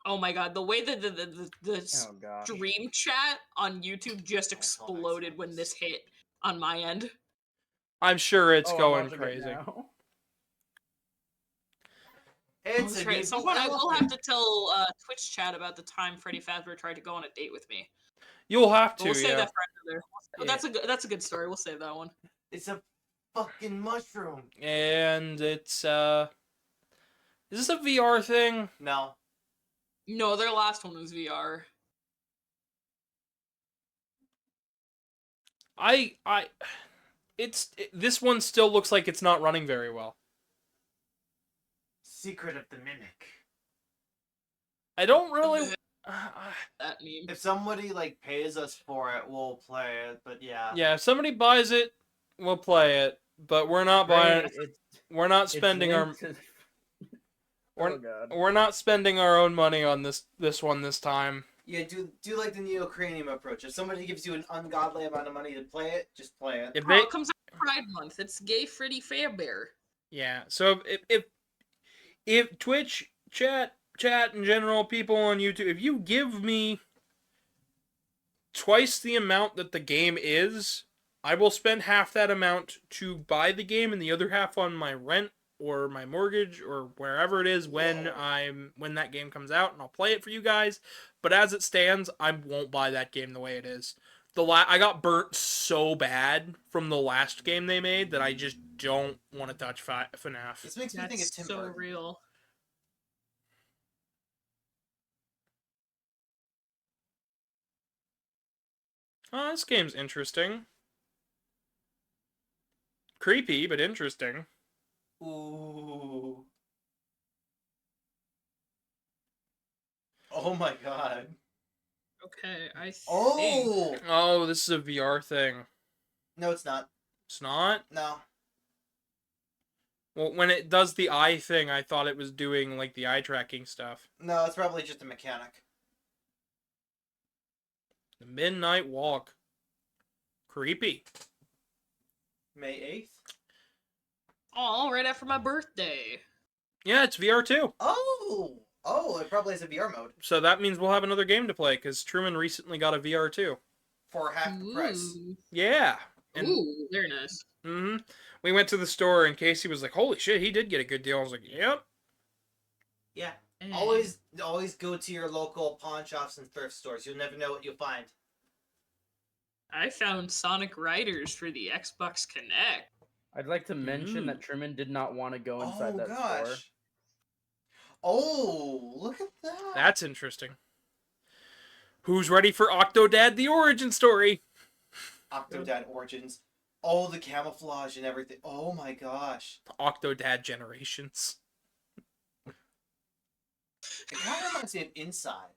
Oh my god, the way that the Oh gosh. stream chat on YouTube just exploded when this hit on my end. I'm sure it's I'm going watching it crazy. now. It's That's a right. new Someone I will have development. to tell Twitch chat about the time Freddy Fazbear tried to go on a date with me. You'll have But to, we'll save yeah. that for another. Yeah. That's a good story. We'll save that one. It's a fucking mushroom. And it's is this a VR thing? No. No, their last one was VR. This one still looks like it's not running very well. Secret of the Mimic. I don't really. That meme. If somebody like pays us for it, we'll play it. But yeah. Yeah, if somebody buys it, we'll play it. But we're not buying. Great, We're not it's spending our. linked to- We're, Oh god. we're not spending our own money on this one this time. Yeah, do like the Neocranium approach. If somebody gives you an ungodly amount of money to play it, just play it. If Oh, they, it comes out Pride Month. It's Gay Freddy Fazbear. yeah. So if Twitch chat in general, people on YouTube, if you give me twice the amount that the game is, I will spend half that amount to buy the game and the other half on my rent or my mortgage or wherever it is when that game comes out, and I'll play it for you guys. But as it stands, I won't buy that game the way it is. I got burnt so bad from the last game they made that I just don't want to touch FNAF. This makes me think That's of Tim so Burton. real. Oh, this game's interesting. Creepy, but interesting. Ooh. Oh my god. Okay, I think. Oh! Oh, this is a VR thing. No, it's not. It's not? No. Well, when it does the eye thing, I thought it was doing, like, the eye tracking stuff. No, it's probably just a mechanic. The Midnight Walk. Creepy. May 8th? Oh, right after my birthday. Yeah, it's VR too. Oh! Oh, it probably has a VR mode. So that means we'll have another game to play, because Truman recently got a VR too. For half the price. Ooh. Yeah. And, Ooh, very nice. we went to the store, and Casey was like, holy shit, he did get a good deal. I was like, yep. Yeah. Eh. Always go to your local pawn shops and thrift stores. You'll never know what you'll find. I found Sonic Riders for the Xbox Connect. I'd like to mention that Truman did not want to go inside that store. Oh, look at that. That's interesting. Who's ready for Octodad the origin story? Octodad Origins. Oh, the camouflage and everything. Oh my gosh. Octodad Generations. It kind of reminds me of Inside.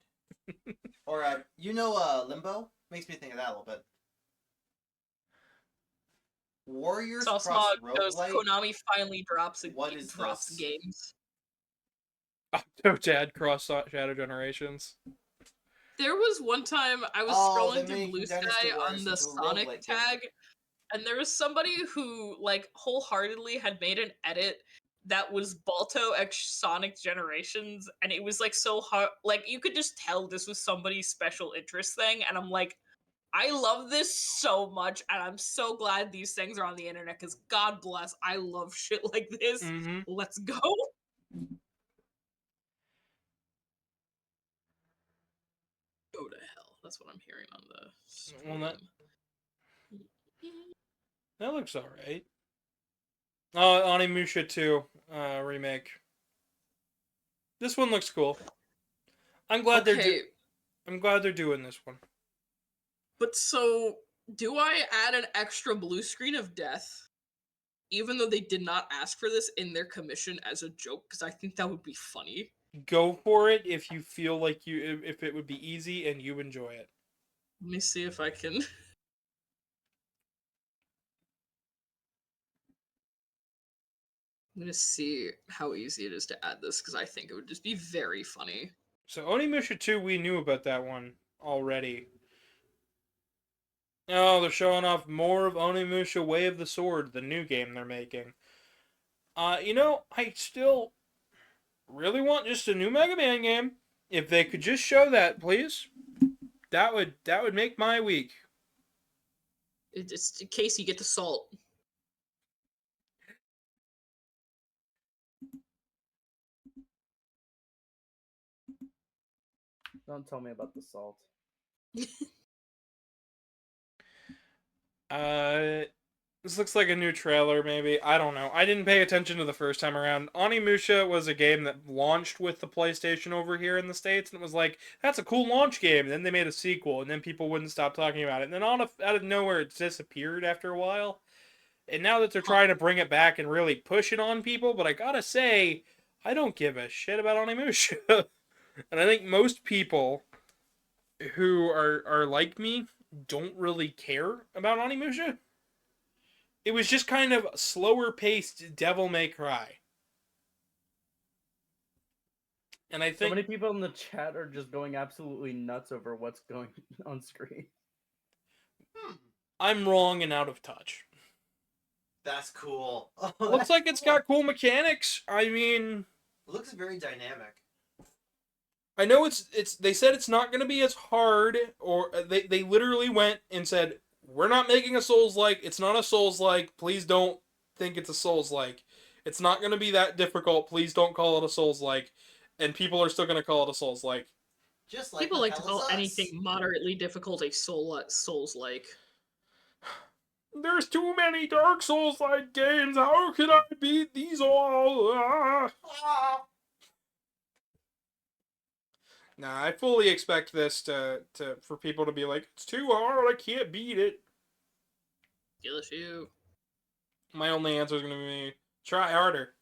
Or, Limbo? Makes me think of that a little bit. Warriors Saw Cross Smog goes, Roguelite? Konami finally drops this? games. Octodad Cross Shadow Generations. There was one time I was Oh, scrolling they're through making Blue Dynasty Sky on Warriors the into a Sonic roguelike game. tag, and there was somebody who, like, wholeheartedly had made an edit that was Balto.exe Sonic Generations, and it was like so hard. Like you could just tell this was somebody's special interest thing, and I'm like, I love this so much, and I'm so glad these things are on the internet because God bless, I love shit like this. Mm-hmm. Let's go. Go to hell. That's what I'm hearing on the stream. Well, that looks alright. Oh, Onimusha 2 remake. This one looks cool. I'm glad Okay, I'm glad they're doing this one. but so do I add an extra blue screen of death, even though they did not ask for this in their commission as a joke? Because I think that would be funny. Go for it if you feel like if it would be easy and you enjoy it. Let me see if I can. I'm gonna see how easy it is to add this because I think it would just be very funny. So Onimusha 2, we knew about that one already. Oh, they're showing off more of Onimusha Way of the Sword, the new game they're making. I still really want just a new Mega Man game. If they could just show that, please. That would make my week. It's in case you get the salt. Don't tell me about the salt. This looks like a new trailer, maybe. I don't know. I didn't pay attention to the first time around. Onimusha was a game that launched with the PlayStation over here in the States, and it was like, that's a cool launch game. And then they made a sequel, and then people wouldn't stop talking about it. And then out of nowhere, it disappeared after a while. And now that they're trying to bring it back and really push it on people, but I gotta say, I don't give a shit about Onimusha. And I think most people who are like me don't really care about Onimusha. It was just kind of slower paced Devil May Cry. And I So think many people in the chat are just going absolutely nuts over what's going on screen. I'm wrong and out of touch. That's cool. Looks like it's got cool mechanics. I mean, It looks very dynamic. I know it's they said it's not going to be as hard, or they literally went and said, we're not making a Souls-like. It's not a Souls-like. Please don't think it's a Souls-like. It's not going to be that difficult. Please don't call it a Souls-like. And people are still going to call it a Souls-like. Just like People like to call Us. anything moderately difficult a Souls-like. There's too many Dark Souls-like games. How can I beat these all? Ah. Nah, I fully expect this for people to be like, it's too hard. I can't beat it. LSU. My only answer is gonna be try harder.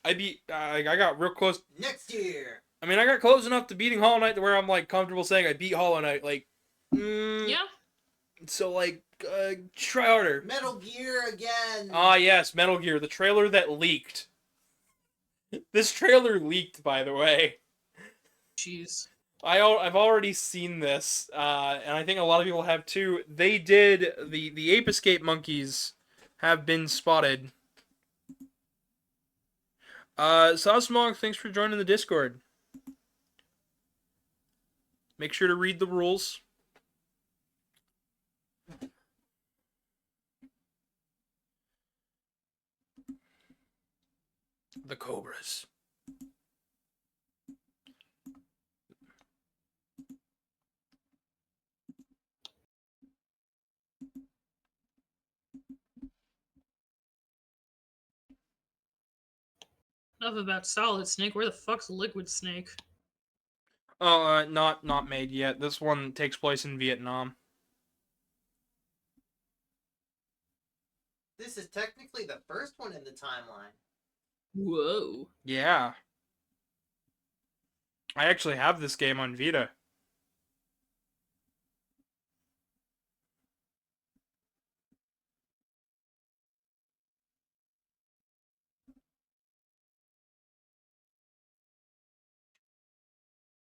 I got real close. Next year. I mean, I got close enough to beating Hollow Knight to where I'm like comfortable saying I beat Hollow Knight. Like, Yeah. So like, try harder. Metal Gear again. Ah, yes, Metal Gear, the trailer that leaked. This trailer leaked, by the way. Jeez. I've already seen this, and I think a lot of people have too. They did the Ape Escape monkeys have been spotted. Sosmog, thanks for joining the Discord. Make sure to read the rules. The Cobras. Enough about Solid Snake. Where the fuck's Liquid Snake? Oh, not made yet. This one takes place in Vietnam. This is technically the first one in the timeline. Whoa. Yeah. I actually have this game on Vita.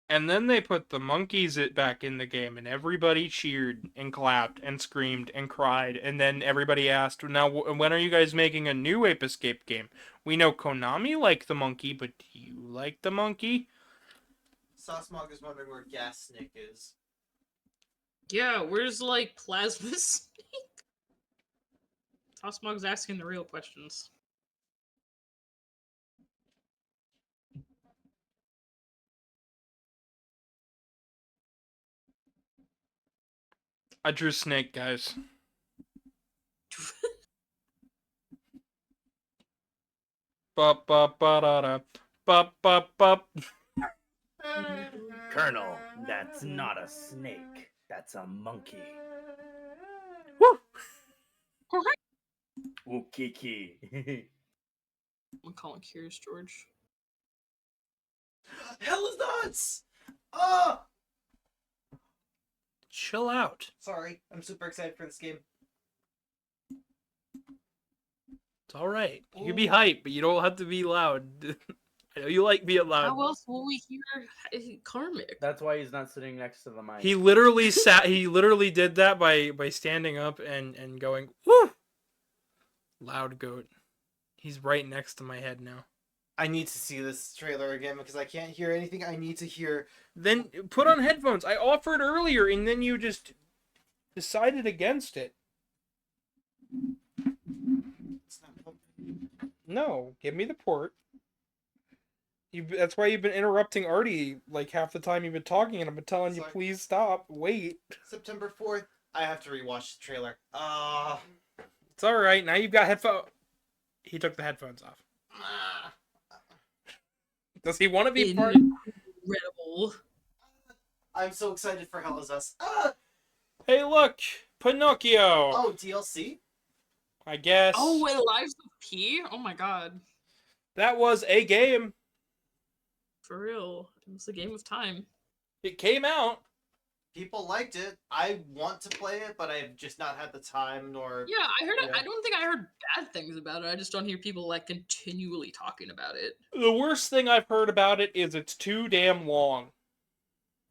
And then they put the monkeys back in the game, and everybody cheered and clapped and screamed and cried. And then everybody asked, "Now, when are you guys making a new Ape Escape game? We know Konami like the monkey, but do you like the monkey? Sasmog is wondering where Gas Snake is. Yeah, where's like Plasma Snake? Tosmog's asking the real questions. I drew Snake, guys. Bup bup ba da da. Bup bup bup. Colonel, that's not a snake. That's a monkey. Woo! Ooh, Kiki. I'm calling Curious George. Hell is nuts! Oh! Chill out. Sorry, I'm super excited for this game. It's all right. You can be Ooh. hype, but you don't have to be loud. I know you like being loud. How else will we hear Karmic? That's why he's not sitting next to the mic. He literally sat. He literally did that by standing up and going woo. Loud goat. He's right next to my head now. I need to see this trailer again because I can't hear anything I need to hear. Then put on headphones. I offered earlier, and then you just decided against it. It's not... No, give me the port. That's why you've been interrupting Artie like half the time you've been talking, and I've been telling you, Sorry. please stop. Wait. September 4th. I have to rewatch the trailer. It's all right. Now you've got headphones. He took the headphones off. Does he want to be part? Incredible. I'm so excited for Hell Is Us. Hey, look, Pinocchio. Oh, DLC? I guess. Oh, it Lives of P? Oh my god. That was a game. For real. It was a game of time. It came out. People liked it. I want to play it, but I've just not had the time nor... Yeah, I heard it. Yeah. I don't think I heard bad things about it. I just don't hear people like continually talking about it. The worst thing I've heard about it is it's too damn long.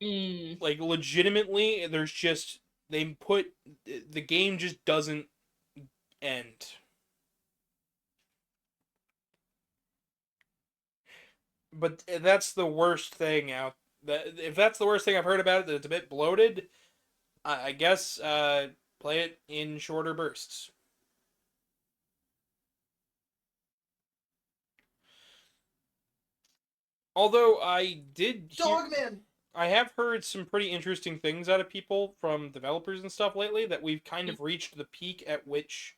Mm. Like, legitimately, there's just... The game just doesn't end. But that's the worst thing out. If that's the worst thing I've heard about it, that it's a bit bloated, I guess play it in shorter bursts. Although I have heard some pretty interesting things out of people from developers and stuff lately, that we've kind of reached the peak at which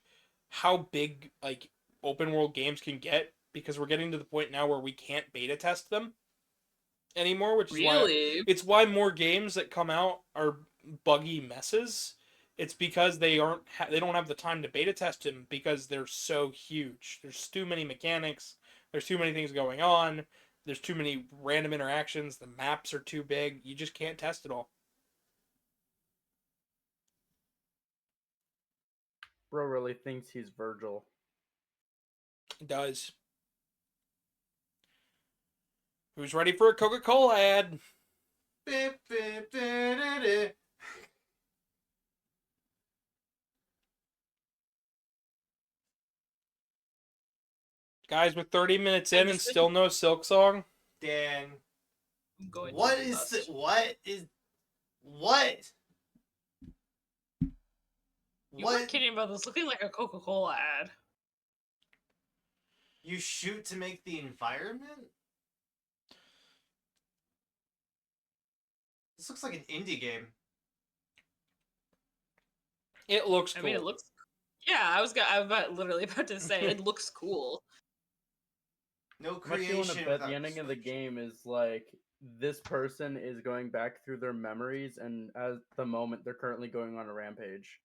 how big like open world games can get, because we're getting to the point now where we can't beta test them anymore, which is Really? why why more games that come out are buggy messes. It's because they don't have the time to beta test them because they're so huge. There's too many mechanics. There's too many things going on. There's too many random interactions. The maps are too big. You just can't test it all. Bro really thinks he's Virgil. It does. Who's ready for a Coca-Cola ad? Guys, with 30 minutes in and still no Silk Song? Dan, I'm going what to is bust. the, what? You weren't kidding about this looking like a Coca-Cola ad. You shoot to make the environment? This looks like an indie game. It looks cool. I mean, it looks... Yeah, I was literally about to say, it looks cool. No What you creation. want to bet without the ending of the description. game is like this person is going back through their memories, and at the moment they're currently going on a rampage.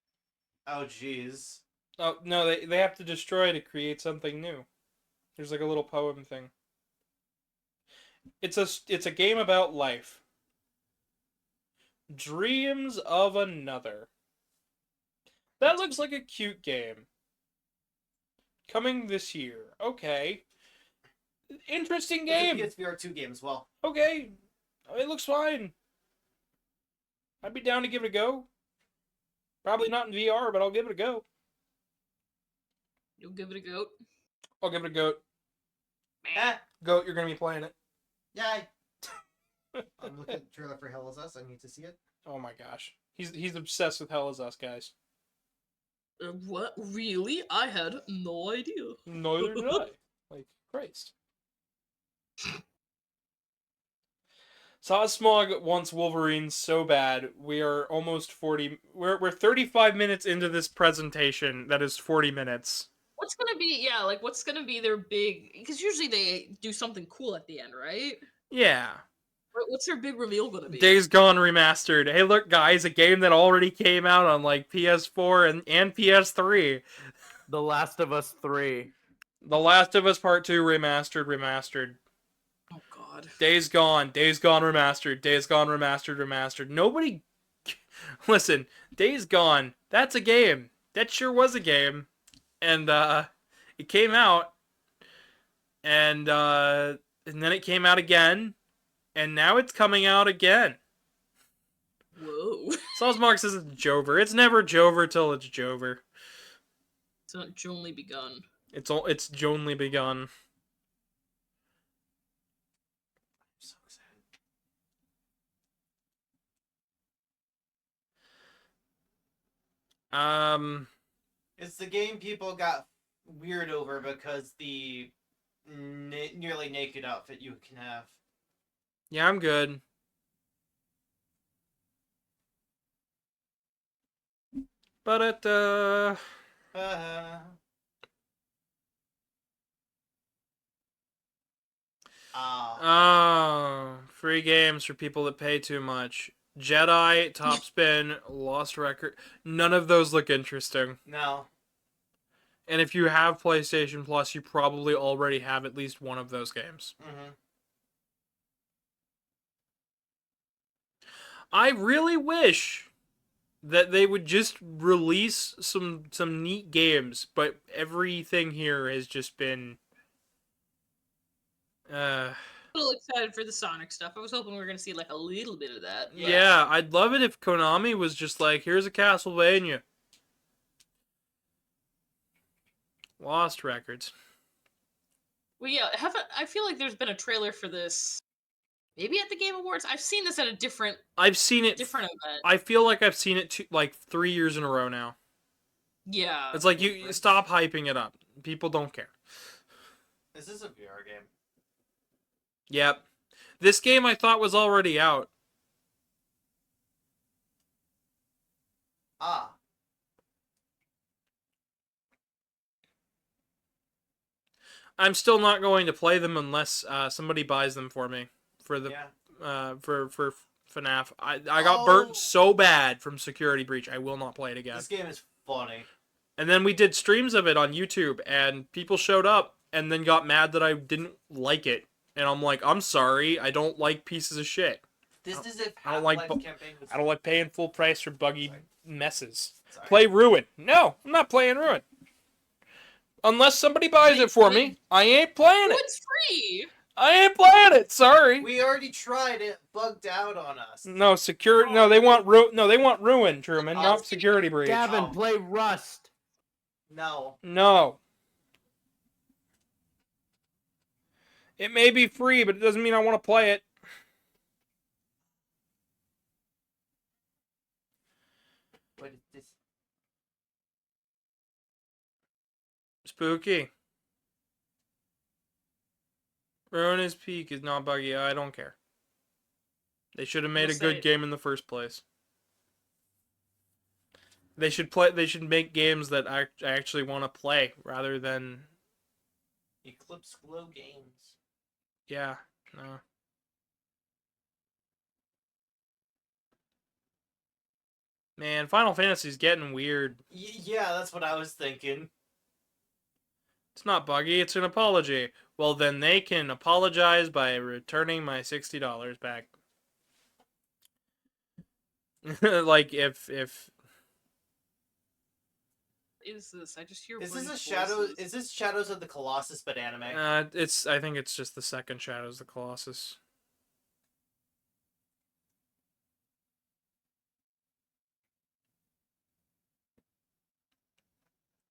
Oh, jeez. Oh, no, they have to destroy to create something new. There's like a little poem thing. It's a game about life. Dreams of Another. That looks like a cute game. Coming this year. Okay. Interesting game. It's a PSVR 2 game as well. Okay. It looks fine. I'd be down to give it a go. Probably not in VR, but I'll give it a go. You'll give it a goat. I'll give it a go. Eh, Goat, you're gonna be playing it. yay. I'm looking at the trailer for Hell Is Us. I need to see it. Oh my gosh. He's obsessed with Hell Is Us, guys. What? Really? I had no idea. Neither did I. Like, Christ. Saw Smog wants Wolverine so bad. We are almost 40. We're 35 minutes into this presentation. That is 40 minutes. What's gonna be? Yeah, like what's gonna be their big? Because usually they do something cool at the end, right? Yeah. What's their big reveal gonna be? Days Gone remastered. Hey, look, guys, a game that already came out on like PS4 and PS3. The Last of Us 3. The Last of Us Part 2 remastered. Oh God. Days Gone remastered. Days Gone remastered. Nobody. Listen, Days Gone, that's a game. That sure was a game. And it came out, and then it came out again, and now it's coming out again. Whoa. Salzmark says it's Jover. It's never Jover till it's Jover. It's not only begun. It's only begun. I'm so excited. It's the game people got weird over because the nearly naked outfit you can have. Yeah, I'm good. But free games for people that pay too much. Jedi, Top Spin, Lost Record. None of those look interesting. No. And if you have PlayStation Plus, you probably already have at least one of those games. Mm-hmm. I really wish that they would just release some neat games, but everything here has just been A little excited for the Sonic stuff. I was hoping we were gonna see like a little bit of that. But... yeah, I'd love it if Konami was just like, here's a Castlevania. Lost Records. Well, yeah, I feel like there's been a trailer for this. Maybe at the Game Awards. I've seen this at a different I've seen it. event. I feel like I've seen it like 3 years in a row now. Yeah. It's like you stop hyping it up. People don't care. This is a VR game. Yep. This game I thought was already out. Ah. I'm still not going to play them unless somebody buys them for me for the for FNAF. I got burnt so bad from Security Breach. I will not play it again. This game is funny. And then we did streams of it on YouTube, and people showed up and then got mad that I didn't like it. And I'm like, I'm sorry, I don't like pieces of shit. This is if I don't like Half-Life campaign was... I don't like paying full price for buggy messes. Sorry. Play Ruin. No, I'm not playing Ruin. Unless somebody buys it for me, I ain't playing it. It's free. I ain't playing it. Sorry. We already tried it. Bugged out on us. No security. No, they want Ruin, Truman, not Security Breach. Gavin, Oh. play Rust. No. No. It may be free, but it doesn't mean I want to play it. What is this? Spooky. Ruin is Peak is not buggy. I don't care. They should have made a good game in the first place. They should make games that I actually want to play rather than Eclipse Glow Games. yeah, no. Man, Final Fantasy's getting weird. Yeah, that's what I was thinking. It's not buggy, it's an apology. Well, then they can apologize by returning my $60 back. Like if Is this? I just hear. Is British this a Shadow? voices. Is this Shadows of the Colossus but anime? I think it's just the second Shadows of the Colossus.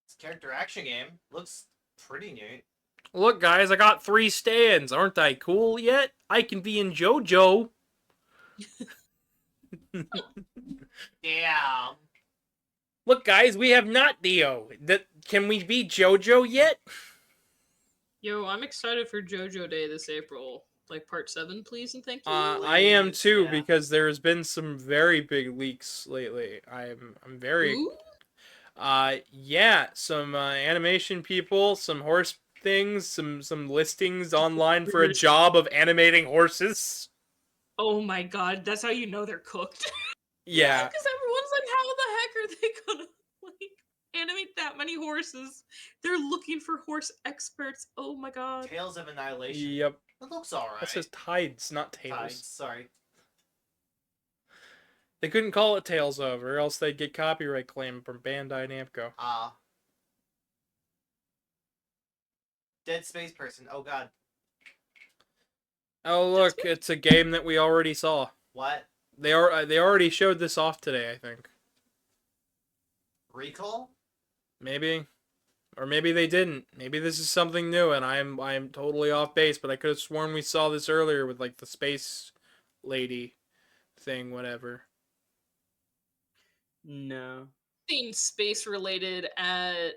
It's a character action game. Looks pretty neat. Look, guys, I got 3 stands. Aren't I cool yet? I can be in JoJo. Yeah. Look, guys, we have not Dio. Can we be JoJo yet? Yo, I'm excited for JoJo Day this April. Like part 7, please and thank you. I am Please, too yeah. because there's been some very big leaks lately. I'm very Ooh? yeah, some animation people, some horse things, some listings online for a job of animating horses. Oh my god, that's how you know they're cooked. Yeah. Because everyone's like, how the heck are they gonna like animate that many horses? They're looking for horse experts. Oh my god. Tales of Annihilation. Yep. It looks alright. That says tides, not tails. Tides, sorry. They couldn't call it Tales of, or else they'd get copyright claim from Bandai Namco. Dead Space Person. Oh god. Oh look, it's a game that we already saw. What? They already showed this off today, I think. Recall? Maybe, or maybe they didn't. Maybe this is something new, and I'm totally off base. But I could have sworn we saw this earlier with like the space lady thing, whatever. No. Seen space related at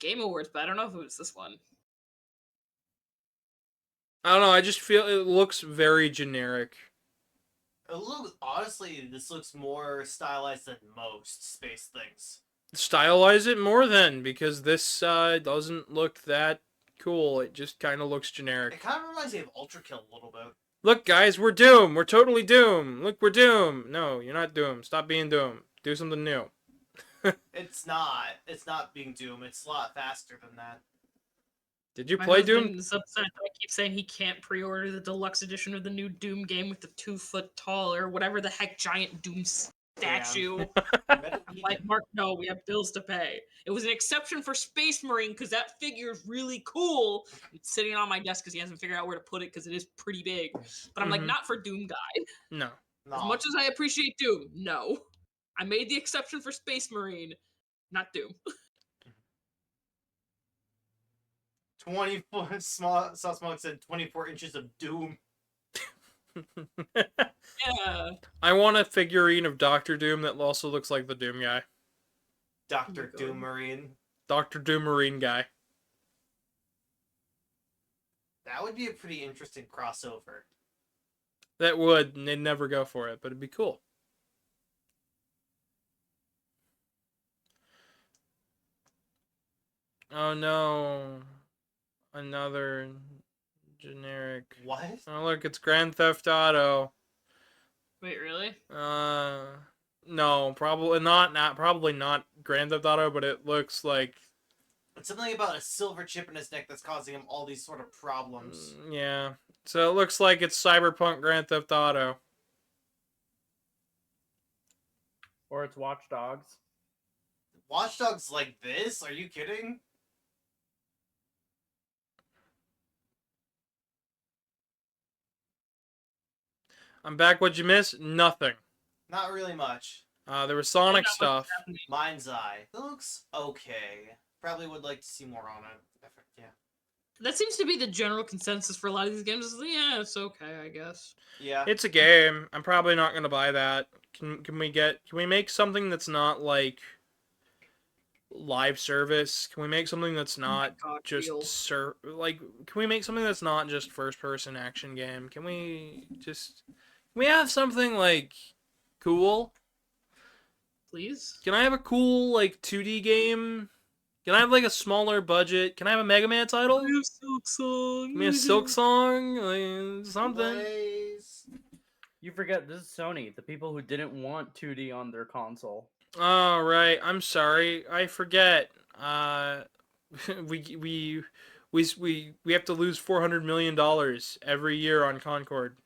Game Awards, but I don't know if it was this one. I don't know. I just feel it looks very generic. Honestly, this looks more stylized than most space things. Stylize it more then, because this doesn't look that cool. It just kind of looks It generic. kind of reminds me of Ultra Kill a little bit. Look, guys, we're Doom. We're totally Doom. Look, we're Doom. No, you're not Doom. Stop being Doom. Do something new. It's not. It's not being Doom. It's a lot faster than that. Did you My play Doom? husband is upset that I keep saying he can't pre-order the deluxe edition of the new Doom game with the 2-foot tall or whatever the heck giant Doom statue. I'm like, Mark, no, we have bills to pay. It was an exception for Space Marine because that figure is really cool. It's sitting on my desk because he hasn't figured out where to put it because it is pretty big. But I'm like, Mhm. not for Doom guy. No. As much as I appreciate Doom, no. I made the exception for Space Marine, not Doom. 24 small Sauce Smoke said 24 inches of Doom. Yeah. I want a figurine of Doctor Doom that also looks like the Doom guy. Dr. God. Doom Marine. Doctor Doom Marine guy. That would be a pretty interesting crossover. That would, and they'd never go for it, but it'd be cool. Oh no. Another generic. What? Oh look, it's Grand Theft Auto. Wait, really? No, probably not probably not Grand Theft Auto, but it looks like It's something about a silver chip in his neck that's causing him all these sort of problems. yeah. So it looks like it's Cyberpunk Grand Theft Auto. Or it's Watch Dogs. Watch Dogs like this? Are you kidding? I'm back. What'd you miss? Nothing. Not really much. There was Sonic Not stuff. what's happening. Mind's Eye. It looks okay. Probably would like to see more on it. Yeah. That seems to be the general consensus for a lot of these games. Is yeah, it's okay, I guess. Yeah. It's a game. I'm probably not gonna buy that. Can we make something that's not like live service? Can we make something that's not God, just real. can we make something that's not just first person action game? Can we have something like cool? Please? Can I have a cool like 2D game? Can I have like a smaller budget? Can I have a Mega Man title? We have Silk Song. Give me a Silk Song, like, something. Blaze. You forget this is Sony, the people who didn't want 2D on their console. Oh right, I'm sorry. I forget. We have to lose $400 million every year on Concord.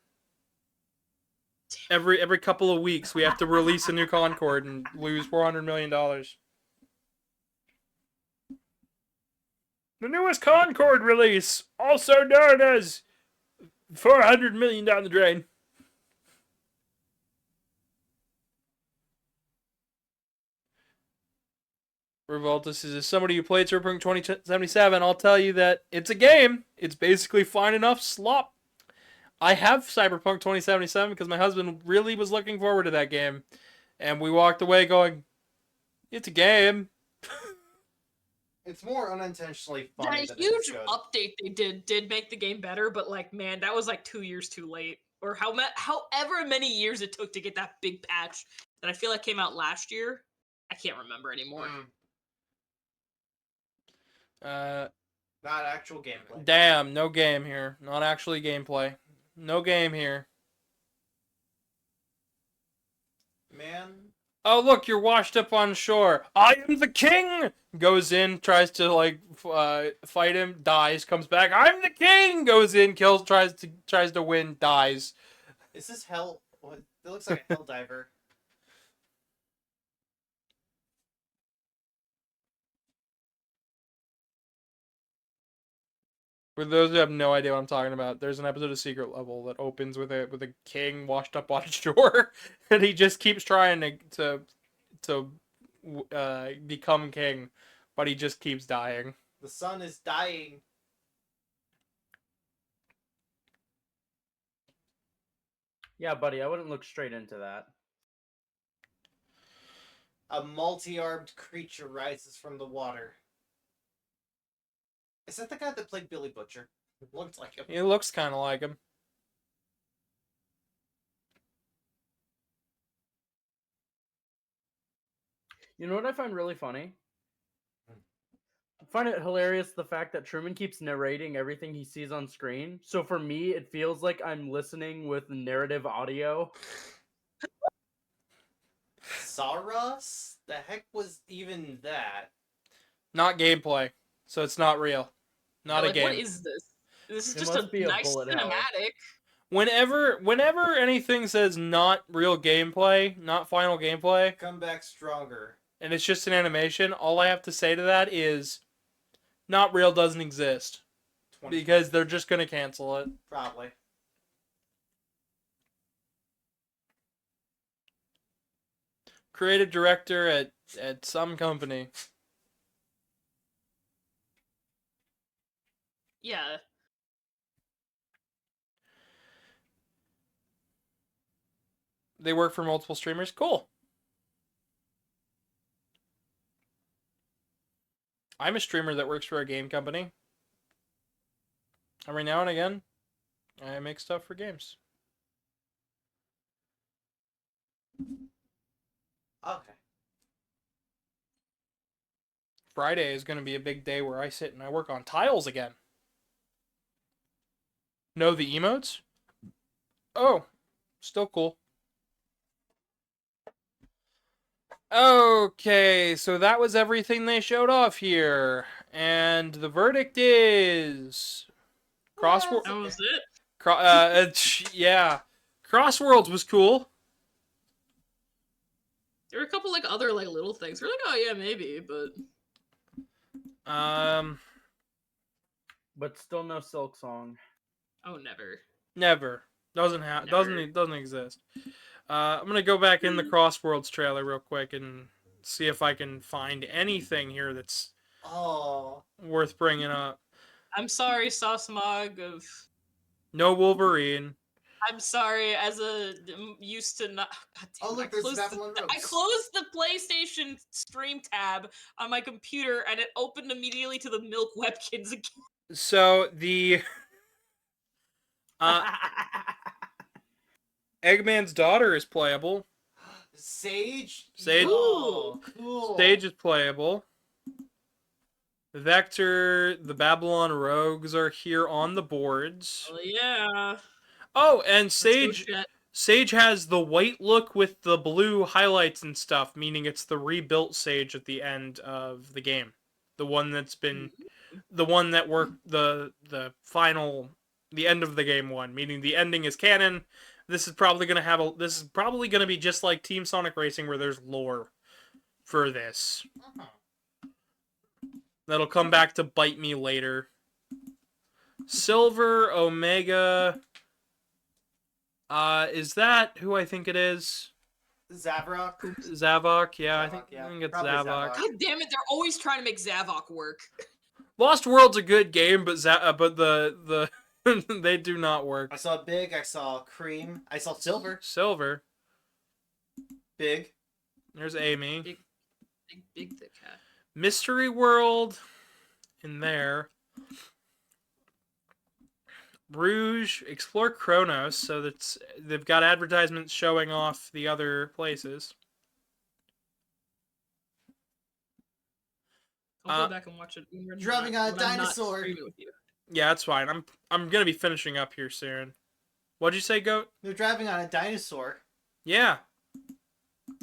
Every couple of weeks we have to release a new Concord and lose $400 million. The newest Concord release, also known as $400 million down the drain. Revoltus is somebody who played Cyberpunk 2077. I'll tell you that it's a game. It's basically fine enough slop. I have Cyberpunk 2077 because my husband really was looking forward to that game. And we walked away going, it's a game. It's more unintentionally That funny than it huge is good. update they did make the game better, but like, man, that was like 2 years too late, or however many years it took to get that big patch that I feel like came out last year. I can't remember anymore. Uh, Not actual gameplay. Damn, no game here. Not actually gameplay. No game here. Man. Oh, look, you're washed up on shore. I am the king! Goes in, tries to, like, fight him, dies, comes back. I'm the king! Goes in, kills, tries to win, dies. Is this hell? What? It looks like a hell diver. For those who have no idea what I'm talking about, there's an episode of Secret Level that opens with a king washed up on shore, and he just keeps trying to become king, but he just keeps dying. The sun is dying. Yeah, buddy, I wouldn't look straight into that. A multi-armed creature rises from the water. Is that the guy that played Billy Butcher? It looks like him. He looks kind of like him. You know what I find really funny? I find it hilarious the fact that Truman keeps narrating everything he sees on screen. So for me, it feels like I'm listening with narrative audio. Saras? The heck was even that? Not gameplay, so it's not real. Not Yeah, a like, game. what is this? This is It just must a be a nice bullet hell. cinematic. Whenever anything says not real gameplay, not final gameplay, Come back stronger. and it's just an animation, all I have to say to that is not real doesn't exist. 20. Because they're just gonna cancel it. Probably. Creative director at some company. Yeah. They work for multiple streamers. Cool. I'm a streamer that works for a game company. Every now and again, I make stuff for games. Okay. Friday is going to be a big day where I sit and I work on tiles again. Know the emotes? Oh, still cool. Okay, so that was everything they showed off here. And the verdict is... Crossword... That was it. Yeah. Crossworlds was cool. There were a couple like other like little things. We're like, oh yeah, maybe, but But still no Silk Song. oh never. Never. Doesn't Never. doesn't exist. I'm gonna go back in the Crossworlds trailer real quick and see if I can find anything here that's Oh. worth bringing up. I'm sorry, Sauce-Mog of. No Wolverine. I'm sorry, as a used to not. God damn, Oh, look, I there's closed Babylon I Rose. closed the PlayStation stream tab on my computer, and it opened immediately to the Milk Webkins again. So the Eggman's daughter is playable. Sage? Sage- Oh, cool. Stage is playable. Vector, the Babylon Rogues are here on the boards. Oh yeah. Oh, and Let's go Sage chat. Sage has the white look with the blue highlights and stuff, meaning it's the rebuilt Sage at the end of the game. The one that's been the one that worked the final the end of the game one, meaning the ending is canon. This is probably going to be just like Team Sonic Racing where there's lore for this. Uh-huh. That'll come back to bite me later. Silver Omega. Is that who I think it is? Zavrok. Zavok, yeah, I think Zavok, yeah. it's Probably Zavok. Zavok. God damn it, they're always trying to make Zavok work. Lost World's a good game, but the they do not work. I saw Big. I saw Cream. I saw Silver. Silver. Big. There's Amy. Big thick cat. Mystery World in there. Rouge, Explore Kronos, so they've got advertisements showing off the other places. I'll go back and watch it. Driving on a when I'm not dinosaur. streaming with you. Yeah, that's fine. I'm gonna be finishing up here soon. What'd you say, Goat? They're driving on a dinosaur. Yeah.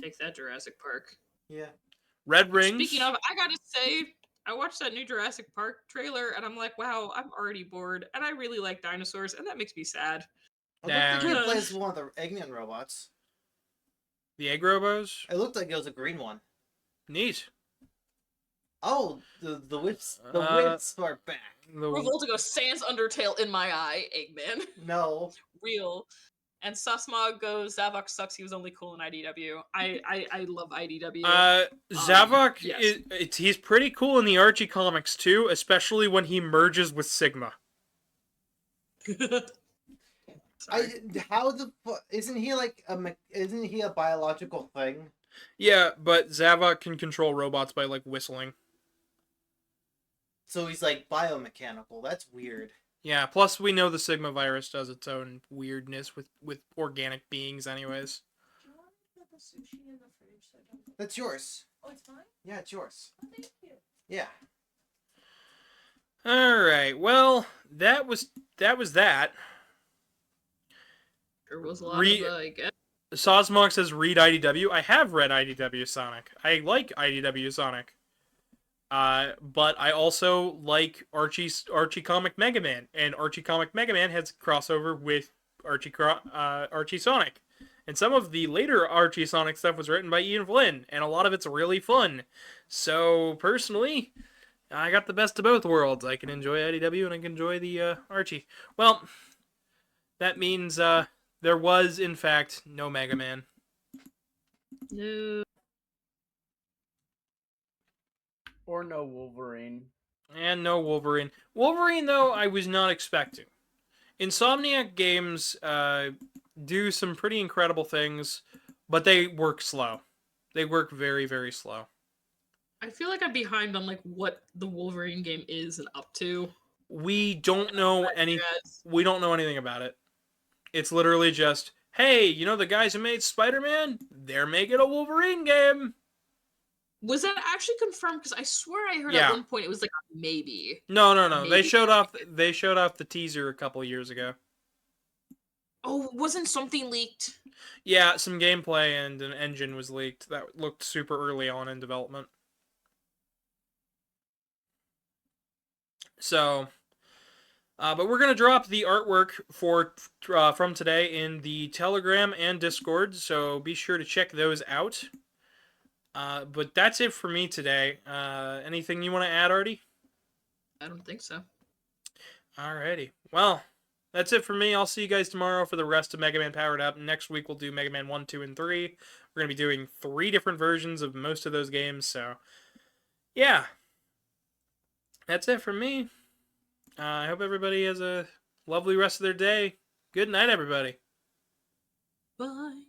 Take that, Jurassic Park. Yeah. Red Rings. Speaking of, I gotta say, I watched that new Jurassic Park trailer, and I'm like, wow, I'm already bored, and I really like dinosaurs, and that makes me sad. It looked like Damn. he plays one of the alien robots. The Egg Robos. It looked like it was a green one. Neat. Oh, the whips. The Uh, whips are back. Revolta goes Sans Undertale in my eye, Eggman. No. Real. And Susmog goes, Zavok sucks, he was only cool in IDW. I love IDW. Zavok, yes. he's pretty cool in the Archie comics too, especially when he merges with Sigma. Isn't he like isn't he a biological thing? Yeah, but Zavok can control robots by like whistling. So he's like biomechanical. That's weird. Yeah, plus we know the Sigma virus does its own weirdness with organic beings anyways. Do you want me to put the sushi in the fridge so I don't... That's yours. Oh, it's mine? Yeah, it's yours. Oh, thank you. Yeah. Alright, well, that was that. There was a lot of, I guess. Sosmog says read IDW. I have read IDW Sonic. I like IDW Sonic. But I also like Archie Comic Megaman, and Archie Comic Megaman has crossover with Archie Sonic. And some of the later Archie Sonic stuff was written by Ian Flynn, and a lot of it's really fun. So, personally, I got the best of both worlds. I can enjoy IDW and I can enjoy the Archie. Well, that means there was, in fact, no Mega Man. No. Or no Wolverine. And no Wolverine. Wolverine, though, I was not expecting. Insomniac games do some pretty incredible things, but they work slow. They work very, very slow. I feel like I'm behind on like what the Wolverine game is and up to. We don't know Yes. We don't know anything about it. It's literally just, hey, you know the guys who made Spider-Man? They're making a Wolverine game. Was that actually confirmed? Because I swear I heard Yeah. at one point it was like a maybe. No. They Maybe. showed off the teaser a couple years ago. Oh, wasn't something leaked? Yeah, some gameplay and an engine was leaked that looked super early on in development. So, but we're gonna drop the artwork from today in the Telegram and Discord, so be sure to check those out. But that's it for me today. Anything you want to add, Artie? I don't think so. Alrighty. Well, that's it for me. I'll see you guys tomorrow for the rest of Mega Man Powered Up. Next week we'll do Mega Man 1, 2, and 3. We're going to be doing 3 different versions of most of those games, so yeah. That's it from me. I hope everybody has a lovely rest of their day. Good night, everybody. Bye.